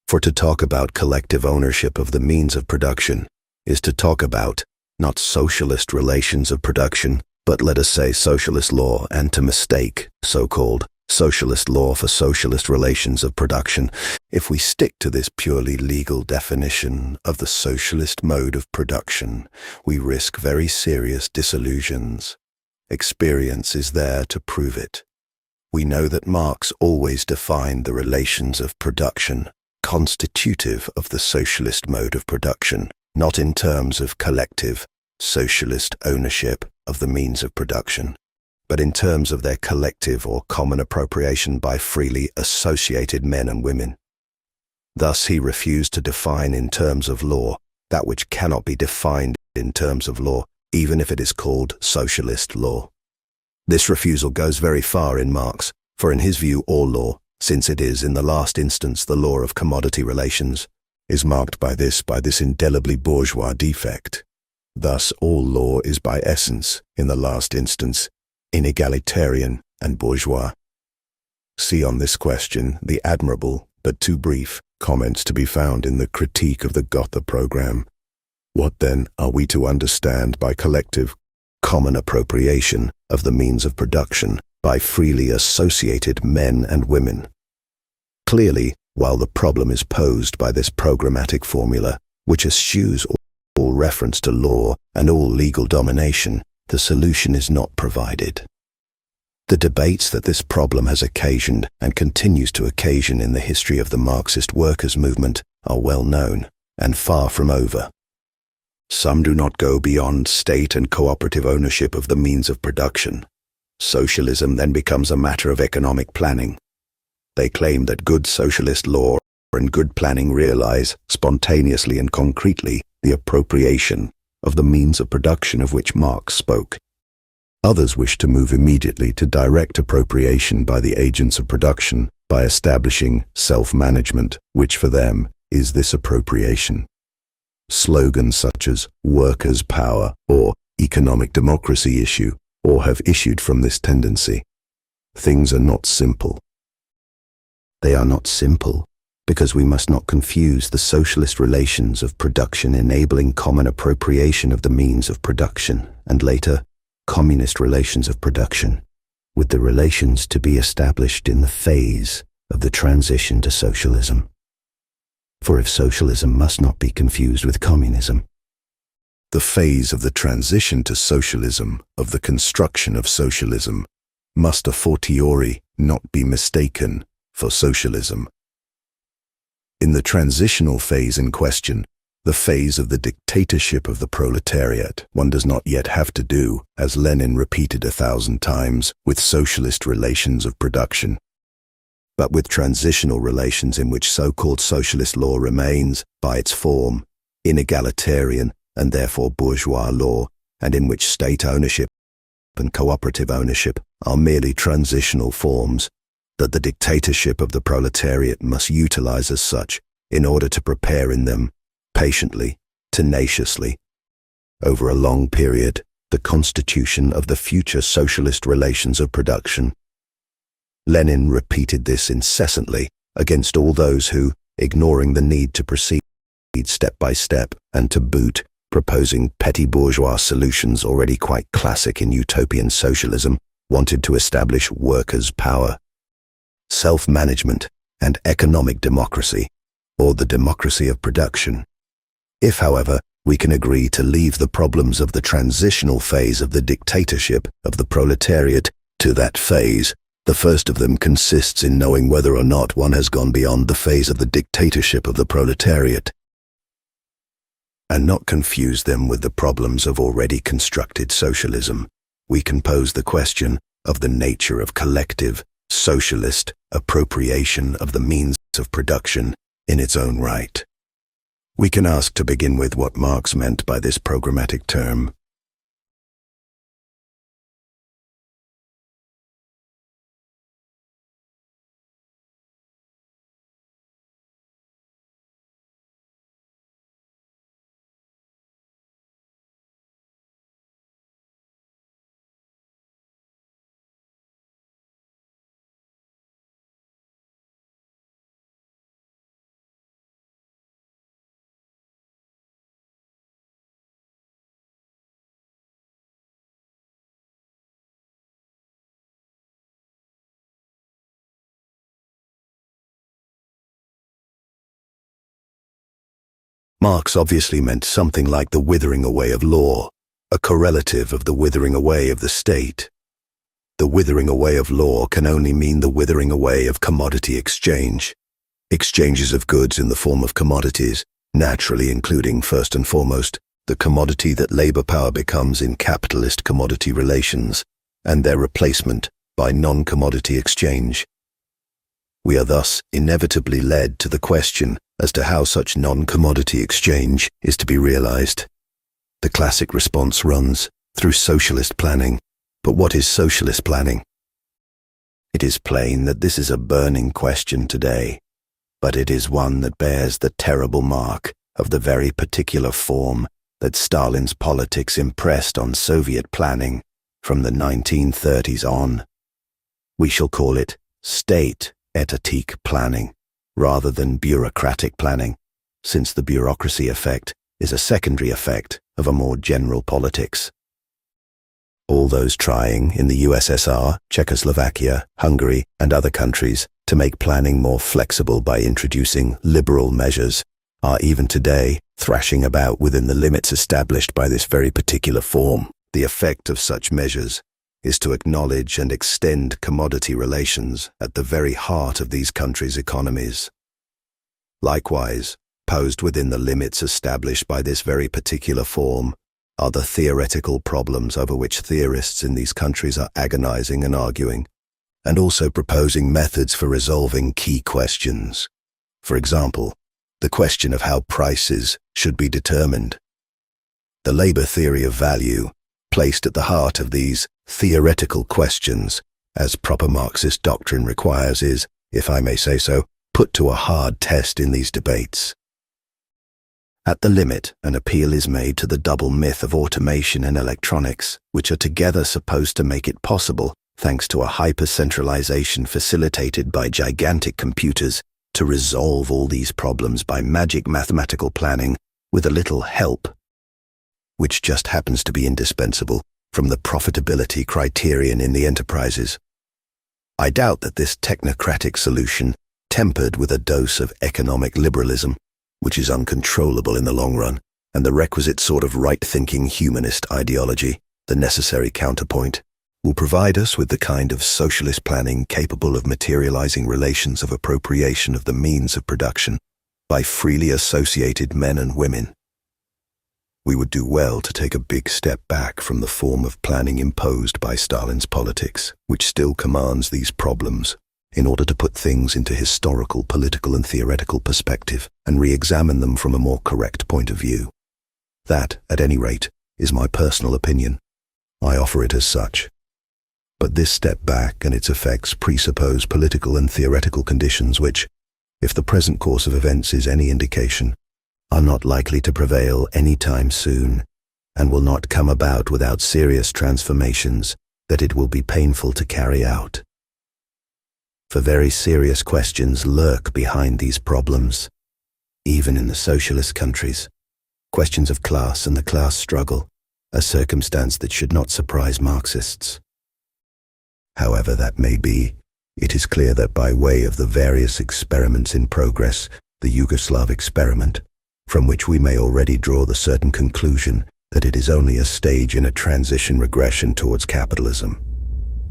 For to talk about collective ownership of the means of production is to talk about not socialist relations of production, but let us say socialist law, and to mistake so-called socialist law for socialist relations of production. If we stick to this purely legal definition of the socialist mode of production, we risk very serious disillusions. Experience is there to prove it. We know that Marx always defined the relations of production constitutive of the socialist mode of production, not in terms of collective, socialist ownership of the means of production, but in terms of their collective or common appropriation by freely associated men and women. Thus he refused to define in terms of law that which cannot be defined in terms of law, even if it is called socialist law. This refusal goes very far in Marx, for in his view all law, since it is in the last instance the law of commodity relations, is marked by this indelibly bourgeois defect. Thus all law is by essence, in the last instance, inegalitarian and bourgeois. See on this question the admirable, but too brief, comments to be found in the Critique of the Gotha Program. What then are we to understand by collective, common appropriation of the means of production by freely associated men and women? Clearly, while the problem is posed by this programmatic formula, which eschews all reference to law and all legal domination, the solution is not provided. The debates that this problem has occasioned and continues to occasion in the history of the Marxist workers' movement are well known and far from over. Some do not go beyond state and cooperative ownership of the means of production. Socialism then becomes a matter of economic planning. They claim that good socialist law and good planning realize, spontaneously and concretely, the appropriation of the means of production of which Marx spoke. Others wish to move immediately to direct appropriation by the agents of production by establishing self-management, which for them is this appropriation. Slogans such as workers' power or economic democracy issue or have issued from this tendency. Things are not simple. They are not simple because we must not confuse the socialist relations of production enabling common appropriation of the means of production, and later, communist relations of production, with the relations to be established in the phase of the transition to socialism. For if socialism must not be confused with communism, the phase of the transition to socialism, of the construction of socialism, must a fortiori not be mistaken for socialism. In the transitional phase in question, the phase of the dictatorship of the proletariat, one does not yet have to do, as Lenin repeated 1,000 times, with socialist relations of production, but with transitional relations in which so-called socialist law remains, by its form, inegalitarian and therefore bourgeois law, and in which state ownership and cooperative ownership are merely transitional forms, that the dictatorship of the proletariat must utilize as such in order to prepare in them, patiently, tenaciously, over a long period, the constitution of the future socialist relations of production. Lenin repeated this incessantly against all those who, ignoring the need to proceed step by step, and to boot, proposing petty bourgeois solutions already quite classic in utopian socialism, wanted to establish workers' power, self-management, and economic democracy, or the democracy of production. If, however, we can agree to leave the problems of the transitional phase of the dictatorship of the proletariat to that phase, the first of them consists in knowing whether or not one has gone beyond the phase of the dictatorship of the proletariat, and not confuse them with the problems of already constructed socialism. We can pose the question of the nature of collective, socialist appropriation of the means of production in its own right. We can ask to begin with what Marx meant by this programmatic term. Marx obviously meant something like the withering away of law, a correlative of the withering away of the state. The withering away of law can only mean the withering away of commodity exchange. Exchanges of goods in the form of commodities, naturally including, first and foremost, the commodity that labor power becomes in capitalist commodity relations, and their replacement by non-commodity exchange. We are thus inevitably led to the question as to how such non-commodity exchange is to be realized. The classic response runs through socialist planning. But what is socialist planning? It is plain that this is a burning question today, but it is one that bears the terrible mark of the very particular form that Stalin's politics impressed on Soviet planning from the 1930s on. We shall call it state-étatique planning, rather than bureaucratic planning, since the bureaucracy effect is a secondary effect of a more general politics. All those trying in the USSR, Czechoslovakia, Hungary, and other countries to make planning more flexible by introducing liberal measures are even today thrashing about within the limits established by this very particular form. The effect of such measures is to acknowledge and extend commodity relations at the very heart of these countries' economies. Likewise, posed within the limits established by this very particular form are the theoretical problems over which theorists in these countries are agonizing and arguing, and also proposing methods for resolving key questions. For example, the question of how prices should be determined. The labor theory of value, placed at the heart of these theoretical questions, as proper Marxist doctrine requires, is, if I may say so, put to a hard test in these debates. At the limit, an appeal is made to the double myth of automation and electronics, which are together supposed to make it possible, thanks to a hyper-centralization facilitated by gigantic computers, to resolve all these problems by magic mathematical planning with a little help, which just happens to be indispensable from the profitability criterion in the enterprises. I doubt that this technocratic solution, tempered with a dose of economic liberalism, which is uncontrollable in the long run, and the requisite sort of right-thinking humanist ideology, the necessary counterpoint, will provide us with the kind of socialist planning capable of materializing relations of appropriation of the means of production by freely associated men and women. We would do well to take a big step back from the form of planning imposed by Stalin's politics, which still commands these problems, in order to put things into historical, political, and theoretical perspective and re-examine them from a more correct point of view. That, at any rate, is my personal opinion. I offer it as such. But this step back and its effects presuppose political and theoretical conditions which, if the present course of events is any indication, are not likely to prevail any time soon, and will not come about without serious transformations that it will be painful to carry out. For very serious questions lurk behind these problems, even in the socialist countries. Questions of class and the class struggle, a circumstance that should not surprise Marxists. However that may be, it is clear that by way of the various experiments in progress, the Yugoslav experiment, from which we may already draw the certain conclusion that it is only a stage in a transition regression towards capitalism.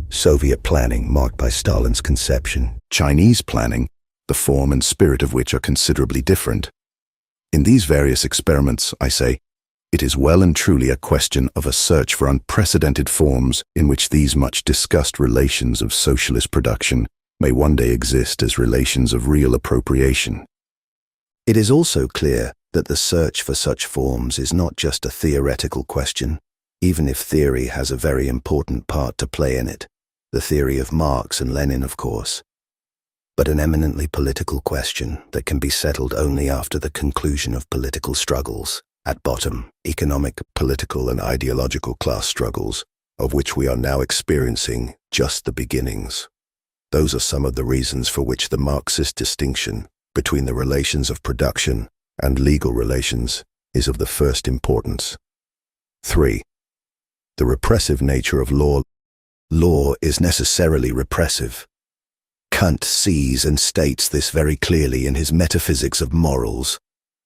Soviet planning marked by Stalin's conception. Chinese planning, the form and spirit of which are considerably different. In these various experiments, I say, it is well and truly a question of a search for unprecedented forms in which these much discussed relations of socialist production may one day exist as relations of real appropriation. It is also clear that the search for such forms is not just a theoretical question, even if theory has a very important part to play in it, the theory of Marx and Lenin, of course, but an eminently political question that can be settled only after the conclusion of political struggles. At bottom, economic, political, and ideological class struggles, of which we are now experiencing just the beginnings. Those are some of the reasons for which the Marxist distinction between the relations of production and legal relations is of the first importance. 3. The repressive nature of law. Law is necessarily repressive. Kant sees and states this very clearly in his Metaphysics of Morals,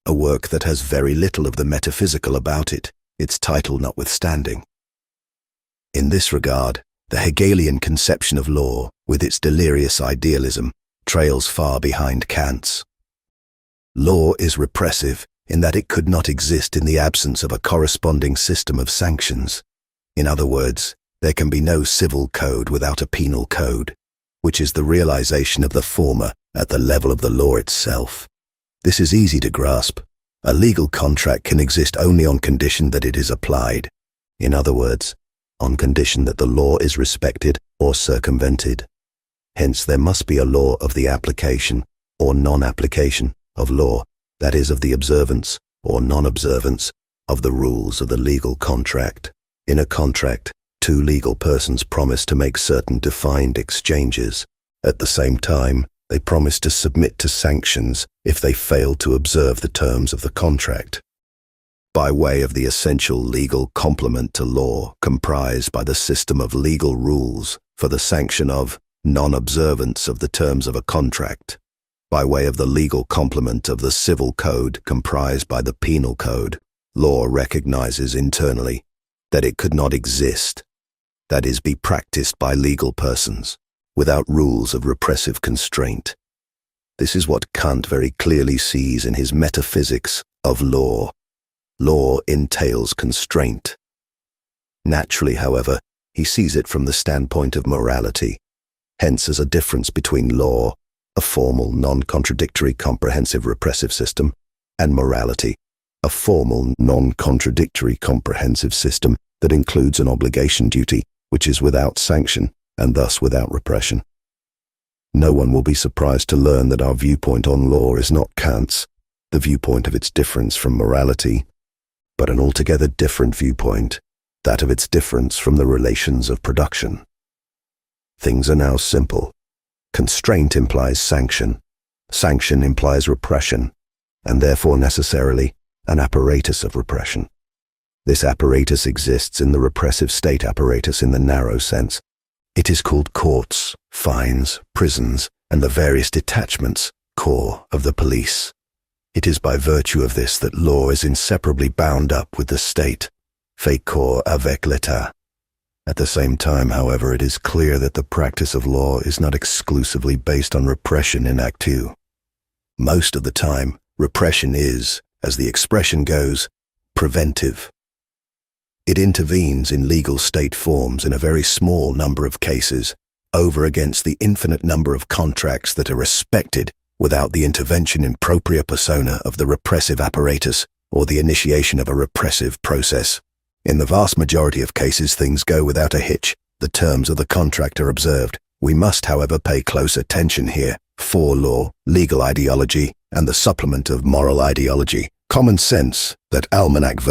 a work that has very little of the metaphysical about it, its title notwithstanding. In this regard, the Hegelian conception of law, with its delirious idealism, trails far behind Kant's. Law is repressive in that it could not exist in the absence of a corresponding system of sanctions. In other words, there can be no civil code without a penal code, which is the realization of the former at the level of the law itself. This is easy to grasp. A legal contract can exist only on condition that it is applied. In other words, on condition that the law is respected or circumvented. Hence, there must be a law of the application or non-application of law, that is, of the observance or non-observance of the rules of the legal contract. In a contract, two legal persons promise to make certain defined exchanges. At the same time, they promise to submit to sanctions if they fail to observe the terms of the contract. By way of the essential legal complement to law comprised by the system of legal rules for the sanction of non-observance of the terms of a contract, by way of the legal complement of the civil code comprised by the penal code, law recognizes internally that it could not exist, that is, be practiced by legal persons, without rules of repressive constraint. This is what Kant very clearly sees in his Metaphysics of Law. Law entails constraint. Naturally, however, he sees it from the standpoint of morality, hence as a difference between law, a formal, non-contradictory, comprehensive repressive system, and morality, a formal, non-contradictory, comprehensive system that includes an obligation duty, which is without sanction, and thus without repression. No one will be surprised to learn that our viewpoint on law is not Kant's, the viewpoint of its difference from morality, but an altogether different viewpoint, that of its difference from the relations of production. Things are now simple. Constraint implies sanction. Sanction implies repression, and therefore necessarily an apparatus of repression. This apparatus exists in the repressive state apparatus in the narrow sense. It is called courts, fines, prisons, and the various detachments, corps, of the police. It is by virtue of this that law is inseparably bound up with the state, fait corps avec l'État. At the same time, however, it is clear that the practice of law is not exclusively based on repression in Act 2. Most of the time, repression is, as the expression goes, preventive. It intervenes in legal state forms in a very small number of cases, over against the infinite number of contracts that are respected without the intervention in propria persona of the repressive apparatus or the initiation of a repressive process. In the vast majority of cases, things go without a hitch. The terms of the contract are observed. We must, however, pay close attention here. For law, legal ideology, and the supplement of moral ideology, common sense, that almanac